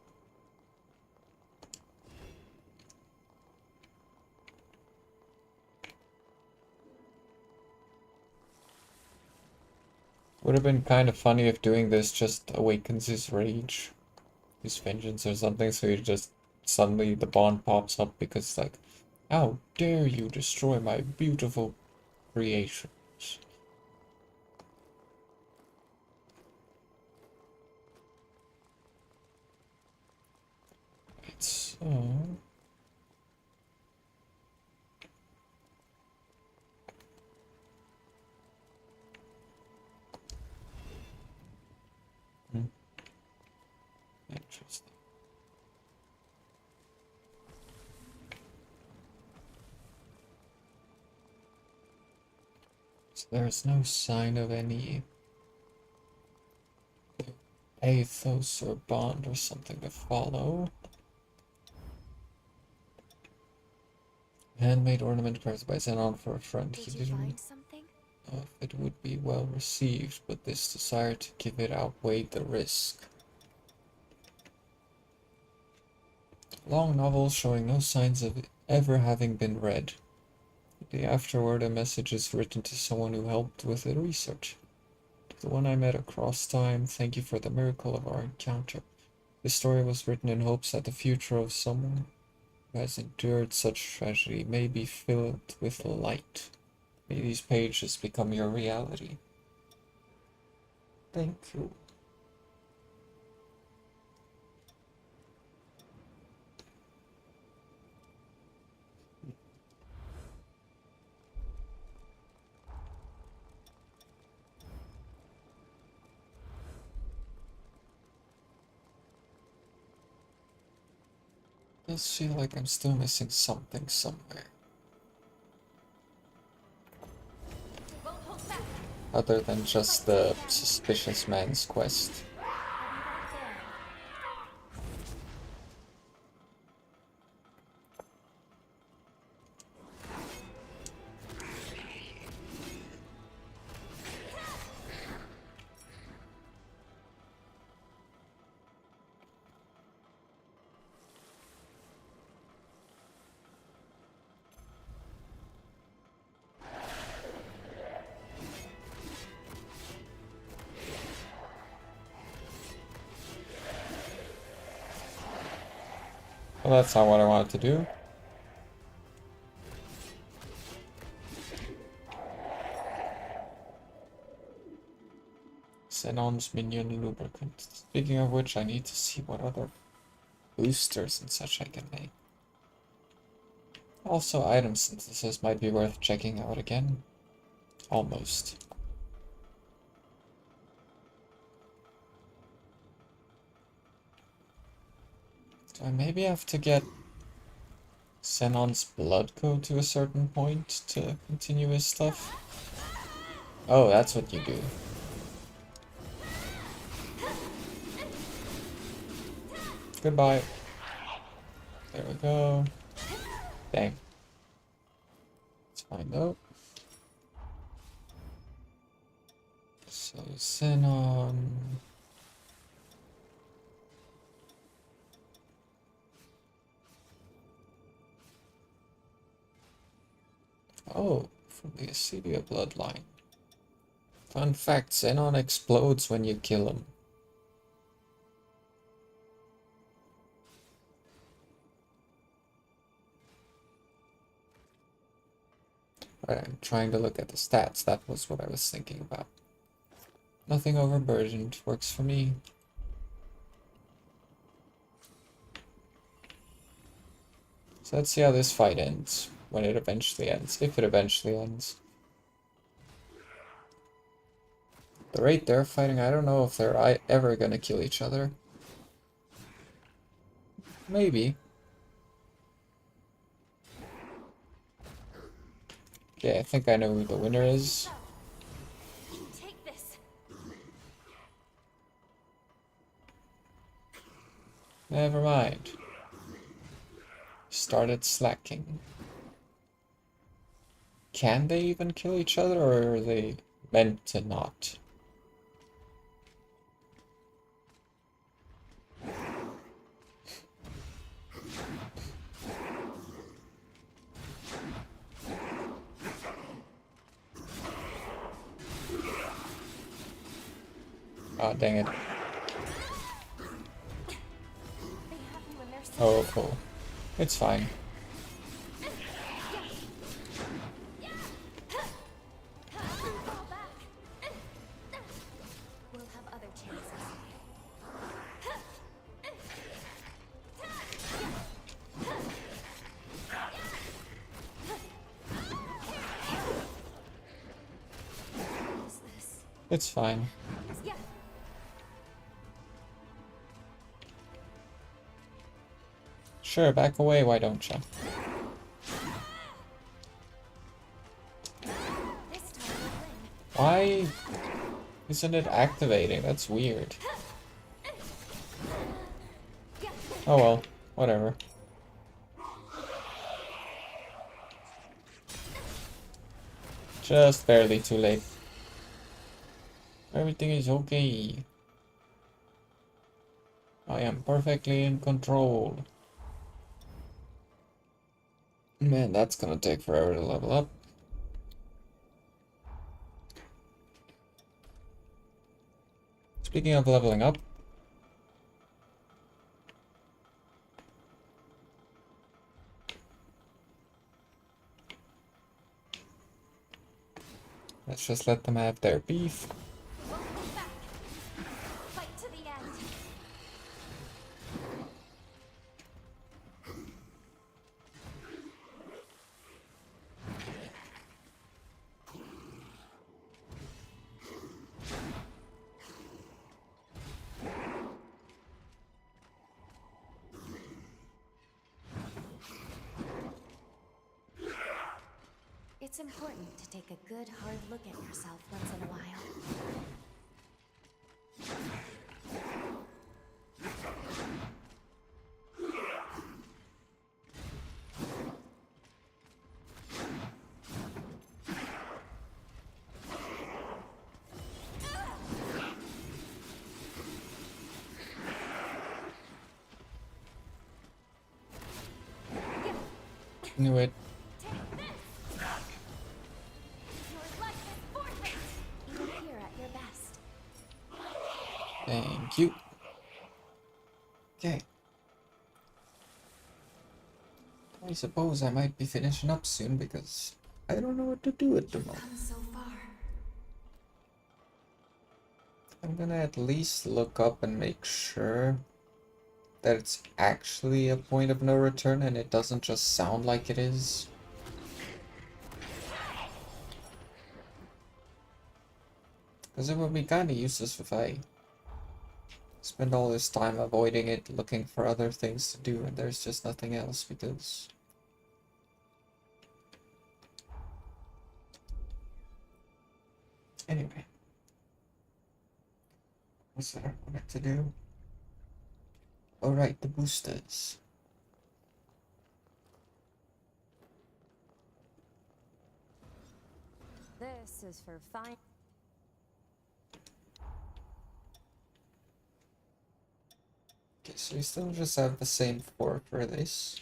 Would have been kind of funny if doing this just awakens his rage, his vengeance or something, so he just suddenly the bond pops up because like, how dare you destroy my beautiful creations. So... Interesting. So there's no sign of any pathos or bond or something to follow. Handmade ornament crafted by Xenon for a friend. He didn't know if it would be well received, but this desire to give it outweighed the risk. Long novel showing no signs of it ever having been read. The afterward, a message is written to someone who helped with the research. To the one I met across time, thank you for the miracle of our encounter. This story was written in hopes that the future of someone who has endured such tragedy may be filled with light. May these pages become your reality. Thank you. I just feel like I'm still missing something somewhere. Other than just the suspicious man's quest. Well, that's not what I wanted to do. Xenon's minion lubricant. Speaking of which, I need to see what other boosters and such I can make. Also, item synthesis might be worth checking out again. Almost. Do I maybe have to get Xenon's blood code to a certain point to continue his stuff? Oh, that's what you do. Goodbye. There we go. Dang. It's fine though. So Xenon. Oh, from the Acedia bloodline. Fun fact, Xenon explodes when you kill him. I'm trying to look at the stats, that was what I was thinking about. Nothing overburdened, works for me. So let's see how this fight ends, when it eventually ends, if it eventually ends. The rate they're fighting, I don't know if they're ever gonna kill each other. Maybe. Okay, I think I know who the winner is. Take this. Never mind. Started slacking. Can they even kill each other, or are they meant to not? Oh, dang it. Oh, cool. It's fine. We'll have other chances. It's fine. Yeah. Sure, back away, why don't you? Why isn't it activating? That's weird. Oh well, whatever. Just barely too late. Everything is okay. I am perfectly in control. Man, that's gonna take forever to level up. Speaking of leveling up, let's just let them have their beef. Fight to the end. It's important to take a good hard look at yourself once in a while. Knew it. Even here at your best. Thank you. Okay. I suppose I might be finishing up soon because I don't know what to do at the moment. Come so far. I'm gonna at least look up and make sure that it's actually a point of no return and it doesn't just sound like it is. Because it would be kinda useless if I spend all this time avoiding it, looking for other things to do, and there's just nothing else because... Anyway. What's that I wanted to do? Alright, the boosters. This is for fine. Okay, so we still just have the same 4 for this.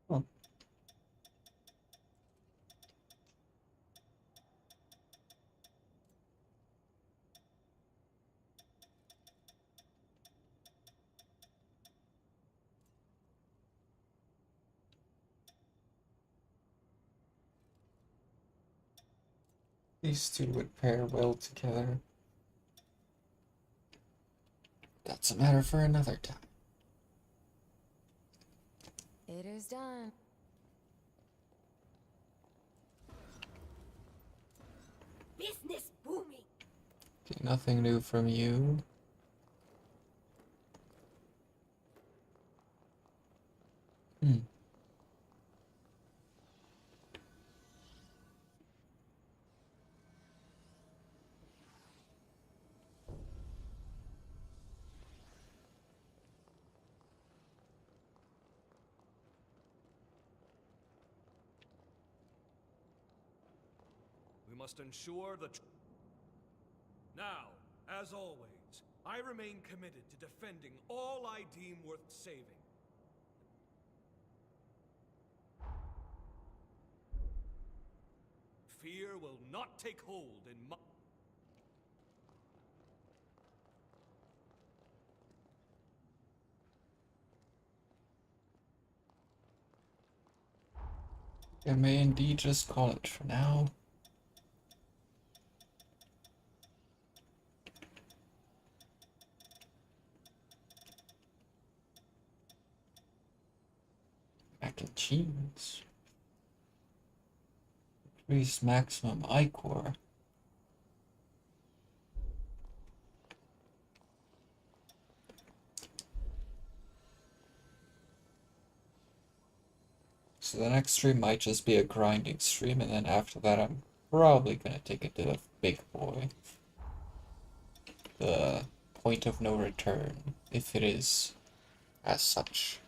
Oh. These two would pair well together. That's a matter for another time. It is done. Business booming. Okay, nothing new from you. Hmm. We must ensure the... Now, as always, I remain committed to defending all I deem worth saving. Fear will not take hold in my... I may indeed just call it for now. mac and cheese. Increase maximum ichor. So the next stream might just be a grinding stream, and then after that I'm probably gonna take it to the big boy. The point of no return, if it is as such.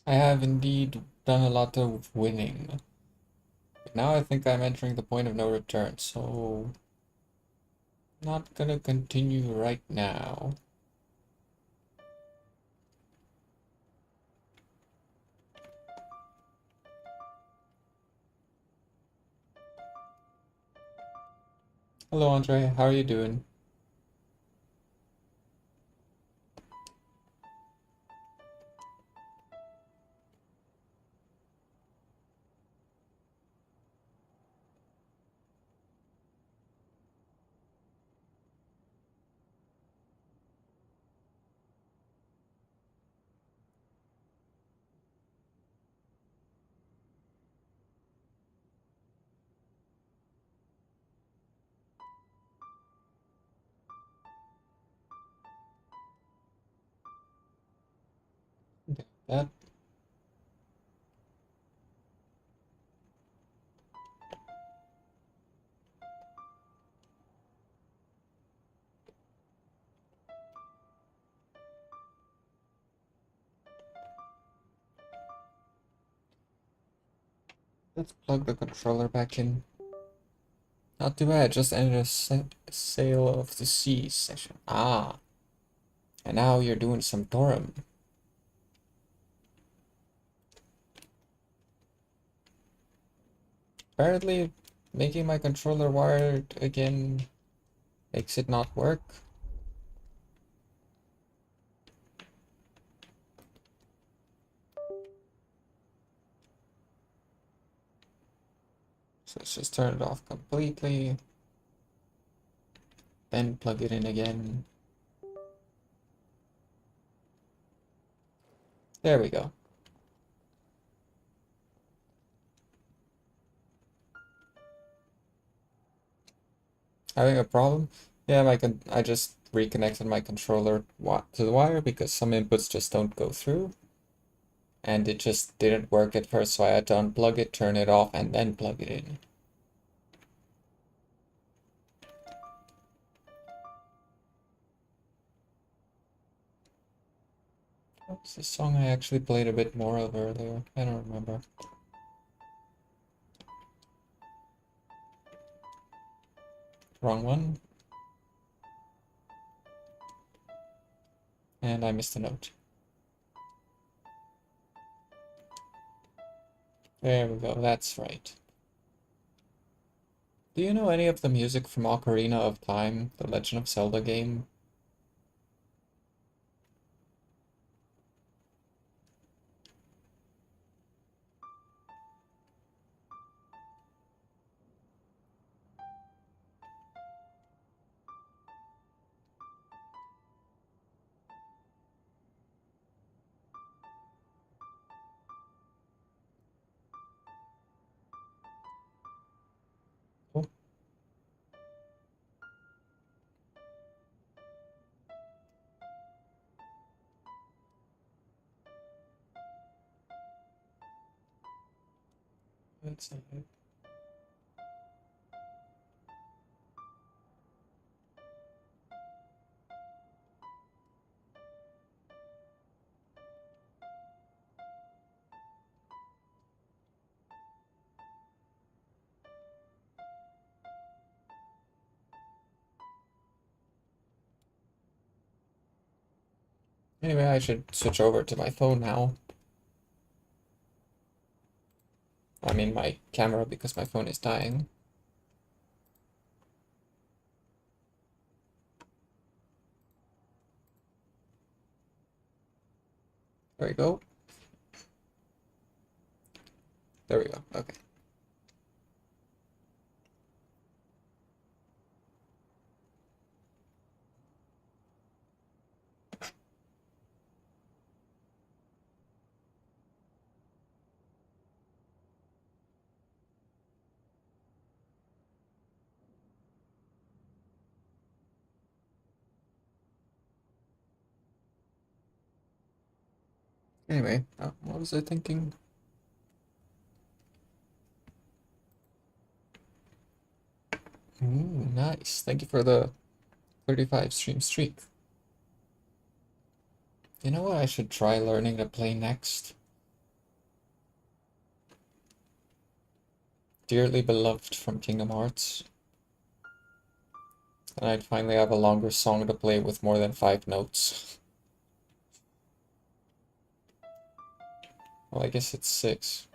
I have indeed done a lot of winning. But now I think I'm entering the point of no return, so not gonna continue right now. Hello Andre, how are you doing? That Let's plug the controller back in. Not too bad, just ended a Sale of the Seas session. Ah, and now you're doing some Thorum. Apparently, making my controller wired again makes it not work. So let's just turn it off completely. Then plug it in again. There we go. Having a problem? Yeah, I just reconnected my controller to the wire because some inputs just don't go through. And it just didn't work at first, so I had to unplug it, turn it off, and then plug it in. What's the song I actually played a bit more of earlier? I don't remember. Wrong one. And I missed a note. There we go, that's right. Do you know any of the music from Ocarina of Time, the Legend of Zelda game? That's not it. Anyway, I should switch over to my phone now. I mean my camera, because my phone is dying. There we go. There we go. Okay. Anyway, what was I thinking? Ooh, nice. Thank you for the 35 stream streak. You know what I should try learning to play next? Dearly Beloved from Kingdom Hearts. And I'd finally have a longer song to play with more than 5 notes. Well, I guess it's 6.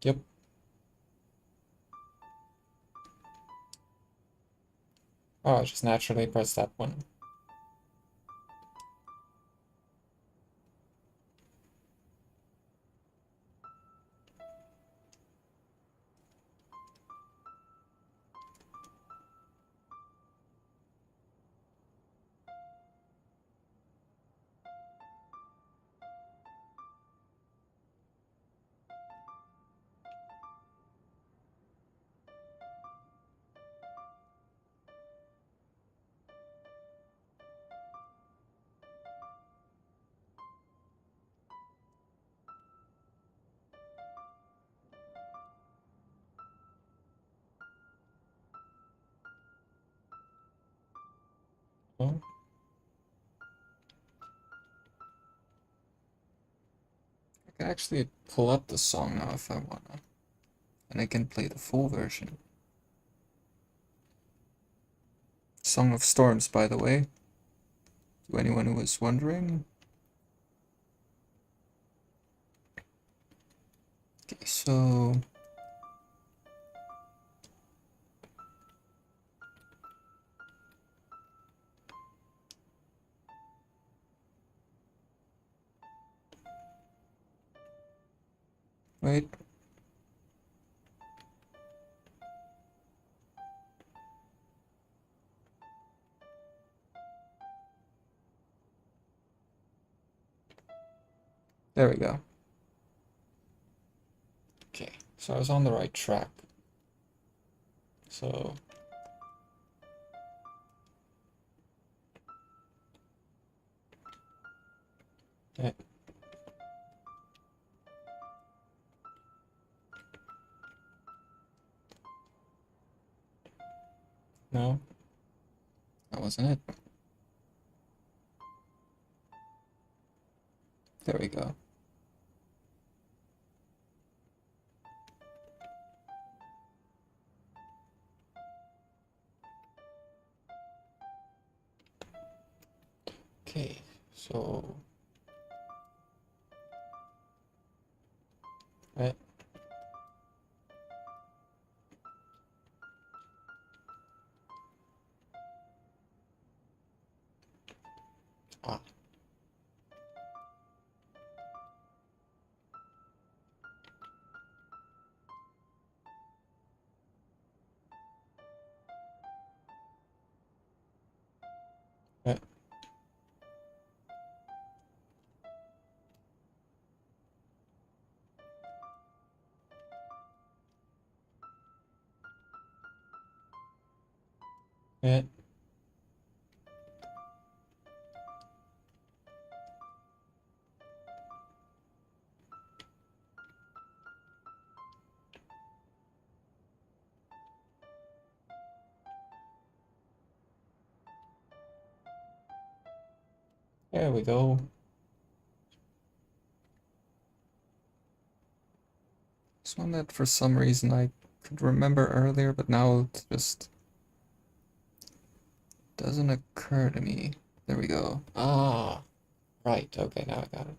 Yep. Oh, I just naturally pressed that one. Oh. I can actually pull up the song now if I wanna. And I can play the full version. Song of Storms, by the way. To anyone who was wondering. Okay, so... Wait. There we go. Okay, so I was on the right track. So... Yeah. No, that wasn't it. There we go. Okay, so... Right. Ah. Right. Yeah. There we go. This one that for some reason I could remember earlier, but now it just doesn't occur to me. There we go. Ah, right. Okay, now I got it.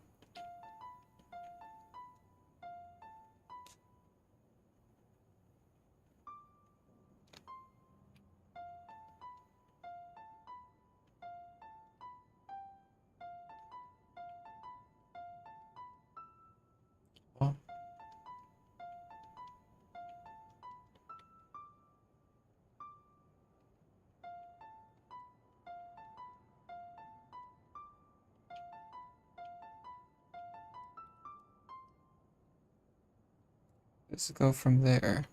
Let's go from there.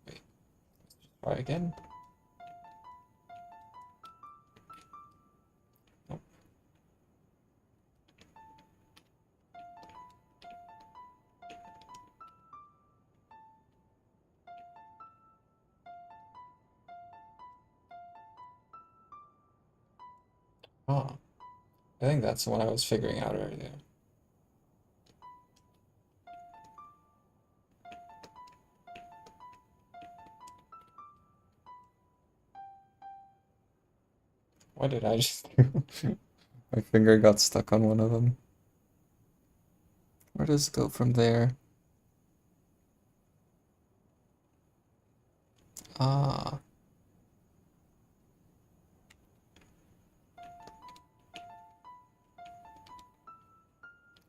Wait, let's try again. Nope. Ah, I think that's the one I was figuring out earlier. What did I just do? My finger got stuck on one of them. Where does it go from there? Ah.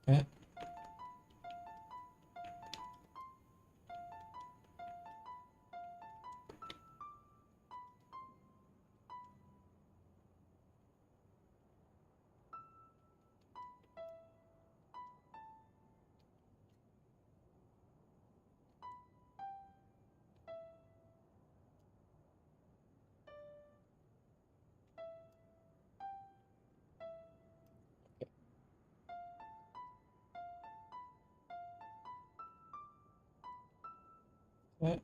Yeah. Yeah.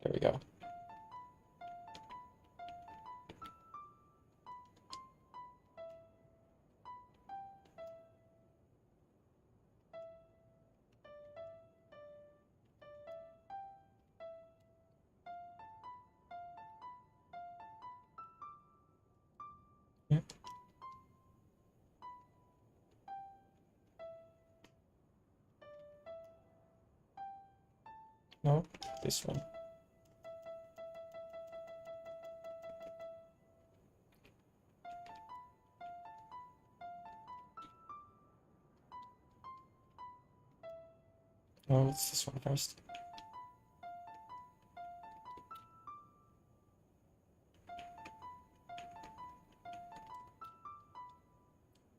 There we go. Yep. No, this one. No, it's this one first.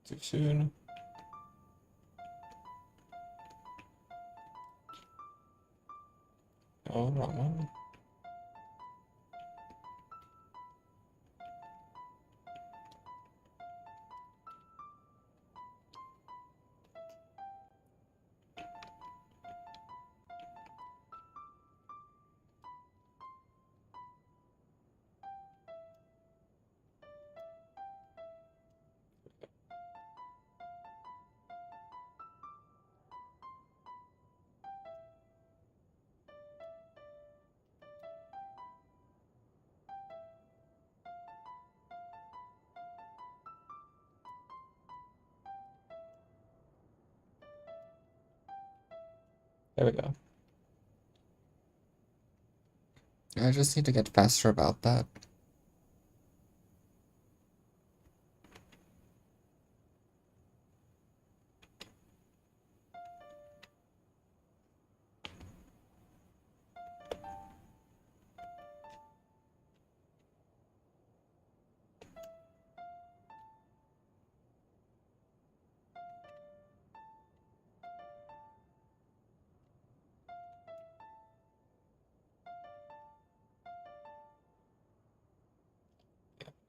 Too soon. Oh, wrong one. There we go. I just need to get faster about that.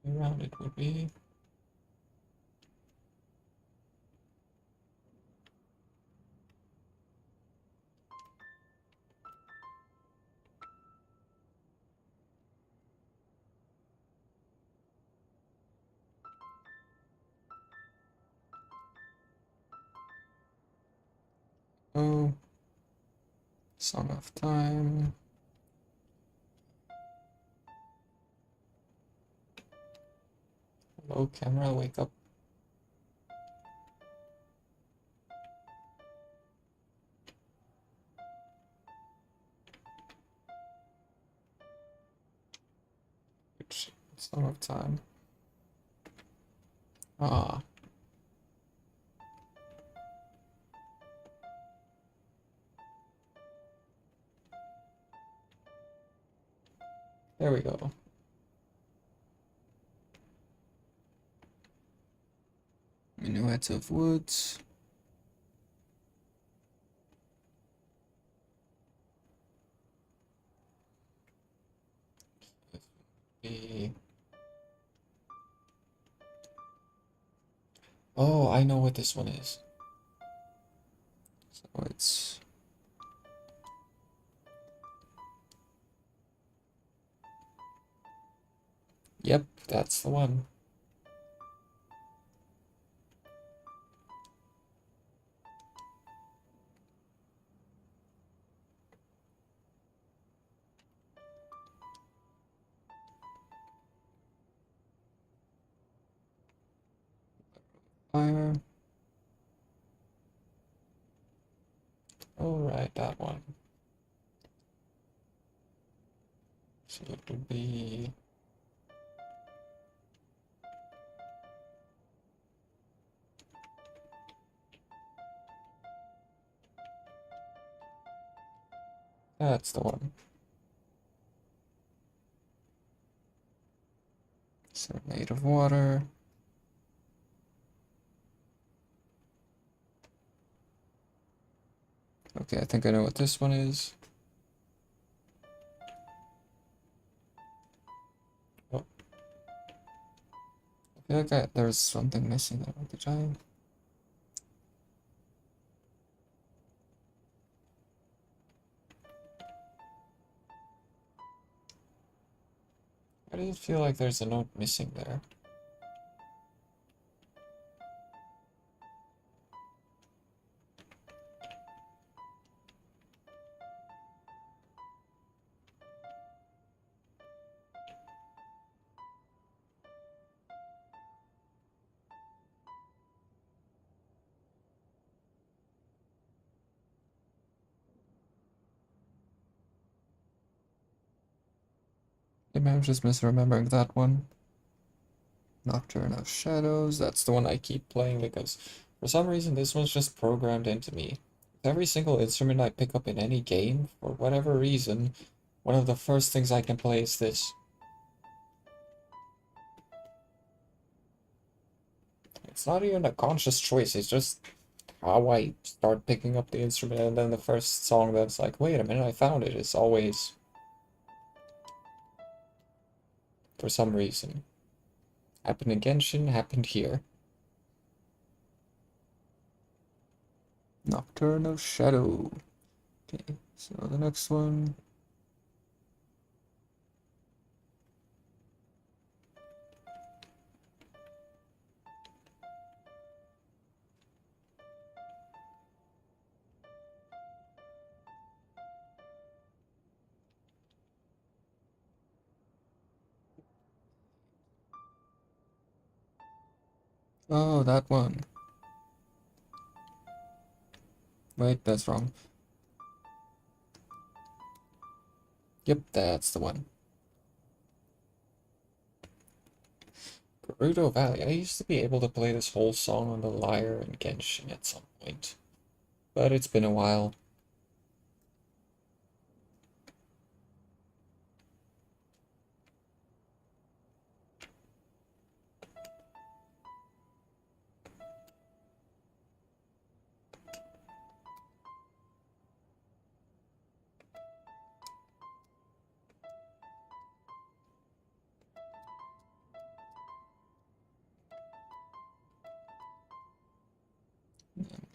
Around it would be. Oh, Song of Time. Hello, camera, wake up. Which Song of Time? Ah. There we go. Minuet of Woods. Oh, I know what this one is. So it's... Yep, that's the one. Fire. Alright, that one. So it would be... That's the one. So made of water. Okay, I think I know what this one is. Oh. I feel like there's something missing there. Did I? Why do you feel like there's a note missing there? Maybe I'm just misremembering that one. Nocturne of Shadows, that's the one I keep playing because for some reason this one's just programmed into me. With every single instrument I pick up in any game, for whatever reason, one of the first things I can play is this. It's not even a conscious choice, it's just how I start picking up the instrument, and then the first song that's like, wait a minute, I found it, is always... for some reason. Happened in Genshin, happened here. Nocturne of Shadow. Okay, so the next one. Oh, that one. Wait, that's wrong. Yep, that's the one. Gerudo Valley. I used to be able to play this whole song on the lyre in Genshin at some point. But it's been a while.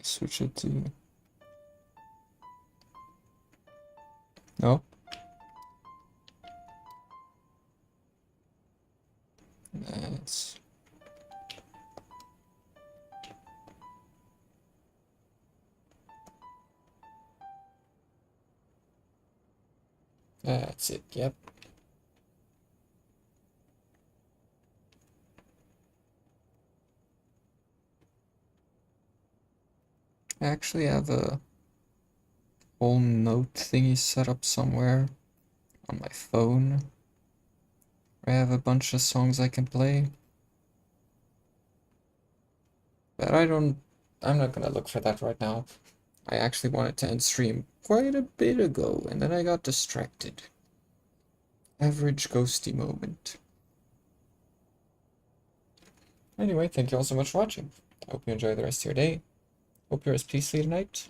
Switch it to... No. That's... That's it, yep. I actually have a whole note thingy set up somewhere on my phone. I have a bunch of songs I can play. But I'm not gonna look for that right now. I actually wanted to end stream quite a bit ago, and then I got distracted. Average ghosty moment. Anyway, thank you all so much for watching. I hope you enjoy the rest of your day. Hope you're as peacefully tonight.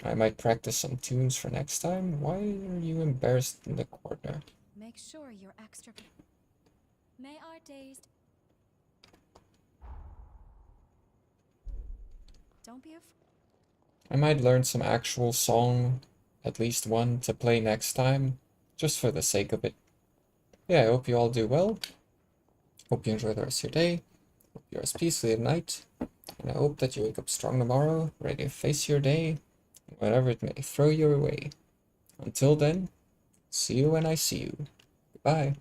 I might practice some tunes for next time. Why are you embarrassed in the corner? Make sure you're extra. May our days. Don't be afraid. I might learn some actual song, at least one, to play next time, just for the sake of it. Yeah, I hope you all do well. Hope you enjoy the rest of your day. Hope you're as peacefully at night. And I hope that you wake up strong tomorrow, ready to face your day, whatever it may throw your way. Until then, see you when I see you. Goodbye.